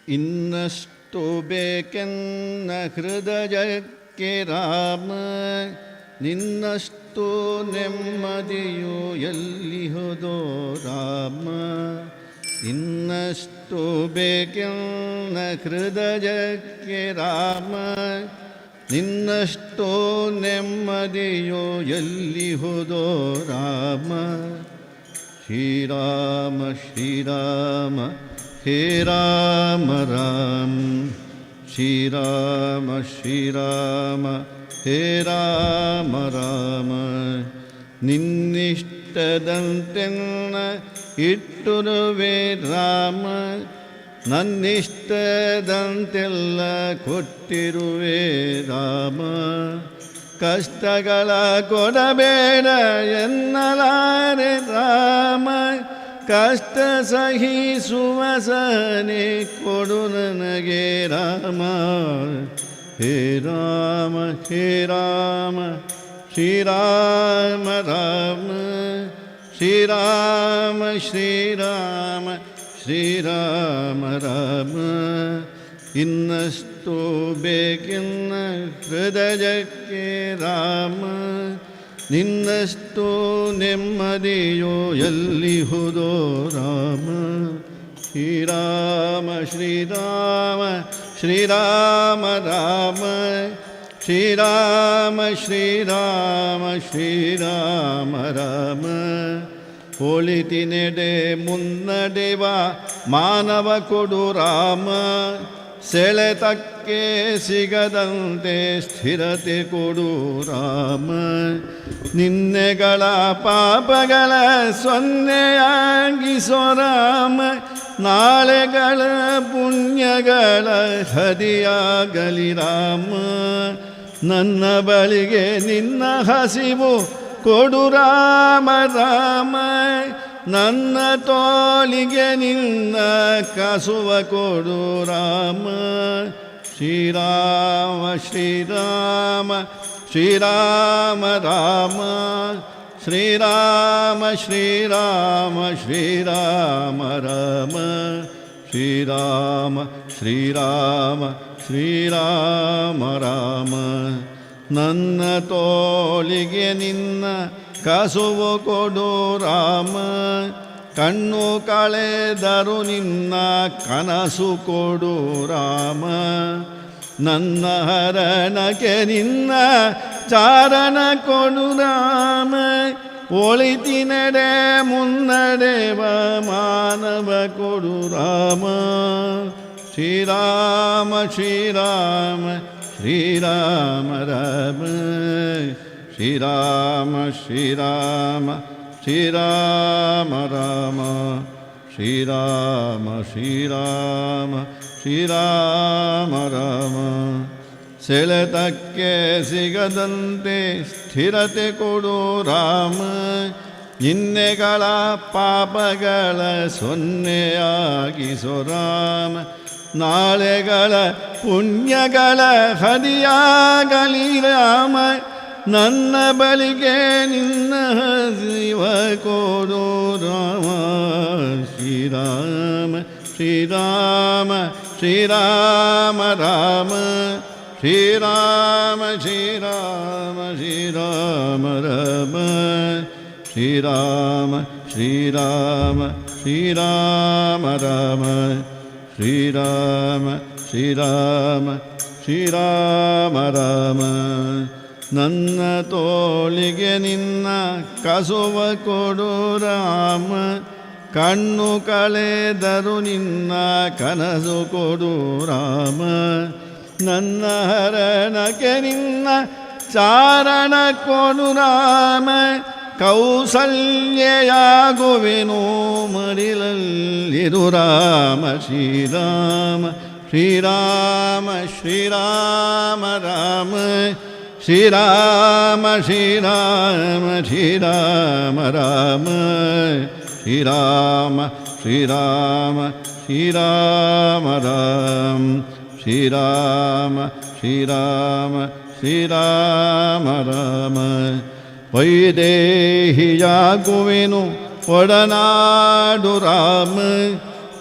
ಇನ್ನಷ್ಟು ಬೇಕೆನ್ನ ಹೃದಯಕ್ಕೆ ರಾಮ ನಿನ್ನಷ್ಟು ನೆಮ್ಮದಿಯು ಎಲ್ಲಿಹುದೋ ರಾಮ ಇನ್ನಷ್ಟು ಬೇಕೆನ್ನ ಹೃದಯಕ್ಕೆ ರಾಮ ನಿನ್ನಷ್ಟೋ ನೆಮ್ಮದಿಯೋ ಎಲ್ಲಿಹುದೋ ರಾಮ. ಶ್ರೀರಾಮ ಶ್ರೀರಾಮ ಹೇ ರಾಮ ರಾಮ. ಶ್ರೀರಾಮ ಶ್ರೀರಾಮ ಹೇ ರಾಮ ರಾಮ. ನಿನ್ನಿಷ್ಟದಂತೆನ್ನ ಇಟ್ಟುರುವೆ ರಾಮ. ನನ್ನಿಷ್ಟದಂತೆಲ್ಲ ಕೊಟ್ಟಿರುವೆ ರಾಮ. ಕಷ್ಟಗಳ ಕೊಡಬೇಡ ಎನ್ನಲಾರೆ ರಾಮ. ಕಷ್ಟ ಸಹಿಸುವ ಸಹನೆ ಕೊಡು ನನಗೆ ರಾಮ. ಹೇ ರಾಮ ಹೇ ರಾಮ ಶ್ರೀರಾಮ ರಾಮ. ಶ್ರೀರಾಮ ಶ್ರೀರಾಮ ಶ್ರೀರಾಮ ರಾಮ. ಇನ್ನಷ್ಟು ಬೇಕಿನ್ನ ಹೃದಯಕ್ಕೆ ರಾಮ. ನಿನ್ನಷ್ಟು ನೆಮ್ಮದಿಯೋ ಎಲ್ಲಿಹುದೋ ರಾಮ. ಶ್ರೀರಾಮ ಶ್ರೀರಾಮ ಶ್ರೀರಾಮ ರಾಮ. ಶ್ರೀರಾಮ ಶ್ರೀರಾಮ ಶ್ರೀರಾಮ ರಾಮ. ಒಳಿತಿನೆಡೆ ಮುನ್ನಡೆವ ಮಾನವ ಕೊಡು ರಾಮ. ಸೆಳೆತಕ್ಕೆ ಸಿಗದಂತೆ ಸ್ಥಿರತೆ ಕೊಡು ರಾಮ. ನಿನ್ನೆಗಳ ಪಾಪಗಳ ಸೊನ್ನೆಯಾಗಿಸೋ ರಾಮ. ನಾಳೆಗಳ ಪುಣ್ಯಗಳ ಹದಿಯಾಗಲಿ ರಾಮ. ನನ್ನ ಬಳಿಗೆ ನಿನ್ನ ಹಸಿವು ಕೊಡು ರಾಮ ರಾಮ. ನನ್ನ ತೋಳಿಗೆ ನಿನ್ನ ಕಸುವ ಕೊಡು ರಾಮ. ಶ್ರೀರಾಮ ಶ್ರೀರಾಮ ಶ್ರೀರಾಮ ರಾಮ. ಶ್ರೀರಾಮ ಶ್ರೀರಾಮ ಶ್ರೀರಾಮ ರಾಮ. ಶ್ರೀರಾಮ ಶ್ರೀರಾಮ ಶ್ರೀರಾಮ ರಾಮ. ನನ್ನ ತೋಳಿಗೆ ನಿನ್ನ ಕಸುವು ಕೊಡು ರಾಮ. ಕಣ್ಣು ಕಳೆದರು ನಿನ್ನ ಕನಸು ಕೊಡು ರಾಮ. ನನ್ನ ಹರಣಕ್ಕೆ ನಿನ್ನ ಚಾರಣ ಕೊಡು ರಾಮ. ಒಳಿತಿನಡೆ ಮುನ್ನಡೆವ ಮಾನವ ಕೊಡು ರಾಮ. ಶ್ರೀರಾಮ ಶ್ರೀರಾಮ ಶ್ರೀರಾಮ ರಾಮ. ಶ್ರೀರಾಮ ಶ್ರೀರಾಮ ಶ್ರೀರಾಮ ರಾಮ. ಶ್ರೀರಾಮ ಶ್ರೀರಾಮ ಶ್ರೀರಾಮ ರಾಮ. ಸೆಳೆತಕ್ಕೆ ಸಿಗದಂತೆ ಸ್ಥಿರತೆ ಕೊಡು ರಾಮ. ನಿನ್ನೆಗಳ ಪಾಪಗಳ ಸೊನ್ನೆಯಾಗಿಸೋ ರಾಮ. ನಾಳೆಗಳ ಪುಣ್ಯಗಳ ಹದಿಯಾಗಲಿ ರಾಮ. ನನ್ನ ಬಳಿಗೆ ನಿನ್ನ ಶಿವ ಕೊಡು ರಾಮ. ಶ್ರೀರಾಮ ಶ್ರೀರಾಮ ಶ್ರೀರಾಮ ರಾಮ. ಶ್ರೀರಾಮ ಶ್ರೀರಾಮ ಶ್ರೀರಾಮ ರಾಮ. ಶ್ರೀರಾಮ ಶ್ರೀರಾಮ ಶ್ರೀರಾಮ ರಾಮ. ಶ್ರೀರಾಮ ಶ್ರೀರಾಮ ಶ್ರೀರಾಮ ರಾಮ. ನನ್ನ ತೋಳಿಗೆ ನಿನ್ನ ಕಸುವ ಕೊಡು ರಾಮ. ಕಣ್ಣು ಕಳೆದರು ನಿನ್ನ ಕನಸು ಕೊಡು ರಾಮ. ನನ್ನ ಹರಣಕ್ಕೆ ನಿನ್ನ ಚಾರಣ ಕೊಡು ರಾಮ. ಕೌಸಲ್ಯೆಯಾಗುವೆನು ಮಡಿಲಲ್ಲಿರು ರಾಮ. ಶ್ರೀರಾಮ ಶ್ರೀರಾಮ ಶ್ರೀರಾಮ ರಾಮ. ಶ್ರೀರಾಮ ಶ್ರೀರಾಮ ಶ್ರೀರಾಮ ರಾಮ. ಶ್ರೀರಾಮ ಶ್ರೀರಾಮ ಶ್ರೀರಾಮ ರಾಮ. ಶ್ರೀರಾಮ ಶ್ರೀರಾಮ ಶ್ರೀರಾಮ ರಾಮ. ವೈದೇಹಿಯಾಗುವೆನು ಒಡನಾಡು ರಾಮ.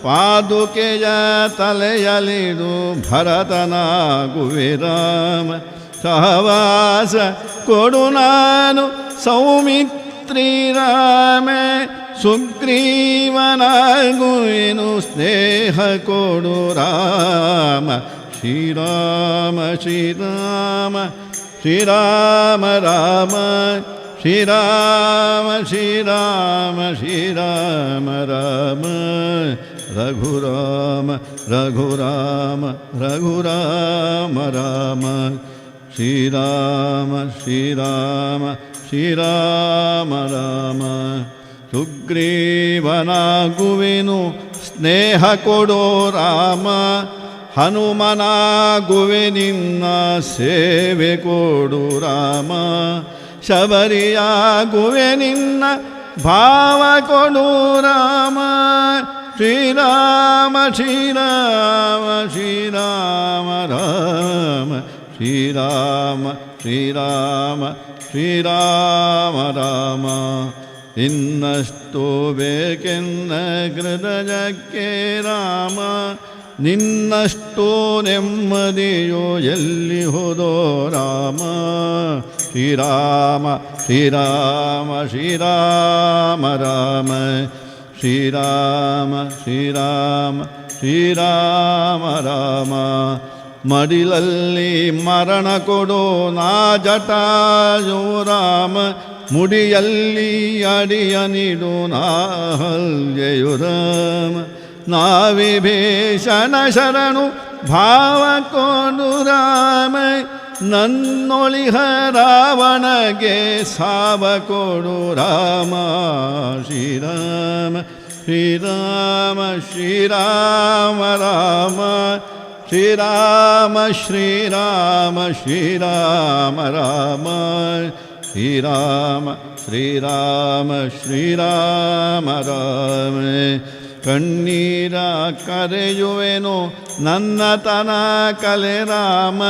ಪಾದುಕೆಯ ತಲೆಯಲಿಡು ಭರತನಾಗುವೆ ರಾಮ. ಸಹವಾಸ ಕೊಡು ನಾನು ಸೌಮಿತ್ರಿ ರಾಮ. ಸುಗ್ರೀವನಾಗುವೆನು ಸ್ನೇಹ ಕೊಡು ರಾಮ. ಶ್ರೀರಾಮ ಶ್ರೀರಾಮ ಶ್ರೀರಾಮ ರಾಮ ಶ್ರೀರಾಮ ಶ್ರೀರಾಮ ಶ್ರೀರಾಮ ರಾಮ ರಘುರಾಮ ರಘುರಾಮ ರಘುರಾಮ ರಾಮ ಶ್ರೀರಾಮ ಶ್ರೀರಾಮ ಶ್ರೀರಾಮ ರಾಮ ಸುಗ್ರೀವನಾಗುವೆನು ಸ್ನೇಹ ಕೊಡೋ ರಾಮ ಹನುಮನಾಗುವೆ ನಿನ್ನ ಸೇವೆ ಕೊಡು ರಾಮ ಶಬರಿಯಾಗುವೆ ನಿನ್ನ ಭಾವ ಕೊಡು ರಾಮ ಶ್ರೀರಾಮ ಶ್ರೀರಾಮ ಶ್ರೀರಾಮ ರಾಮ ಶ್ರೀರಾಮ ಶ್ರೀರಾಮ ಶ್ರೀರಾಮ ರಾಮ ಇನ್ನಷ್ಟು ಬೇಕೆನ್ನ ಹೃದಯಕ್ಕೆ ರಾಮ ನಿನ್ನಷ್ಟು ನೆಮ್ಮದಿಯೋ ಎಲ್ಲಿ ಹೋದೋ ರಾಮ ಶ್ರೀರಾಮ ಶ್ರೀರಾಮ ಶ್ರೀರಾಮ ರಾಮ ಶ್ರೀರಾಮ ಶ್ರೀರಾಮ ಶ್ರೀರಾಮ ರಾಮ ಮಡಿಲಲ್ಲಿ ಮರಣ ಕೊಡೋ ನಾ ಜಟಾಯೋ ರಾಮ ಮುಡಿಯಲ್ಲಿ ಅಡಿಯ ನೀಡು ನಾ ಹಲ್ಗೆಯು ರಾಮ ನಾವಿಭೀಷಣ ಶರಣು ಭಾವ ಕೊಡು ರಾಮ ನನ್ನೊಳಿಹ ರಾವಣಗೆ ಸಾವ ಕೊಡು ರಾಮ ಶ್ರೀರಾಮ ಶ್ರೀರಾಮ ಶ್ರೀರಾಮ ರಾಮ ಶ್ರೀರಾಮ ಶ್ರೀರಾಮ ಶ್ರೀರಾಮ ರಾಮ ಶ್ರೀರಾಮ ಶ್ರೀರಾಮ ಶ್ರೀರಾಮ ರಾಮ ಕಣ್ಣೀರ ಕರೆಯುವೆನು ನನ್ನತನ ಕಲೆ ರಾಮ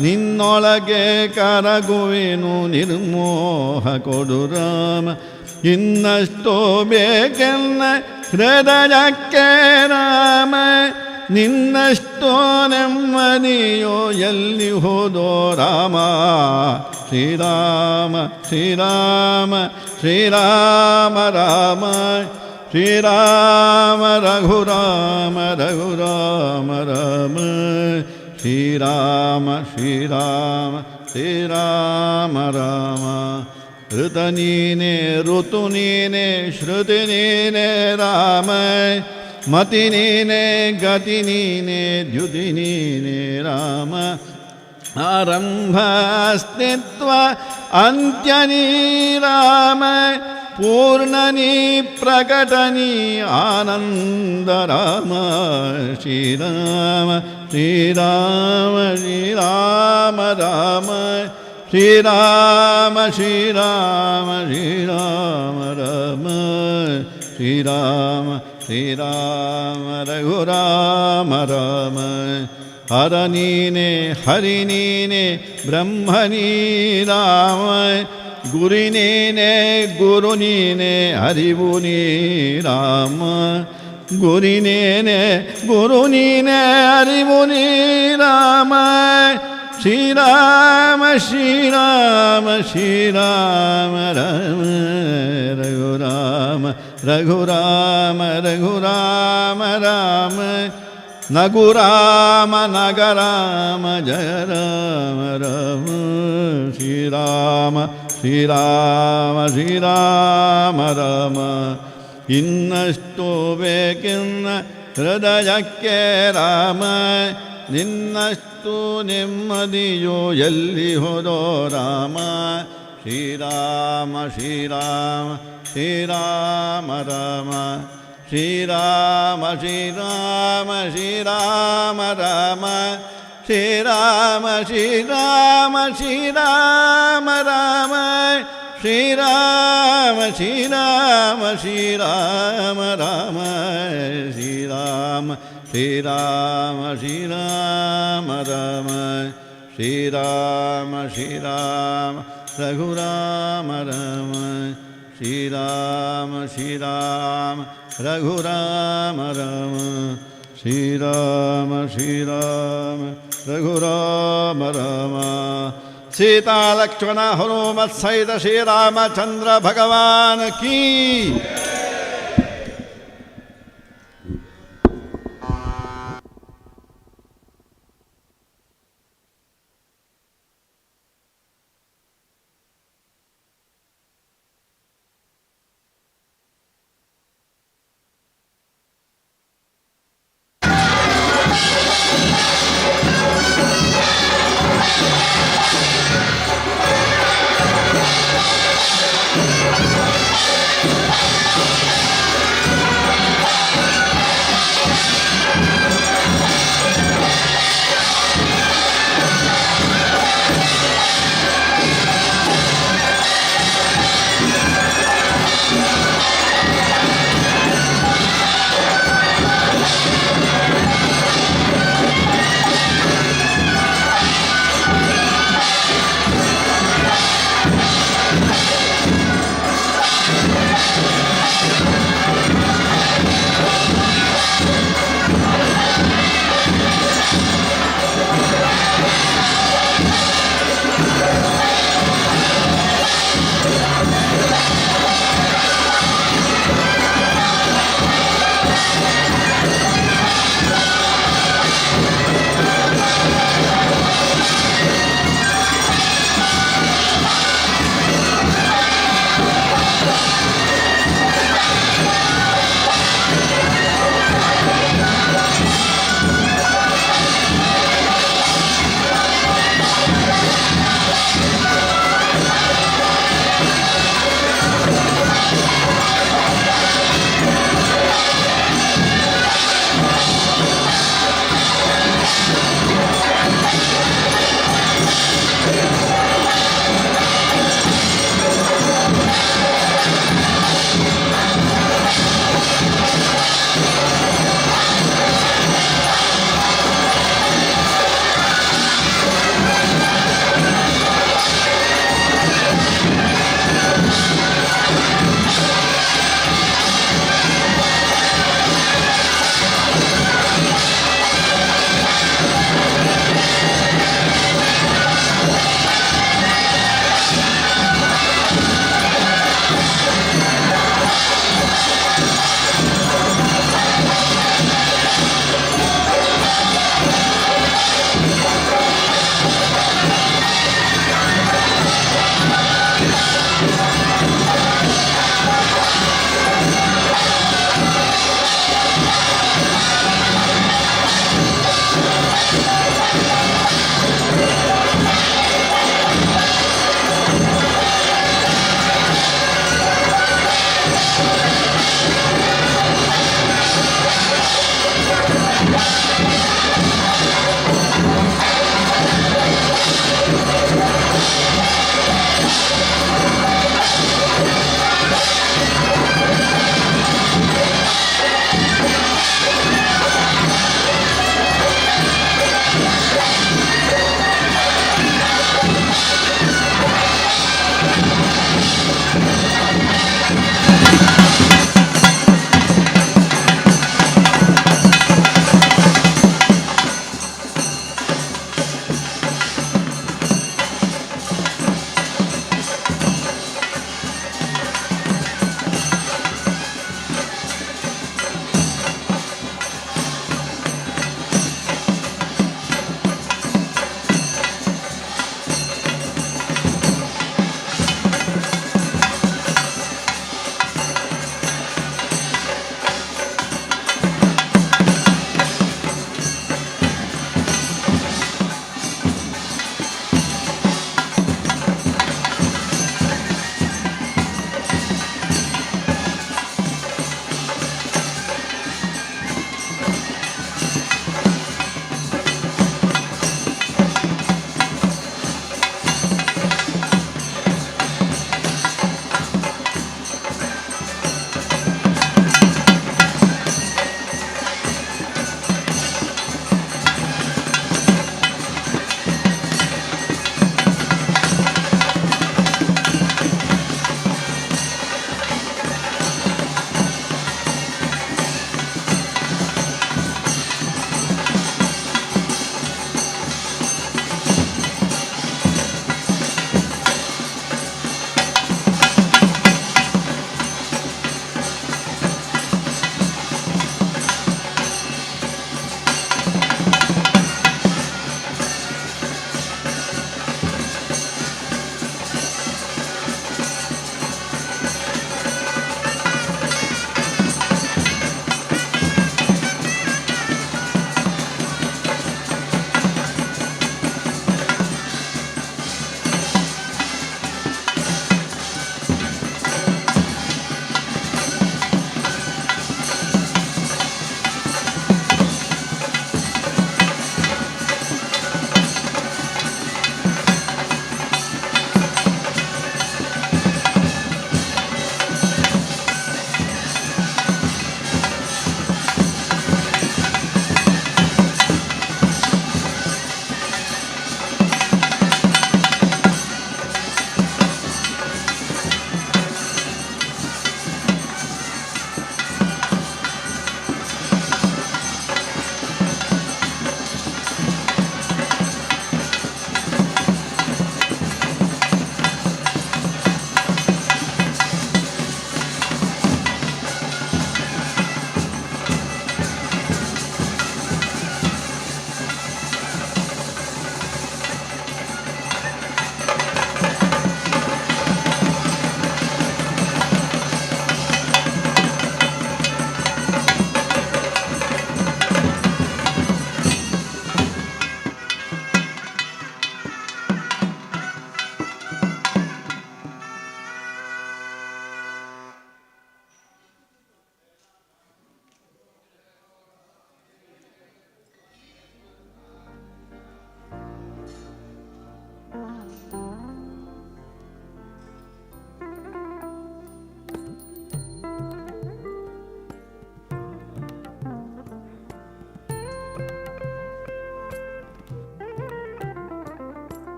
ನಿನ್ನೊಳಗೆ ಕರಗುವೆನು ನಿರ್ಮೋಹ ಕೊಡು ರಾಮ ಇನ್ನಷ್ಟು ಬೇಕೆನ್ನ ಹೃದಯಕ್ಕೆ ರಾಮ ನಿನ್ನಷ್ಟು ನೆಮ್ಮದಿಯೋ ಎಲ್ಲಿ ಹೋದೋ ರಾಮ ಶ್ರೀರಾಮ ಶ್ರೀರಾಮ ಶ್ರೀರಾಮ ರಾಮ ಶ್ರೀರಾಮ ರಘುರಾಮ ರಘುರಾಮ ರಾಮ ಶ್ರೀರಾಮ ಶ್ರೀರಾಮ ಶ್ರೀರಾಮ ರಾಮ ಋತ ನೀನೆ ಋತು ನೀನೆ ಶ್ರುತಿ ನೀನೆ ರಾಮ ಮತಿ ನೀನೆ ಗತಿ ನೀನೆ ದ್ಯುತಿ ನೀನೆ ರಾಮ ಆರಂಭ ಅಸ್ತಿತ್ವ ಅಂತ್ಯನೀ ರಾಮ ಪೂರ್ಣನಿ ಪ್ರಕಟನಿ ಆನಂದ ರಾಮ ಶ್ರೀರಾಮ ಶ್ರೀರಾಮ ಶ್ರೀರಾಮ ರಾಮ ಶ್ರೀರಾಮ ಶ್ರೀರಾಮ ಶ್ರೀರಾಮ ರಾಮ ಶ್ರೀರಾಮ ಶ್ರೀರಾಮ ರಘುರಾಮ ರಾಮ ಹರ ನೀನೆ ಹರಿ ನೀನೆ ಬ್ರಹ್ಮನೀ ರಾಮ ಗುರಿ ನೀನೆ ಗುರು ನೀನೆ ಹರಿವು ನೀ ರಾಮ ಗುರಿ ನೀನೆ ಗುರು ನೀನೆ ಹರಿವು ನೀ ರಾಮ ಶ್ರೀರಾಮ ಶ್ರೀರಾಮ ಶ್ರೀರಾಮ ರಾಮ ರಘುರಾಮ ರಘುರಾಮ ರಘುರಾಮ ರಾಮ ನಗುರಾಮ ನಗರಾಮ ಜಯ ರಾಮ ರಾಮ ಶ್ರೀರಾಮ ಶ್ರೀರಾಮ ಶ್ರೀರಾಮ ರಾಮ ಇನ್ನಷ್ಟು ಬೇಕೆನ್ನ ಹೃದಯಕ್ಕೆ ರಾಮ ನಿನ್ನಷ್ಟು ನೆಮ್ಮದಿಯೋ ಎಲ್ಲಿ ಹೋದೋ ರಾಮ ಶ್ರೀರಾಮ ಶ್ರೀರಾಮ ಶ್ರೀರಾಮ ರಾಮ ಶ್ರೀರಾಮ ಶ್ರೀರಾಮ ಶ್ರೀರಾಮ ರಾಮ ಶ್ರೀರಾಮ ಶ್ರೀರಾಮ ಶ್ರೀರಾಮ ರಾಮ ಶ್ರೀರಾಮ ಶ್ರೀರಾಮ ಶ್ರೀರಾಮ ರಾಮ ಶ್ರೀರಾಮ ಶ್ರೀರಾಮ ಶ್ರೀರಾಮ ರಾಮ ಶ್ರೀರಾಮ ಶ್ರೀರಾಮ ರಘುರಾಮ ರಾಮ ಶ್ರೀರಾಮ ಶ್ರೀರಾಮ ರಘುರಾಮ ರಾಮ ಶ್ರೀರಾಮ ಶ್ರೀರಾಮ ರಘುರಾಮ ರಾಮ सीता लक्ष्मण हनुमत सहित श्री रामचंद्र भगवान की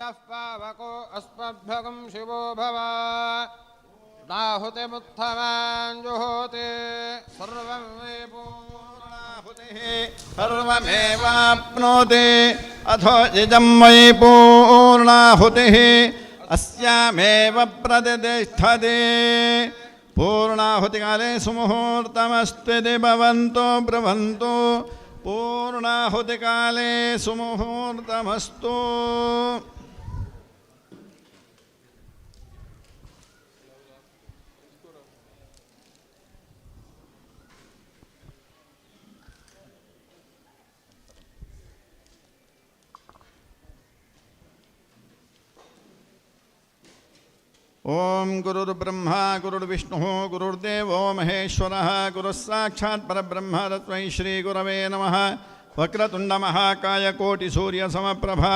यः पावको अस्मभ्यगं शिवो भव नाहुतिमुत्थमाञ्जुहोति सर्वं मे पूर्णाहुतिः सर्वमेवाप्नोति अथो इदं मयि पूर्णाहुतिः अस्यामेव प्रतिष्ठते पूर्णाहुतिकाले सुमुहूर्तमस्ति भवन्तो ब्रुवन्तु पूर्णाहुतिकाले सुमुहूर्तमस्तु ओम गुरुर्ब्रह्मा गुरुर्विष्णुः गुरुर्देवो महेश्वरः गुरुः साक्षात् परब्रह्म तस्मै श्रीगुरवे नमः वक्रतुण्डमहाकाय कोटिसूर्यसमप्रभा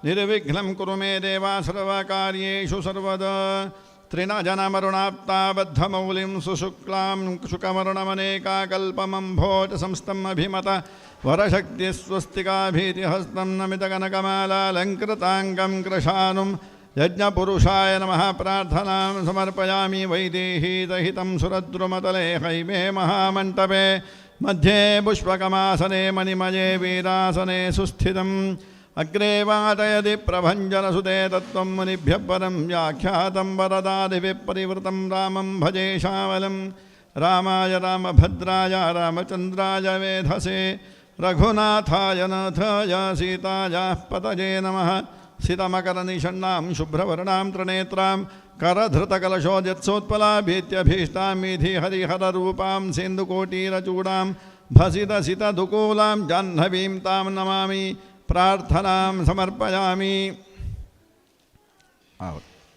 निर्विघ्नं कुरु मे देव सर्वकार्येषु सर्वदा त्रिणजनमरुणाप्ताबद्धमौलिं सुशुक्लां शुकवर्णमनेकाकल्पमम्भोजसंस्थम् अभिमत वरशक्तिस्वस्तिकाभीतिहस्तं नमितगणकमालालङ्कृताङ्गं कृशानुं यज्ञपुरुषाय नमः प्रार्थनां समर्पयामि वैदेहीदहितं सुरद्रुमतले हैमे महामण्टपे मध्ये पुष्पकमासने मणिमये वीरासने सुस्थितम् अग्रे वादयदि प्रभञ्जनसुते तत्त्वं मुनिभ्यः परं व्याख्यातं वरदादिविपरिवृतं रामं भजे श्यामलं रामाय रामभद्राय रामचन्द्राय वेधसे रघुनाथाय नाथाय सीतायाः पतये नमः सीतमकरनिषण्णां शुभ्रवर्णां त्रिनेत्रां करधृतकलशोद्यत्सोत्पलाभीत्यभीष्टां विधि हरिहररूपां सिन्धुकोटीरचूडां भसितसितदुकूलां जाह्नवीं तां नमामि प्रार्थनां समर्पयामि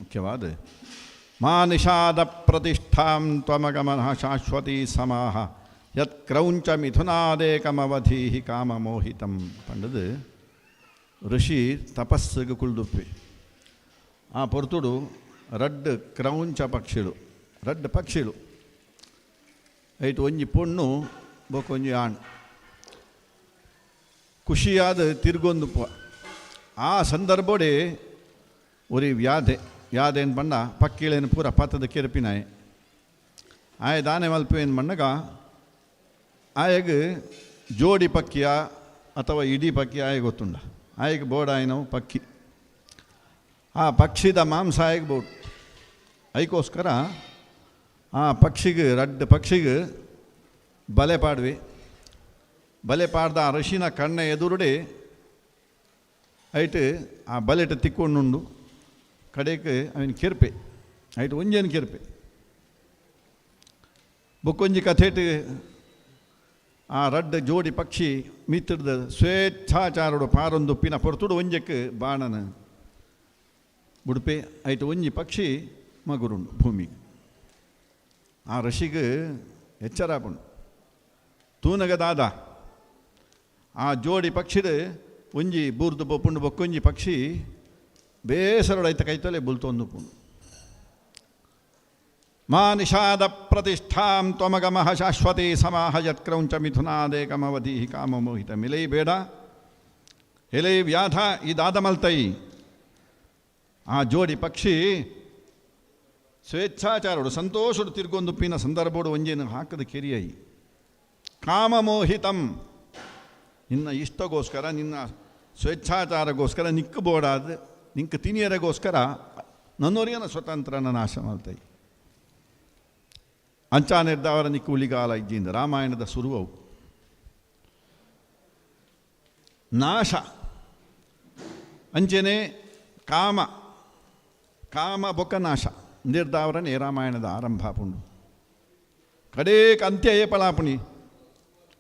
मुख्यवाद मा निषादप्रतिष्ठां त्वमगमनः शाश्वती समाः यत्क्रौञ्च मिथुनादेकमवधीः काममोहितं पंडद ಋಷಿ ತಪಸ್ಸಿಗೆ ಕುಳ್ದುಪ್ಪಿ ಆ ಪೊರ್ತುಡು ರಡ್ಡ್ ಕ್ರೌಂಚ ಪಕ್ಷಿಳು ರಡ್ಡ್ ಪಕ್ಷಿಳು ಐಟು ಒಂಜಿ ಪೊಣ್ಣು ಬೊಕೊಂಜಿ ಆಣ್ ಖುಷಿಯಾದ ತಿರ್ಗೊಂದು ಆ ಸಂದರ್ಭಡೆ ಒರಿ ವ್ಯಾಧೆನ್ ಬಣ್ಣ ಪಕ್ಕಿಳೇನು ಪೂರ ಪತ್ತದ ಕೆರಪಿನಾಯ್ ಆಯ ದಾನೆ ಮಲ್ಪೇನು ಬಣ್ಣಗ ಆಯಗೆ ಜೋಡಿ ಪಕ್ಕಿಯ ಅಥವಾ ಇಡೀ ಪಕ್ಕಿ ಆಯ ಗೊತ್ತುಂಡ ಆಯ್ಗೆ ಬೋರ್ಡ್ ಆಯ್ನವು ಪಕ್ಕಿ ಆ ಪಕ್ಷಿದ ಮಾಂಸ ಆಯ್ಗೆ ಬೋರ್ಡ್ ಅದಕ್ಕೋಸ್ಕರ ಆ ಪಕ್ಷಿಗೆ ರಡ್ಡ್ ಪಕ್ಷಿಗೆ ಬಲೆ ಪಾಡ್ವಿ ಬಲೆ ಪಾಡ್ದ ಆ ಋಷಿನ ಕಣ್ಣ ಎದುರುಡೆ ಐಟು ಆ ಬಲೆಟ ತಿಕ್ಕೊಂಡುಂಡು ಕಡೆಗೆ ಅವನ ಕೆರ್ಪೆ ಐಟು ಒಂಜೇನು ಕೆರ್ಪೆ ಬೊಕ್ಕೊಂಜಿ ಕಥೆಟ್ ಆ ರಡ್ಡ್ ಜೋಡಿ ಪಕ್ಷಿ ಮಿತ್ರದ ಸ್ವೇಚ್ಛಾಚಾರುಡು ಪಾರೊಂದುಪ್ಪಿನ ಪೊರ್ತುಡು ಒಂಜಕ್ಕೆ ಬಾಣನ ಬುಡ್ಪೆ ಐಟು ಒಂಜಿ ಪಕ್ಷಿ ಮಗುರುಂಡು ಭೂಮಿ ಆ ಋಷಿಗೆ ಎಚ್ಚರಾಪುಂಡು ತೂನಗದಾದ ಆ ಜೋಡಿ ಪಕ್ಷಿದ ಒಂಜಿ ಬೂರ್ದು ಬೊಪ್ಪುಂಡು ಬೊಕ್ಕೊಂಜಿ ಪಕ್ಷಿ ಬೇಸರಡು ಐತ ಕೈತಲೆ ಬುಲ್ತೊಂದು ಪುಂಡು मा निषाद प्रतिष्ठां त्वमगमः शाश्वती समाह यत्क्रौञ्च मिथुनादेकमवधीः काममोहितम् इलै ಬೇಡ ಎಲೈ ವ್ಯಾಧ ಇದಾದ ಮಲ್ತೈ ಆ ಜೋಡಿ ಪಕ್ಷಿ ಸ್ವೇಚ್ಛಾಚಾರಡು ಸಂತೋಷಡು ತಿರ್ಗೊಂದುಪ್ಪಿನ ಸಂದರ್ಭಡು ಒಂಜೇನು ಹಾಕದ ಕೆರಿಯೈ ಕಾಮಮೋಹಿತಂ ನಿನ್ನ ಇಷ್ಟಗೋಸ್ಕರ ನಿನ್ನ ಸ್ವೇಚ್ಛಾಚಾರಗೋಸ್ಕರ ನಿಕ್ಕು ಬೋಡಾದ ನಿಂಕ ತಿನಿಯರಗೋಸ್ಕರ ನನ್ನೋರಿಯನ ಸ್ವತಂತ್ರನ ನಾಶ ಮಲ್ತೈ ಅಂಚಾನೆರ್ದವರ ನಿಕ್ಕು ಉಳಿಗಾಲ ಇದ್ದಿಂದ ರಾಮಾಯಣದ ಸುರುವವು ನಾಶ ಅಂಚನೆ ಕಾಮ ಕಾಮ ಬೊಕ್ಕ ನಾಶ ನಿರ್ದಾವರನೇ ರಾಮಾಯಣದ ಆರಂಭ ಪುಂಡು ಕಡೇಕ ಅಂತ್ಯ ಏಪಲಾಪುಣಿ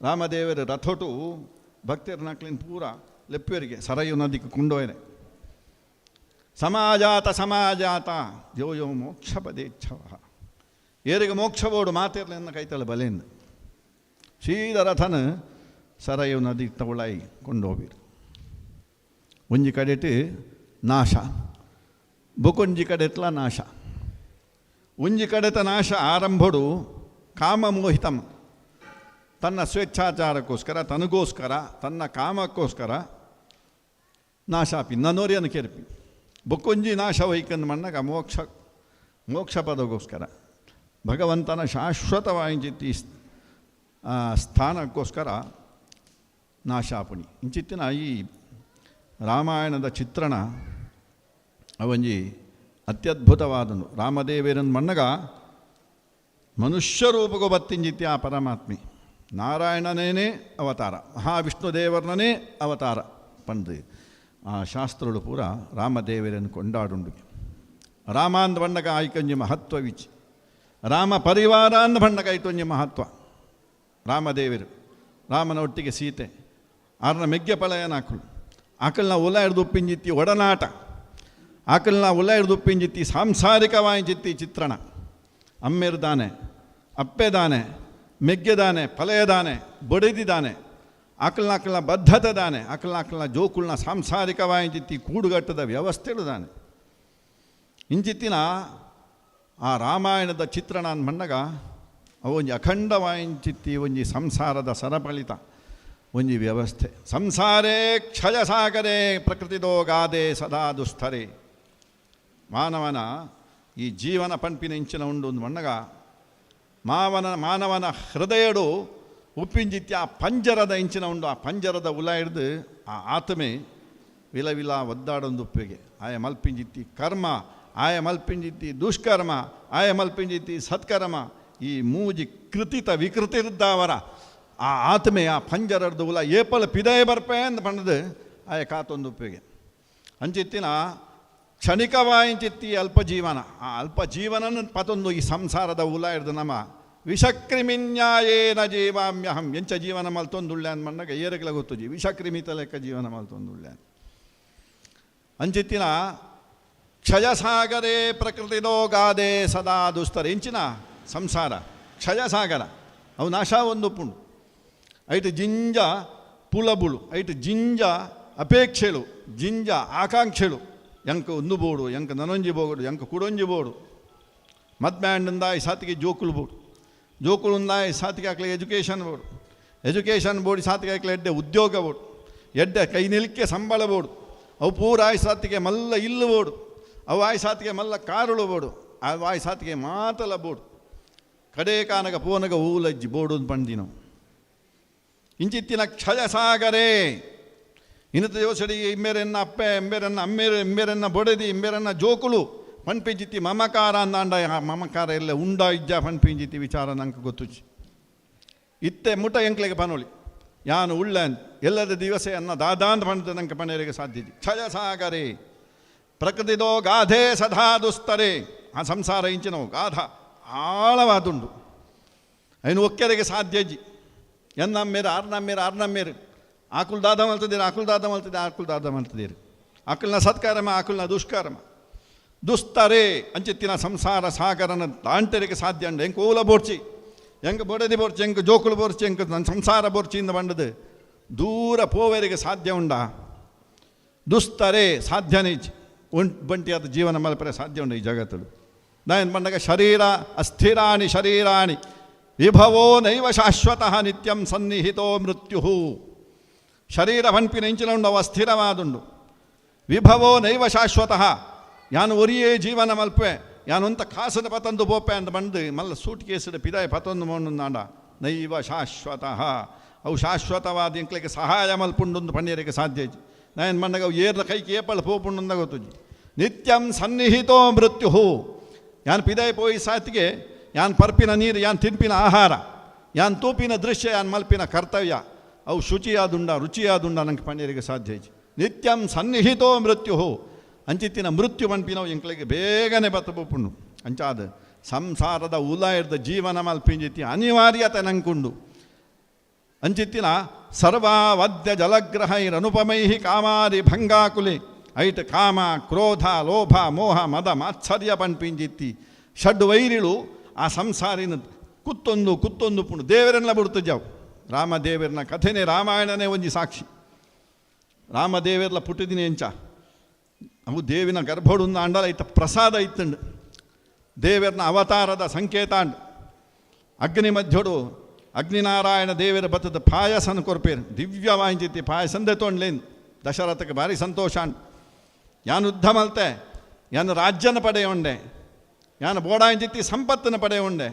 ರಾಮದೇವರ ರಥೋಟು ಭಕ್ತರ ನಕ್ಲಿನ ಪೂರ ಲೆಪ್ಪರಿಗೆ ಸರಯು ನದಿಗೆ ಕುಂಡೋಯನೆ ಸಮಾಜಾತ ಸಮಾಜಾತ ಯೋ ಯೋ ಮೋಕ್ಷ ಪದೇಚ್ಛವ ಏರಿಗೆ ಮೋಕ್ಷಬೋಡು ಮಾತಿರ್ಲೆನ್ನ ಕೈತಳ ಬಲೆಯಿಂದ ಸೀದ ರಥನ ಸರಯು ನದಿ ತಗೊಳ್ಳಾಯಿ ಕೊಂಡೋಗಿರು ಒಂಜಿ ಕಡೆಟ್ ನಾಶ ಬೊಕೊಂಜಿ ಕಡೆತ್ಲ ನಾಶ ಒಂಜಿ ಕಡೆತ ನಾಶ ಆರಂಭಡು ಕಾಮಮೋಹಿತಂ ತನ್ನ ಸ್ವೇಚ್ಛಾಚಾರಕ್ಕೋಸ್ಕರ ತನಗೋಸ್ಕರ ತನ್ನ ಕಾಮಕ್ಕೋಸ್ಕರ ನಾಶಾಪಿ ನನ್ನೋರಿಯನ್ನು ಕೆರಪಿ ಬೊಕ್ಕೊಂಜಿ ನಾಶ ವೈಕಂದು ಮಣ್ಣಗ ಮೋಕ್ಷ ಪದಗೋಸ್ಕರ ಭಗವಂತನ ಶಾಶ್ವತವಾಯಿತಿ ಸ್ಥಾನಕ್ಕೋಸ್ಕರ ನಾಶಾಪುಣಿ ಇಂಚಿತ್ತಿನ ಈ ರಾಮಾಯಣದ ಚಿತ್ರಣ ಅವೊಂಜಿ ಅತ್ಯದ್ಭುತವಾದನು. ರಾಮದೇವೇರನ್ ಮಣ್ಣಗ ಮನುಷ್ಯ ರೂಪಗೋ ಬತ್ತಿಂಜಿತ್ತಿ ಆ ಪರಮಾತ್ಮಿ ನಾರಾಯಣನೇ ಅವತಾರ, ಮಹಾವಿಷ್ಣು ದೇವರನೇ ಅವತಾರ ಪಂದು ಆ ಶಾಸ್ತ್ರಗಳು ಪೂರ ರಾಮದೇವರನ್ನು ಕೊಂಡಾಡುಂಡು. ರಾಮ ಅಂದ ಬಣ್ಣಗ ಆಯ್ಕೊಂಜಿ ಮಹತ್ವ ವಿಚ್, ರಾಮ ಪರಿವಾರ ಅಂದ ಬಣ್ಣಗ ಆಯ್ತೊಂಜಿ ಮಹತ್ವ. ರಾಮದೇವರು ರಾಮನ ಒಟ್ಟಿಗೆ ಸೀತೆ ಆರ್ನ ಮೆಗ್ಗೆ ಪಳಯನ ಆಕಳನ್ನ ಉಲ ಹಿಡ್ದುಪ್ಪಿಂಜಿತ್ತಿ ಒಡನಾಟ, ಆಕಳನ್ನ ಉಲ ಹಿಡ್ದುಪ್ಪಿಂಜಿತ್ತಿ ಸಾಂಸಾರಿಕವಾಯಿಜಿತ್ತಿ ಚಿತ್ರಣ. ಅಮ್ಮೆರ್ದಾನೆ, ಅಪ್ಪೆದಾನೆ, ಮೆಗ್ಗೆದಾನೆ, ಪಲಯದಾನೆ, ಬೊಡೆದಿದ್ದಾನೆ, ಆಕಳನ್ನ ಬದ್ಧತೆ ದಾನೆ, ಆಕಳನ್ನ ಜೋಕುಳನ್ನ ಸಾಂಸಾರಿಕವಾಯಿಜಿತ್ತಿ ಕೂಡುಗಟ್ಟದ ವ್ಯವಸ್ಥೆಡುದಾನೆ. ಇಂಚಿತ್ತಿನ ಆ ರಾಮಾಯಣದ ಚಿತ್ರಣ ಮಣ್ಣಗ ಅವೊಂಜಿ ಅಖಂಡವಾಯಿಚಿತ್ತಿ ಒಂಜಿ ಸಂಸಾರದ ಸರಪಳಿತ ಒಂಜಿ ವ್ಯವಸ್ಥೆ. ಸಂಸಾರೇ ಕ್ಷಯಸಾಗರೇ ಪ್ರಕೃತಿದೋ ಗಾದೆ ಸದಾ ದುಸ್ಥರೆ. ಮಾನವನ ಈ ಜೀವನ ಪಂಪಿನ ಇಂಚಿನ ಉಂಡು ಒಂದು ಮಣ್ಣಗ ಮಾನವನ ಹೃದಯಡು ಉಪ್ಪಿಂಜಿತ್ತಿ ಆ ಪಂಜರದ ಇಂಚಿನ ಉಂಡು. ಆ ಪಂಜರದ ಉಲ ಹಿಡ್ದು ಆ ಆತ್ಮೆ ವಿಲ ಒದ್ದಾಡೊಂದು ಉಪ್ಪಿಗೆ ಆಯ ಮಲ್ಪಿಂಜಿತ್ತಿ ಕರ್ಮ, ಆಯ ಮಲ್ಪಿಂಜಿತ್ತಿ ದುಷ್ಕರ್ಮ, ಆಯ ಮಲ್ಪಿಂಜಿತ್ತಿ ಸತ್ಕರ್ಮ. ಈ ಮೂಜಿ ಕೃತಿತ ವಿಕೃತಿರ್ದವರ ಆ ಆತ್ಮೆ ಆ ಪಂಜರದ್ದು ಉಲ ಏಪಲ್ ಪಿದಯ ಬರ್ಪೆ ಅಂತ ಪಂಡದು ಆಯ ಕಾತೊಂದು ಉಪ್ಪಿಗೆ ಅಂಚಿತ್ತಿನ ಕ್ಷಣಿಕವಾಯಿಂಚಿತ್ತಿ ಅಲ್ಪ ಜೀವನ. ಆ ಅಲ್ಪ ಜೀವನ ಪತೊಂದು ಈ ಸಂಸಾರದ ಉಲ ಹಿಡ್ದು ನಮ್ಮ ವಿಷಕ್ರಿಮಿನ್ಯಾಯೇನ ಜೀವಾಮ್ಯಹಂ ಎಂಚ ಜೀವನ ಮಲ್ತೊಂದುಳ್ಳೆ ಅಂದ ಮಣ್ಣಗ ಏರಗಲ ಗೊತ್ತು ಜಿ ವಿಷಕ್ರಿಮಿತ ಲೆಕ್ಕ ಜೀವನ ಮಲ್ತೊಂದುಳ್ಳೆ. ಅಂಚಿತ್ತಿನ ಕ್ಷಯಸಾಗರೇ ಪ್ರಕೃತಿದೋ ಗಾದೆ ಸದಾ ದುಸ್ತರೆ. ಇಂಚಿನ ಸಂಸಾರ ಕ್ಷಯಸಾಗರ, ಅವು ನಾಶ ಒಂದು ಪುಂಡು. ಐಟು ಜಿಂಜ ಪುಲಬುಳು, ಐಟು ಜಿಂಜ ಅಪೇಕ್ಷೆಳು, ಜಿಂಜ ಆಕಾಂಕ್ಷೆಳು. ಎಂಕ ಒಂದು ಬೋಡು, ಎಂಕ ನನೊಂಜಿ ಬೋಡು, ಎಂಕ ಕುಡೊಂಜಿ ಬೋಡು. ಮದ್ಮ್ಯಾಂಡಂದಾಯಿ ಸಾತಿಗೆ ಜೋಕುಲು ಬೋಡು, ಜೋಕುಳುಂದಾಯಿ ಸಾತಿಗೆ ಹಾಕ್ಲಿ ಎಜುಕೇಷನ್ ಬೋಡು, ಎಜುಕೇಷನ್ ಬೋಡಿ ಸಾತಿಗೆ ಹಾಕ್ಲಿ ಎಡ್ಡೆ ಉದ್ಯೋಗ ಬೋಡು, ಎಡ್ಡೆ ಕೈ ನಿಲ್ಕೆ ಸಂಬಳ ಬೋಡು. ಅವು ಪೂರ ಆಯ್ ಸಾತಿಗೆ ಮಲ್ಲ ಇಲ್ಲು ಬೋಡು, ಅವು ಆಯ್ ಸಾತಿಗೆ ಮಲ್ಲ ಕಾರುಳು ಬೋಡು, ಅವು ಆಯ್ ಸಾತಿಗೆ ಮಾತಲ ಬೋಡು. ಕಡೇ ಕಾನಗ ಪೋನಗ ಊಲಜ್ಜಿ ಬೋಡು ಪಂಡಿ ನಾವು. ಇಂಚಿತ್ತಿನ ಕ್ಷಯಸಾಗರೇ ಇನ್ನತ ಯೋಸಡಿ ಇಮ್ಮೆರೆನ್ನ ಅಪ್ಪೆ ಎಂಬೆರನ್ನ ಎಂಬೆರನ್ನ ಬೊಡೆದಿ ಎಂಬೆರನ್ನ ಜೋಕುಲು ಪಣ್ಪಿಂಜಿತ್ತಿ ಮಮಕಾರ ಅಂದಾಂಡ. ಮಮಕಾರ ಎಲ್ಲ ಉಂಡ ಇಜ್ಜ ಪಣ್ಪಿಂಜಿತ್ತಿ ವಿಚಾರ ನಂಗೆ ಗೊತ್ತುಚ್ಚಿ ಇತ್ತೆ ಮುಟ ಎಂಕ್ಲೆಗೆ ಪನೋಳಿ ಯಾನು ಉಳ್ಳ ಎಲ್ಲದ ದಿವಸ ಅನ್ನ ದಾದಾಂತ ಪಂಡ ನಂಗೆ ಪಣೆರಿಗೆ ಸಾಧ್ಯತೆ. ಕ್ಷಯಸಾಗರೇ ಪ್ರಕೃತಿದೋ ಗಾಧೆ ಸದಾ ದುಸ್ತರೆ. ಆ ಸಂಸಾರ ಇಂಚಿನವು ಗಾಧ ಆಳವಾದುಂಡು, ಐನು ಒಕ್ಕೆರೆಗೆ ಸಾಧ್ಯಜಿ. ಎನ್ನಮ್ಮೇರು ಆರ್ನಮ್ಮೇರು ಆಕುಲ್ ದಾದ ಮಲ್ತದೇರು, ಆಕುಲ್ ದಾದ ಮಲ್ತದೇರು. ಆಕುಲ್ನ ಸತ್ಕರ್ಮ, ಆಕುಲ್ನ ದುಷ್ಕರ್ಮ ದುಸ್ತರೆ. ಅಂಚಿತ್ತಿನ ಸಂಸಾರ ಸಾಗರನ ದಾಂಟರಿಗೆ ಸಾಧ್ಯ ಉಂಡು. ಎಂಕ ಓಲ ಬೋರ್ಚಿ, ಎಂಕ ಬೊಡೆದಿ ಬೋರ್ಚಿ, ಎಂಕ ಜೋಕುಲು ಬೋರ್ಚಿ, ಎಂಕ ನನ್ನ ಸಂಸಾರ ಬೋರ್ಚಿಯಿಂದ ಬಂಡದು ದೂರ ಪೋವರಿಗೆ ಸಾಧ್ಯ ಉಂಡ. ದುಸ್ತರೆ ಸಾಧ್ಯನೇ ಬಂಟಿಯಾದ ಜೀವನ ಮಲ್ಪರೆ ಸಾಧ್ಯ ಉಂಡು ಈ ಜಗತ್ತಳು. ನಾನು ಬಂದಾಗ ಶರೀರ ಅಸ್ಥಿರಾಣಿ ಶರೀರಾಣಿ ವಿಭವೋ ನೈವ ಶಾಶ್ವತಃ ನಿತ್ಯಂ ಸನ್ನಿಹಿತೋ ಮೃತ್ಯು. ಶರೀರ ಪಂಪಿನ ಇಂಚಿನ ಉಂಡು, ಅವು ಅಸ್ಥಿರವಾದುಂಡು. ವಿಭವೋ ನೈವ ಶಾಶ್ವತಃ, ಯಾನು ಒರಿಯೇ ಜೀವನ ಮಲ್ಪೆ, ಯಾನೊಂತ ಕಾಸದ ಪತಂದು ಬೋಪೆ ಅಂತ ಬಂದು ಮಲ್ಲ ಸೂಟ್ ಕೇಸಿದ ಪಿದಾಯ ಪತೊಂದು ಮಣ್ಣು ನಾಡ ನೈವ ಶಾಶ್ವತಃ. ಅವು ಶಾಶ್ವತವಾದ ಎಂಕ್ಲಿಗೆ ಸಹಾಯ ಮಲ್ಪುಂಡು ಪಣ್ಯರಿಗೆ ಸಾಧ್ಯ. ನಾನು ಬಂದಾಗ ಅವು ಏರ್ದ ಕೈಗೆ ಏಪಲ್ ಪೋಪುಂಡು ಗೊತ್ತುಜಿ. ನಿತ್ಯಂ ಸನ್ನಿಹಿತೋ ಮೃತ್ಯು. ಯಾನ್ ಪಿದಾಯ ಪೋಯಿ ಸಾತಿಗೆ ಯಾನ್ ಪರ್ಪಿನ ನೀರು, ಯಾನ್ ತಿನ್ಪಿನ ಆಹಾರ, ಯಾನ್ ತೂಪಿನ ದೃಶ್ಯ, ಯಾನ್ ಮಲ್ಪಿನ ಕರ್ತವ್ಯ ಅವು ಶುಚಿಯಾದುಂಡ ರುಚಿಯಾದುಂಡ ನಂಗೆ ಪಣ್ಯರಿಗೆ ಸಾಧ್ಯ. ನಿತ್ಯಂ ಸನ್ನಿಹಿತೋ ಮೃತ್ಯು. ಅಂಚಿತ್ತಿನ ಮೃತ್ಯು ಮನ್ಪಿನವು ಎಂಕ್ಲಿಗೆ ಬೇಗನೆ ಬತ್ತಬೋಪುಂಡು. ಅಂಚಾದ ಸಂಸಾರದ ಉಲ ಹಿಡ್ದ ಜೀವನ ಮಲ್ಪಿಂಜಿತ್ತಿ ಅನಿವಾರ್ಯತೆ ನಂಕುಂಡು. ಅಂಚಿತ್ತಿನ ಸರ್ವಾವದ್ಯ ಜಲಗ್ರಹೈರನುಪಮೈ ಕಾಮಾರಿ ಭಂಗಾಕುಲಿ. ಐಟ್ ಕಾಮ ಕ್ರೋಧ ಲೋಭ ಮೋಹ ಮದ ಮಾತ್ಸರ್ಯ ಪನ್ಪಿಂಜಿತ್ತಿ ಷಡ್ ವೈರಿಳು ಆ ಸಂಸಾರಿನ ಕುತ್ತೊಂದು ಪುಂಡು ದೇವರೆಲ್ಲ ಬಿಡ್ತಜಾವು. ರಾಮದೇವರನ ಕಥೆನೇ ರಾಮಾಯಣನೇ ಒಂಜಿ ಸಾಕ್ಷಿ. ರಾಮದೇವರ್ಲ ಪುಟ್ಟಿದಿನಿ ಎಂಚ ಅವು ದೇವಿನ ಗರ್ಭಡು ಅಂಡಲ ಐತ ಪ್ರಸಾದ ಇತ್ತಂಡು. ದೇವರನ ಅವತಾರದ ಸಂಕೇತ ಅಂಡು. ಅಗ್ನಿ ಮಧ್ಯಡು ಅಗ್ನಿನಾರಾಯಣ ದೇವರ ಬತ್ತದ ಪಾಯಸನ ಕೊರ್ಪೇರು ದಿವ್ಯವಾಂಚಿತ್ತಿ ಪಾಯಸಂದೆ ತೊಂಡ್ಲೇನು. ದಶರಥಕ್ಕೆ ಭಾರಿ ಸಂತೋಷ ಅಂಡು. ಯಾನು ಯುದ್ಧ ಮಲ್ತೆ ಯಾನು ರಾಜ್ಯನ ಪಡೆಯುಂಡೆ ಯಾನು ಬೋಡಾಯಿನ ಜೊತೆ ಸಂಪತ್ತನ್ನು ಪಡೆಯುಂಡೆ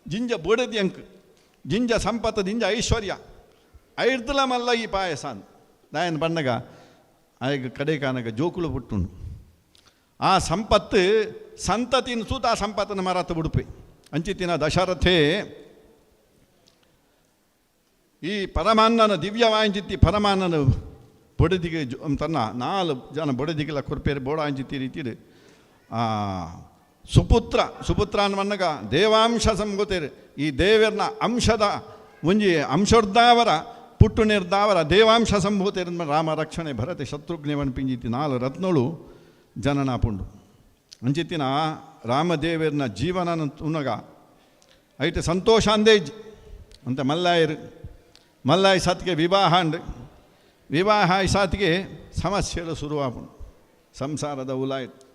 ಜಿಂಜ ಬೋಡದಿ ಅಂಕ್ ಜಿಂಜ ಸಂಪತ್ತು ಜಿಂಜ ಐಶ್ವರ್ಯ ಐಡ್ದಲ ಮಲ್ಲ ಈ ಪಾಯಸ ನಾಯನ್ ಬಂಡಗ ಆಗ ಕಡೆ ಕಾನಗ ಜೋಕುಳು ಬಿಟ್ಟುಂಡು ಆ ಸಂಪತ್ತು ಸಂತತಿನ ಸೂತ ಆ ಸಂಪತ್ತನ್ನು ಮರತ್ತು ಬಿಡುಪೆ ಅಂಚಿತ್ತಿನ ದಶರಥೇ ಈ ಪರಮಾನ್ನನ ದಿವ್ಯವಾಂಚಿತ್ತಿ ಪರಮಾನ್ನನ ಬೊಡದಿಗೆ ತನ್ನ 4 ಜನ ಬೊಡದಿಗೆಲ್ಲ ಕೊರ್ಪೇರು ಬೋಡಾಂಚಿತ್ತಿ ರೀತಿರು ಸುಪುತ್ರ ಅನ್ನಮನ್ನಗ ದೇವಾಂಶ ಸಂಗುತ್ತೇರು ಈ ದೇವರನ ಅಂಶದ ಒಂಜಿ ಅಂಶರ್ದಾವರ ಪುಟ್ಟು ನಿರ್ದಾವರ ದೇವಾಂಶ ಸಂಭೂತೇರು ರಾಮ ರಕ್ಷಣೆ ಭರತೆ ಶತ್ರುಘ್ನೇವನ್ ಪಿಂಜಿತಿ 4 ರತ್ನಗಳು ಜನನಾಪುಂಡು ಅಂಚಿತ್ತಿನ ರಾಮದೇವರನ ಜೀವನ ಉನ್ನಗ ಐಟು ಸಂತೋಷ ಅಂದೇಜ್ ಅಂತ ಮಲ್ಲಾಯಿ ಸಾತಿಗೆ ವಿವಾಹ ಅಂಡ್ ವಿವಾಹ ಸಾತಿಗೆ ಸಮಸ್ಯೆಗಳು ಶುರುವಾಪುಂಡು ಸಂಸಾರದ ಉಲಾಯ್ತು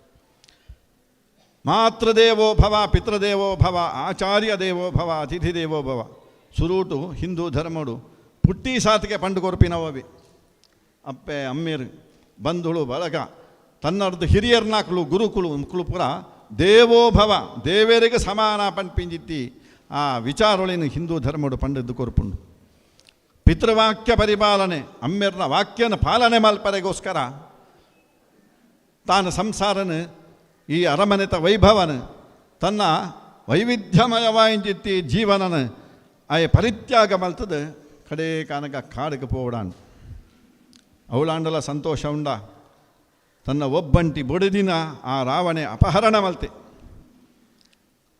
ಮಾತೃದೇವೋ ಭವ ಪಿತೃದೇವೋ ಭವ ಆಚಾರ್ಯ ದೇವೋ ಭವ ಅತಿಥಿ ದೇವೋ ಭವ ಸುರೂಟು ಹಿಂದೂ ಧರ್ಮಡು ಪುಟ್ಟಿ ಸಾತಿಗೆ ಪಂಡು ಕೊರ್ಪಿನವವಿ ಅಪ್ಪೆ ಅಮ್ಮೇರು ಬಂಧುಳು ಬಳಗ ತನ್ನರ್ದು ಹಿರಿಯರ್ನಾಕ್ಲು ಗುರುಕುಲು ಮುಕ್ಳು ಪುರ ದೇವೋ ಭವ ದೇವರಿಗೆ ಸಮಾನ ಪಂಪಿಂಜಿತ್ತಿ ಆ ವಿಚಾರೊಳಿನ ಹಿಂದೂ ಧರ್ಮಡು ಪಂಡದ್ದು ಕೊರ್ಪುಂಡು ಪಿತೃವಾಕ್ಯ ಪರಿಪಾಲನೆ ಅಮ್ಮೆರ್ನ ವಾಕ್ಯನ ಪಾಲನೆ ಮಲ್ಪರೆಗೋಸ್ಕರ ತಾನು ಸಂಸಾರನ ಈ ಅರಮನೆತ ವೈಭವನ ತನ್ನ ವೈವಿಧ್ಯಮಯವಾಯಿಂಚಿತ್ತಿ ಜೀವನನ ಆಯ ಪರಿತ್ಯಾಗ ಮಲ್ತದ ಕಡೆ ಕಾನಗ ಕಾಡಿಗೆ ಪೋಡಾನ್ ಅವಳಾಂಡಲ ಸಂತೋಷ ಉಂಡ ತನ್ನ ಒಬ್ಬಂಟಿ ಬೊಡದಿನ ಆ ರಾವಣೆ ಅಪಹರಣ ಮಲ್ತೆ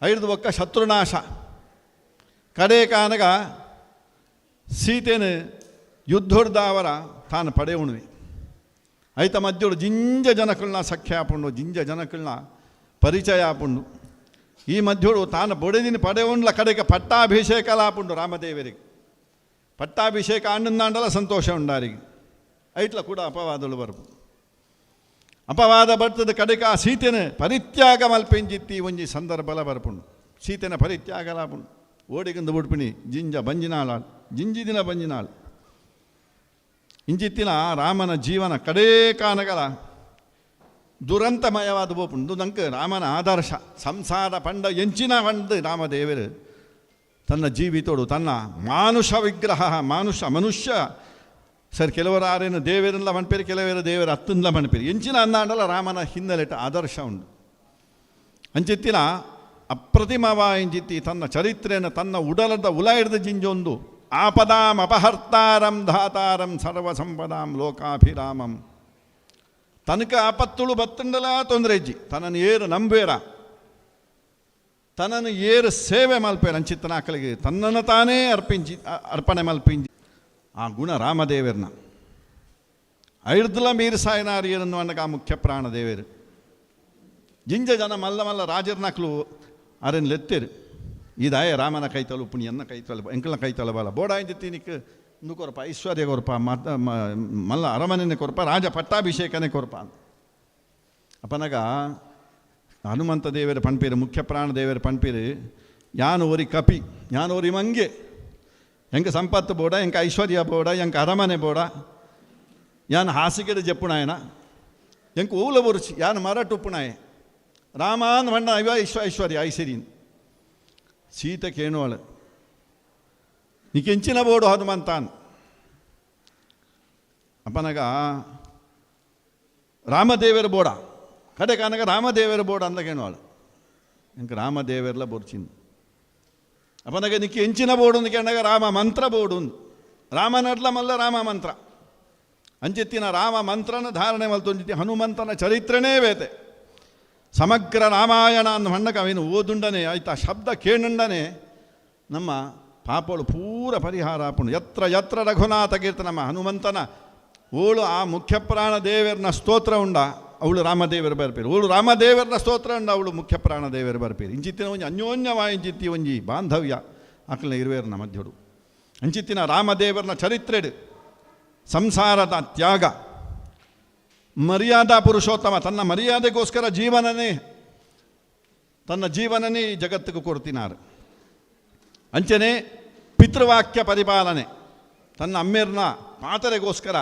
ಐದು ಒಕ್ಕ ಶತ್ರುನಾಶ ಕಡೆ ಕಾನಗ ಸೀತೆನ ಯುದ್ಧೋಡ್ದಾವರ ತಾನು ಪಡೆ ಉಣ್ವಿ ಐತ ಮಧ್ಯಳು ಜಿಂಜ ಜನಕಳನ್ನ ಸಖ್ಯ ಆಪುಂಡು ಜಿಂಜ ಜನಕಳನ್ನ ಪರಿಚಯ ಆಪುಂಡು ಈ ಮಧ್ಯಳು ತಾನು ಬೊಡೆದಿನ ಪಡೆ ಉಂಡ್ಲ ಕಡೆಗೆ ಪಟ್ಟಾಭಿಷೇಕ ಆಪುಂಡು ರಾಮದೇವರಿಗೆ ಪಟ್ಟಾಭಿಷೇಕ ಆಂಡಲ ಸಂತೋಷ ಉಂಡಾರಿಗೆ ಐಟ್ಲ ಕೂಡ ಅಪವಾದಗಳು ಬರ್ಬೋದು ಅಪವಾದ ಬರ್ತದ ಕಡೆಗೆ ಆ ಸೀತೆನ ಪರಿತ್ಯಾಗ ಮಲ್ಪೆಂಜಿತ್ತಿ ಒಂಜಿ ಸಂದರ್ಭಲ ಬರ್ಪುಂಡು ಸೀತೆನ ಪರಿತ್ಯಾಗ ಲಾಪುಂಡು ಓಡಿಗಂದು ಬಿಡ್ಪಿನಿ ಜಿಂಜ ಬಂಜಿನಾಳ ಜಿಂಜಿದಿನ ಬಂಜಿನಾಳ್ ಇಂಜಿತ್ತಿನ ರಾಮನ ಜೀವನ ಕಡೇ ಕಾನಗಳ ದುರಂತಮಯವಾದ ಬೋಪುಂಡು ನಂಗೆ ರಾಮನ ಆದರ್ಶ ಸಂಸಾರ ಪಂಡ ಎಂಚಿನ ಪಂಡ ರಾಮದೇವರು ತನ್ನ ಜೀವಿತೋಡು ತನ್ನ ಮಾನುಷ ವಿಗ್ರಹ ಮನುಷ್ಯ ಸರ್ ಕೆಲವರು ಆರೇನು ದೇವರೆಲ್ಲ ಮನ್ಪೇರಿ ಕೆಲವರು ದೇವರ ಹತ್ತನ್ಲ ಮನ್ಪೇರಿ ಎಂಚಿನ ಅನ್ನಾಡಲ್ಲ ರಾಮನ ಹಿನ್ನೆಲೆಟ ಆದರ್ಶ ಉಂಡು ಅಂಚಿತ್ತಿನ ಅಪ್ರತಿಮವ ಎಂಜಿತ್ತಿ ತನ್ನ ಚರಿತ್ರೆಯನ್ನು ತನ್ನ ಉಡಲದ ಉಲ ಹಿಡಿದ ಜಿಂಜೊಂದು ಆಪದಾಂ ಅಪಹರ್ತಾರಂ ಧಾತಾರಂ ಸರ್ವಸಂಪದಾಂ ಲೋಕಾಭಿರಾಮಂ ತನಕ ಆಪತ್ತುಳು ಬತ್ತಂಡಲ ತೊಂದರೆ ಇಜ್ಜಿ ತನ್ನನ್ನು ಏರು ನಂಬೇರ ತನ್ನನ್ನು ಏರು ಸೇವೆ ಮಲ್ಪೇರ ಅಂಚಿತ್ತನ ಆಕಲಿಗೆ ತನ್ನನ್ನು ತಾನೇ ಅರ್ಪಣೆ ಮಲ್ಪಿಂಜಿ ಆ ಗುಣ ರಾಮದೇವರನ್ನ ಐಡ್ದಲ ಮೀರು ಸಾಯನಾರಿಯರನ್ನು ಅನ್ನಗ ಆ ಮುಖ್ಯ ಪ್ರಾಣದೇವರು ಜಿಂಜ ಜನ ಮಲ್ಲ ಮಲ್ಲ ರಾಜರ್ನಾಕ್ಲು ಅರನ್ನು ಲೆತ್ತೇರು ಇದಾಯ ರಾಮನ ಕೈತಲು ಪುಣ್ಯನ್ನ ಕೈತಲು ಎಂಕಲ್ನ ಕೈತಲ ಬಾಲ ಬೋಡಾಯಿಂದಿತ್ತೀನಿಕ್ ಇಂದು ಕೊರಪ ಐಶ್ವರ್ಯ ಕೊರಪ ಮಲ್ಲ ಅರಮನೆನೇ ಕೊರಪ ರಾಜ ಪಟ್ಟಾಭಿಷೇಕನೇ ಕೊರಪ ಅಪ್ಪನಗ ಹನುಮಂತ ದೇವರ ಪಣ್ಪೇರು ಮುಖ್ಯ ಪ್ರಾಣ ದೇವರ ಪಣ್ಪೇರು ಯಾನು ಓರಿ ಕಪಿ ಯಾನು ಓರಿ ಮಂಗೆ ಎಂಕ ಸಂಪತ್ತು ಬೋಡ ಎಂಕ ಐಶ್ವರ್ಯ ಬೋಡ ಎಂಕ ಅರಮನೆ ಬೋಡ ಯಾನು ಹಾಸಿಗೆದ ಜಪ್ಪುಣಾಯನ ಎಂಕ ಊಲ ಬುರುಚಿ ಯಾನು ಮರಟು ಉಪ್ಪುಣಾಯ ರಾಮಾನ್ ಬಣ್ಣ ಐಶ್ವರ್ಯ ಐಸಿರೀನ್ ಸೀತೆ ಕೇಣುವಳು ನೀಕೆಂಚಿನ ಬೋಡು ಹನುಮಂತಾನ್ ಅಪ್ಪನಗ ರಾಮದೇವರ ಬೋಡ ಕಡೆ ಕಾನಗ ರಾಮದೇವರ ಬೋಡ ಅಂದ ಕೇಣುವಳು ಎಂಕ ರಾಮದೇವರ್ಲ ಬೊರ್ಚಿಂದು ಅಪ್ಪನಗ ನಿಕ್ಕೆ ಎಂಚಿನ ಬೋಡು ಕೇಂದಾಗ ರಾಮ ಮಂತ್ರ ಬೋಡು ರಾಮನಡ್ಲ ಮಲ್ಲ ರಾಮ ಮಂತ್ರ ಅಂಚಿತ್ತಿನ ರಾಮ ಮಂತ್ರನ ಧಾರಣೆ ಮಲ್ತೊಂಜಿತಿ ಹನುಮಂತನ ಚರಿತ್ರೆನೇ ಬೇತೆ ಸಮಗ್ರ ರಾಮಾಯಣ ಅನ್ನ ಮಣ್ಣಕ ಅವೇನು ಓದುಂಡನೆ ಆಯ್ತಾ ಶಬ್ದ ಕೇಳುಂಡನೆ ನಮ್ಮ ಪಾಪಗಳು ಪೂರ ಪರಿಹಾರ ಆಪುಂಡು ಯತ್ರ ಯತ್ರ ರಘುನಾಥ ಕೀರ್ತನಮ್ಮ ಹನುಮಂತನ ಓಳು ಆ ಮುಖ್ಯ ಪ್ರಾಣ ದೇವರನ ಸ್ತೋತ್ರ ಉಂಡ ಅವಳು ರಾಮದೇವರು ಬರ್ಪೇರು ಓಳು ರಾಮದೇವರನ ಸ್ತೋತ್ರ ಉಂಡ ಅವಳು ಮುಖ್ಯ ಪ್ರಾಣ ದೇವರು ಬರ್ಪೇರು ಇಂಚಿತ್ತಿನ ಒಂಜಿ ಅನ್ಯೋನ್ಯವಾಯಿಂಚಿತ್ತಿ ಒಂಜಿ ಬಾಂಧವ್ಯ ಆಕಲ್ನ ಇರುವೇರ್ನ ಮಧ್ಯಡು ಅಂಚಿತ್ತಿನ ರಾಮದೇವರನ ಚರಿತ್ರೆಡು ಸಂಸಾರದ ತ್ಯಾಗ ಮರ್ಯಾದಾ ಪುರುಷೋತ್ತಮ ತನ್ನ ಮರ್ಯಾದೆಗೋಸ್ಕರ ತನ್ನ ಜೀವನನೇ ಈ ಜಗತ್ತಿಗೆ ಕೊಡ್ತಿನಾರು ಅಂಚನೆ ಪಿತೃವಾಕ್ಯ ಪರಿಪಾಲನೆ ತನ್ನ ಅಮ್ಮೇರ್ನ ಪಾತರೆಗೋಸ್ಕರ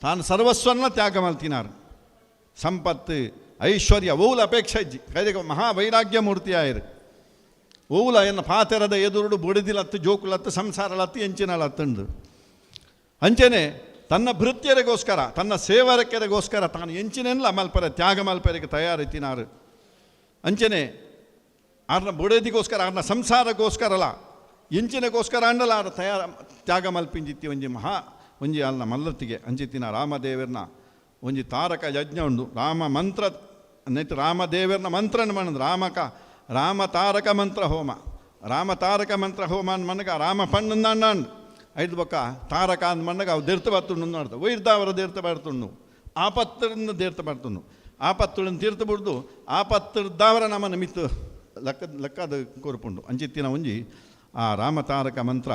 ತಾನು ಸರ್ವಸ್ವನ್ನ ತ್ಯಾಗ ಮಲ್ತಿನಾರು ಸಂಪತ್ತು ಐಶ್ವರ್ಯ ಓವುಲ ಅಪೇಕ್ಷೆ ಇಜ್ಜಿ ಕೈಗೆ ಮಹಾವೈರಾಗ್ಯ ಮೂರ್ತಿಯಾಯಿರು ಓವುಲ ಎನ್ನ ಪಾತೆರದ ಎದುರುಡು ಬುಡಿದಿಲತ್ತು ಜೋಕುಲತ್ತು ಸಂಸಾರಲತ್ತು ಎಂಚಿನಲತ್ತಂದು ಅಂಚೆನೆ ತನ್ನ ಭೃತ್ಯರಿಗೋಸ್ಕರ ತನ್ನ ಸೇವಕರಿಗೋಸ್ಕರ ತಾನು ಎಂಚಿನೆಲ್ಲ ಮಲ್ಪರೆ ತ್ಯಾಗ ಮಲ್ಪರಿಗೆ ತಯಾರಿತ್ತಿನಾರು ಅಂಚೆನೆ ಆರ್ನ ಬುಡದಿಗೋಸ್ಕರ ಆರ್ನ ಸಂಸಾರಗೋಸ್ಕರಲ್ಲ ಎಂಚಿನಗೋಸ್ಕರ ಅಂಡಲ ಆರ ತ್ಯಾಗ ಮಲ್ಪಿಂಜಿತ್ತಿ ಒಂಜಿ ಅಲ್ನ ಮಲ್ಲತ್ತಿಗೆ ಅಂಚಿತ್ತಿನ ರಾಮದೇವರನ್ನ ಒಂಜಿ ತಾರಕ ಯಜ್ಞ ಉಂಡು ರಾಮ ಮಂತ್ರ ನೆಟ್ಟು ರಾಮದೇವರನ್ನ ಮಂತ್ರನ ಮಣ್ಣದು ರಾಮ ತಾರಕ ಮಂತ್ರ ಹೋಮ ಮನಗ ರಾಮ ಪಣ್ಣಂದು ಐದು ಬೊಕ್ಕ ತಾರಕ ಅಂದ ಮಣ್ಣಗ ಅವು ದೇರ್ತ ಬರ್ತುಂಡು ನೋಡ್ದು ವೈರ್ದಾವರ ದೇರ್ತ ಬರ್ತುಂಡು ಆಪತ್ತರಿಂದ ದೇರ್ತ ಬರ್ತುಂಡು ಆಪತ್ತುಳನ್ನು ತೀರ್ತ ಬಿಡ್ದು ಆಪತ್ತದಾವರ ನಮ್ಮನ್ನು ಮಿತ್ತು ಲೆಕ್ಕದ ಕೋರ್ಪುಂಡು ಅಂಚಿತ್ತಿನ ಒಂಜಿ ಆ ರಾಮತಾರಕ ಮಂತ್ರ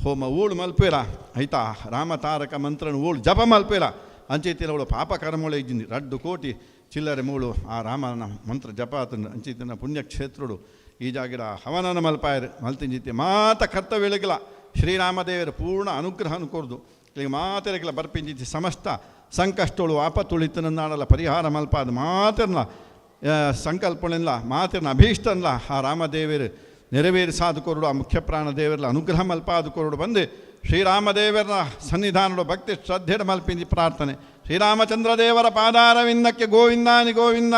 ಹೋಮ ಊಳು ಮಲ್ಪೇರ ಆಯ್ತಾ ರಾಮತಾರಕ ಮಂತ್ರನ ಊಳು ಜಪ ಮಲ್ಪೇರ ಅಂಚಿತ್ತಿನ ಅವಳು ಪಾಪ ಕರ್ಮೊಳೆ ಇಜ್ಜಿಂది 2 ಕೋಟಿ ಚಿಲ್ಲರೆ ಮೂಳು ಆ ರಾಮನ ಮಂತ್ರ ಜಪ ಆತಂಡು ಅಂಚಿತ್ತಿನ ಪುಣ್ಯಕ್ಷೇತ್ರುಡು ಈ ಜಾಗಿರ ಹವನನ ಮಲ್ಪಾಯರು ಮಲ್ತಿಂಜಿತ್ತಿ ಮಾತ ಕರ್ತವ್ಯಗಳಿಗಿಲ್ಲ ಶ್ರೀರಾಮದೇವರ ಪೂರ್ಣ ಅನುಗ್ರಹ ಕೊರ್ದು ಈಗ ಮಾತೆರಗಿಲ್ಲ ಬರ್ಪಿಂಜಿತ್ತಿ ಸಮಸ್ತ ಸಂಕಷ್ಟಗಳು ಆಪತ್ತುಳಿತನನ್ನಾಡಲ್ಲ ಪರಿಹಾರ ಮಲ್ಪಾದ ಮಾತಿರ್ನ ಸಂಕಲ್ಪನಿಲ್ಲ ಮಾತಿರ್ನ ಅಭೀಷ್ಟನ್ಲ ಆ ರಾಮದೇವರು ನೆರವೇರಿಸಾದ ಕೊರಡು ಆ ಮುಖ್ಯ ಪ್ರಾಣ ದೇವರ ಅನುಗ್ರಹ ಮಲ್ಪಾದ ಕೊರಡು ಬಂದು ಶ್ರೀರಾಮದೇವರ ಸನ್ನಿಧಾನದ ಭಕ್ತಿ ಶ್ರದ್ಧೆಯ ಮಲ್ಪಿಂದಿ ಪ್ರಾರ್ಥನೆ ಶ್ರೀರಾಮಚಂದ್ರ ದೇವರ ಪಾದಾರವಿಂದಕ್ಕೆ ಗೋವಿಂದಾನಿ ಗೋವಿಂದ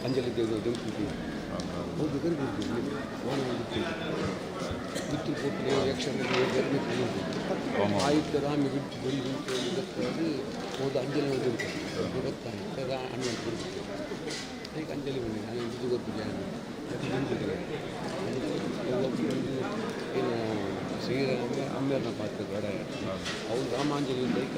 ಅಂಜಲಿ ದೇವರು ಬಿತ್ತು ಕೊಟ್ಟು ಯಕ್ಷಣೆ ಆಯುಧ ರಾಮಿ ಬಿಟ್ಟು ಬಂದು ಹೋದ ಅಂಜಲಿ ಗೊತ್ತಾನೆ ಅಣ್ಣ ಈಗ ಅಂಜಲಿ ಬಂದಿದೆ ನಾನು ಇದು ಗೊತ್ತಿಲ್ಲ ಏನು ಶ್ರೀರಾಮ ಅಮ್ಮೇರನ ಪಾತ್ರ ಗಡ ಅವ್ರು ರಾಮಾಂಜಲಿ ಲೈಕ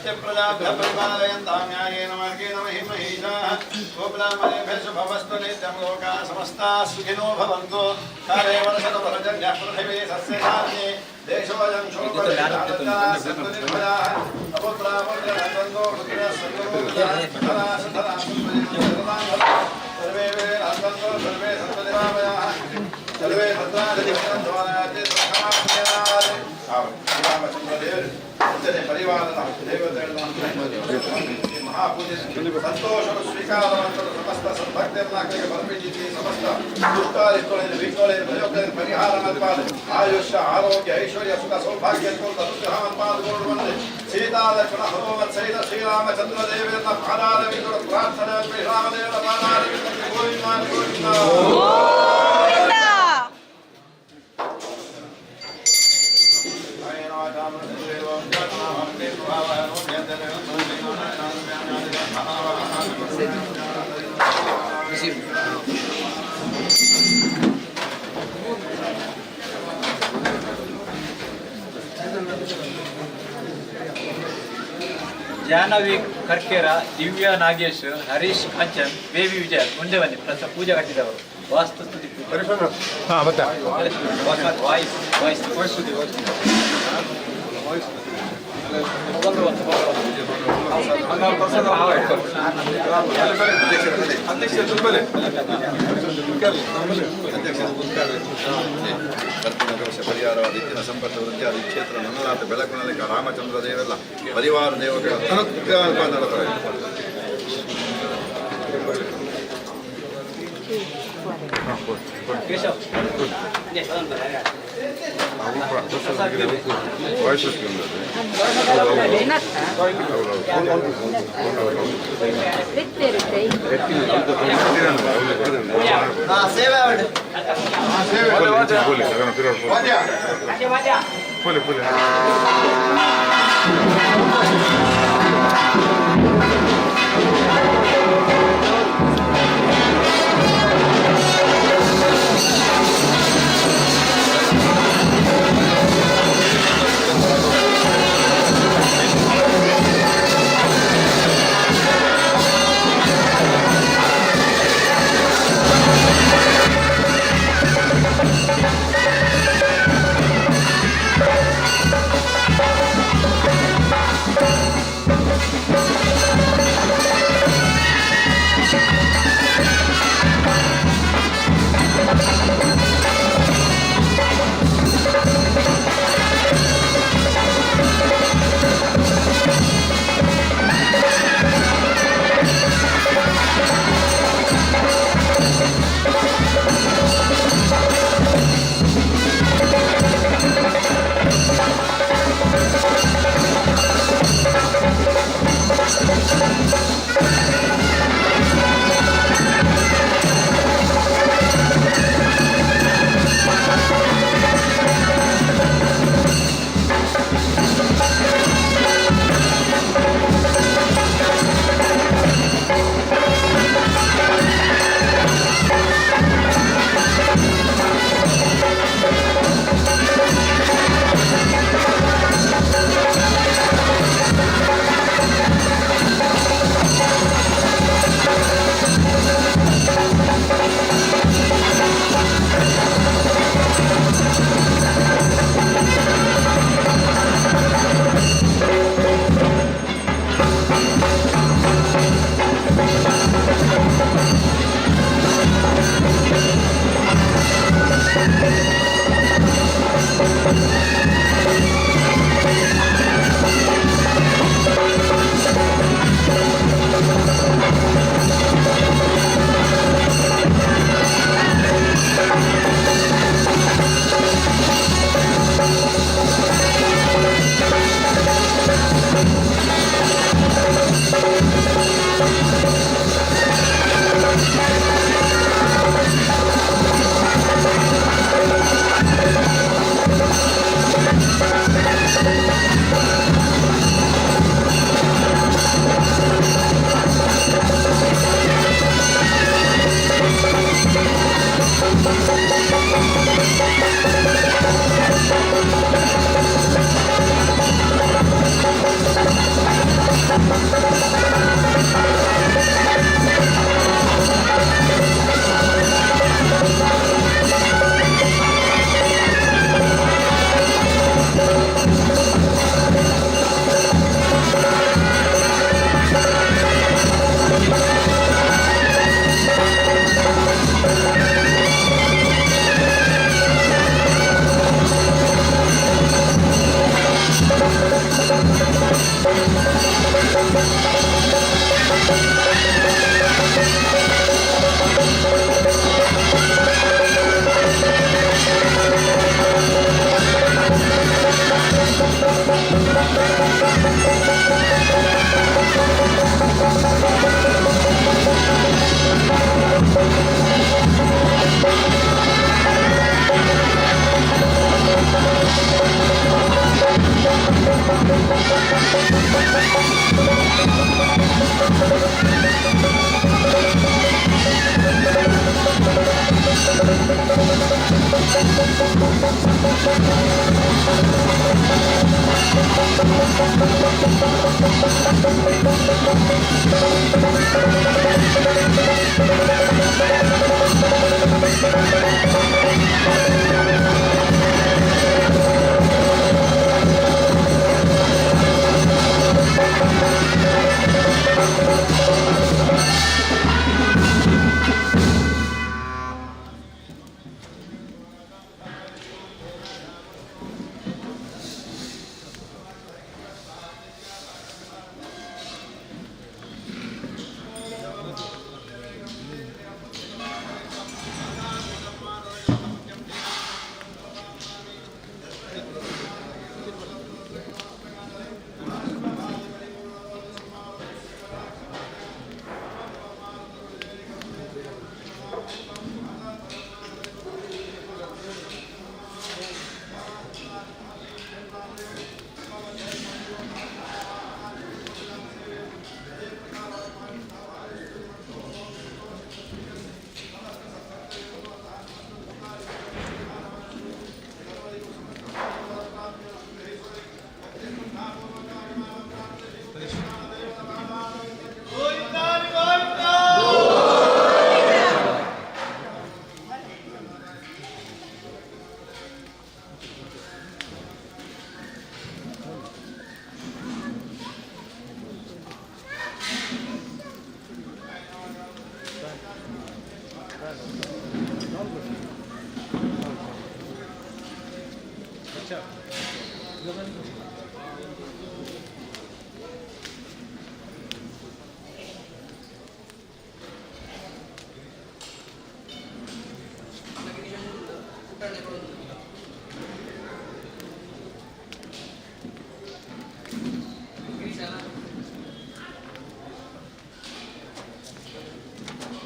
स्वस्ति प्रजाभ्यः परिपालयन्तां न्यायेन मार्गेण महिमहीषाः गोब्राह्मणेभ्यः शुभमस्तु नित्यं लोकाः समस्ताः सुखिनो भवन्तु काले वर्षतपरजन्यः पृथिवी सस्यशालिनी देशोऽयं शोकनिर्भराः सन्तु निर्भयाः अपुत्रापुत्रनन्दो पुत्रः सर्वे वेदान्तो सर्वे सन्तु निरामयाः सर्वे भद्राणि ರಾಮಚಂದ್ರದೇವರು ಅಂಜನೆ ಪರಿವಾರದ ದೇವತೆಗಳನ್ನು ಮಹಾಪೂಜೆ ಸಂತೋಷವನ್ನು ಸ್ವೀಕಾರವಂತರು ಸಮಸ್ತ ಸದ್ಭಕ್ತರನ್ನಾಗಲಿಗೆ ಬರ್ಬಿಟ್ಟಿದ್ದೀವಿ ಸಮಸ್ತ ದುಷ್ಟಾರಿಷ್ಟೊಳೆದು ವಿಘ್ನೊಳೆದು ಭಯೋಗದ ಪರಿಹಾರ ಮಲ್ಪಾದ ಆಯುಷ್ಯ ಆರೋಗ್ಯ ಐಶ್ವರ್ಯ ಸುಖ ಸೌಭಾಗ್ಯ ಅನುಗ್ರಹ ಮಲ್ಪಾದಗೊಂಡು ಬಂದೆ ಸೀತಾಲಕ್ಷ್ಮಣ ಹನುಮತ್ ಸಹಿತ ಶ್ರೀರಾಮಚಂದ್ರ ದೇವರನ್ನ ಪಾದಾರವಿಂದರು ಪ್ರಾರ್ಥನೆ ಶ್ರೀರಾಮದೇವರ ಪಾದಾರವಿಂದಕ್ಕೆ ಗೋವಿಂದ ಗೋವಿಂದ ಜಾಹ್ನವಿ ಕರ್ಕೇರ, ದಿವ್ಯಾ ನಾಗೇಶ್, ಹರೀಶ್ ಕಾಂಚನ್, ಬೇಬಿ ವಿಜಯ ಮುಂದೆ ಬನ್ನಿ. ಪೂಜೆ ಕಟ್ಟಿದವರು ವಾಸ್ತುಸ್ತುತಿ ಪರಿಹಾರವಾದ ಇತ್ತಿನ ಸಂಪರ್ಕ ವೃತ್ತಿಯಾದ ಈ ಕ್ಷೇತ್ರ ನನ್ನಲಾದ ಬೆಳಕುನಲ್ಲಿ ರಾಮಚಂದ್ರ ದೇವೆಲ್ಲ ಪರಿವಾರ ದೇವಗಳ ಅನುಗ್ರಹ ನಡೆತಾರೆ.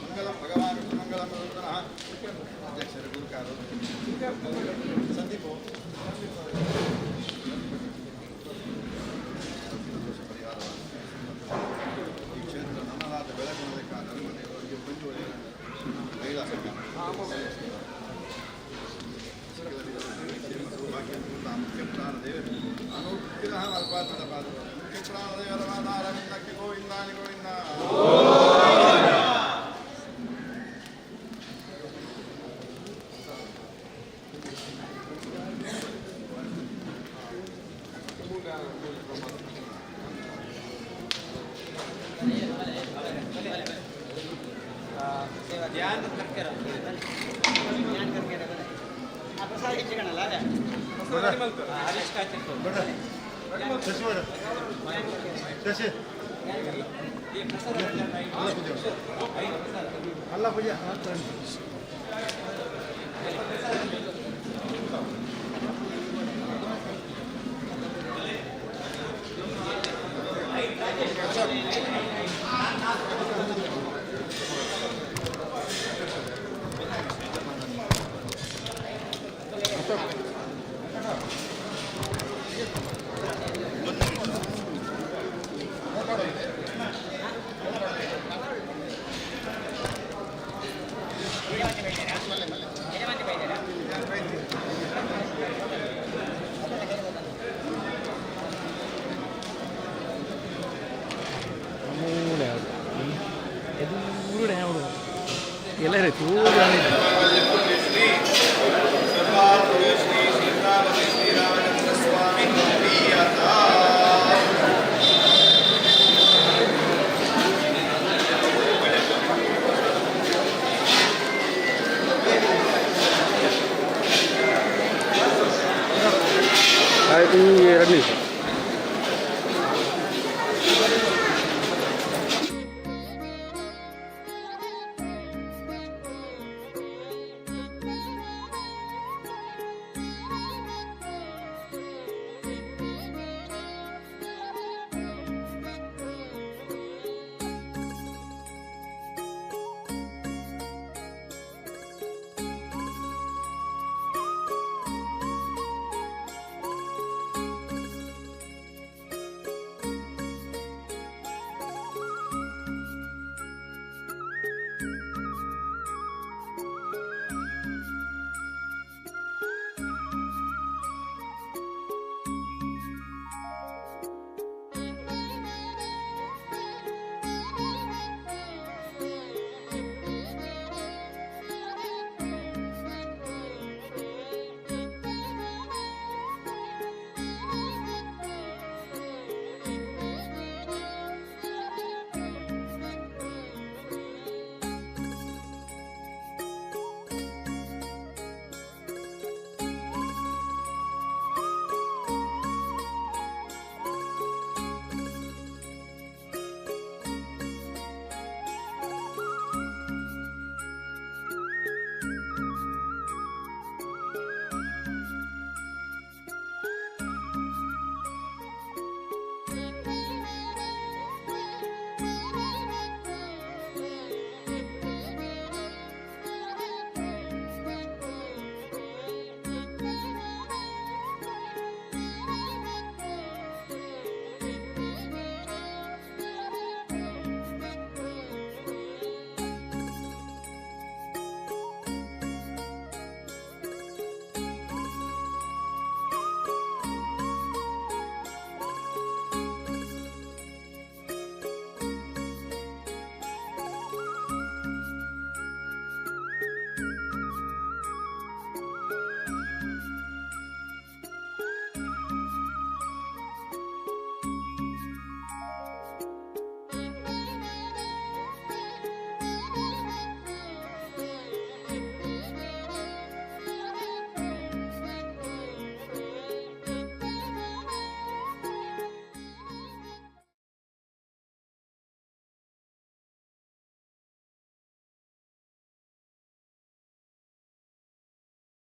ಮಂಗಲಂ ಭಗವಾನ್ ಮಂಗಲಂ ರುದ್ರನಃ ಅಧ್ಯಕ್ಷರು ಗುರುಕಾರು ಸಂದೀಪು ಈ ಕ್ಷೇತ್ರ ನಮ್ಮದಾದ ಬೆಳಗುವುದಕ್ಕಾದ ಅರಮನೆಯವರಿಗೆ ಮುಂದುವರಿದ ಮಹಿಳಾ ಸಂಘ ಮುಖ್ಯ ಪ್ರಾಣ ದೇವರು ಅನುಗ್ರಹ ಅಲ್ಪಾತ್ಮದ ಪಾದ ಮುಖ್ಯ ಪ್ರಾಣ ದೇವರ ಮಾದಾರವಿಂದಕ್ಕೆ ಗೋವಿಂದಾನಿ ಗೋವಿಂದ ಅಲ್ಲ ಪೂಜಾ ಎಲ್ಲ ತೂರು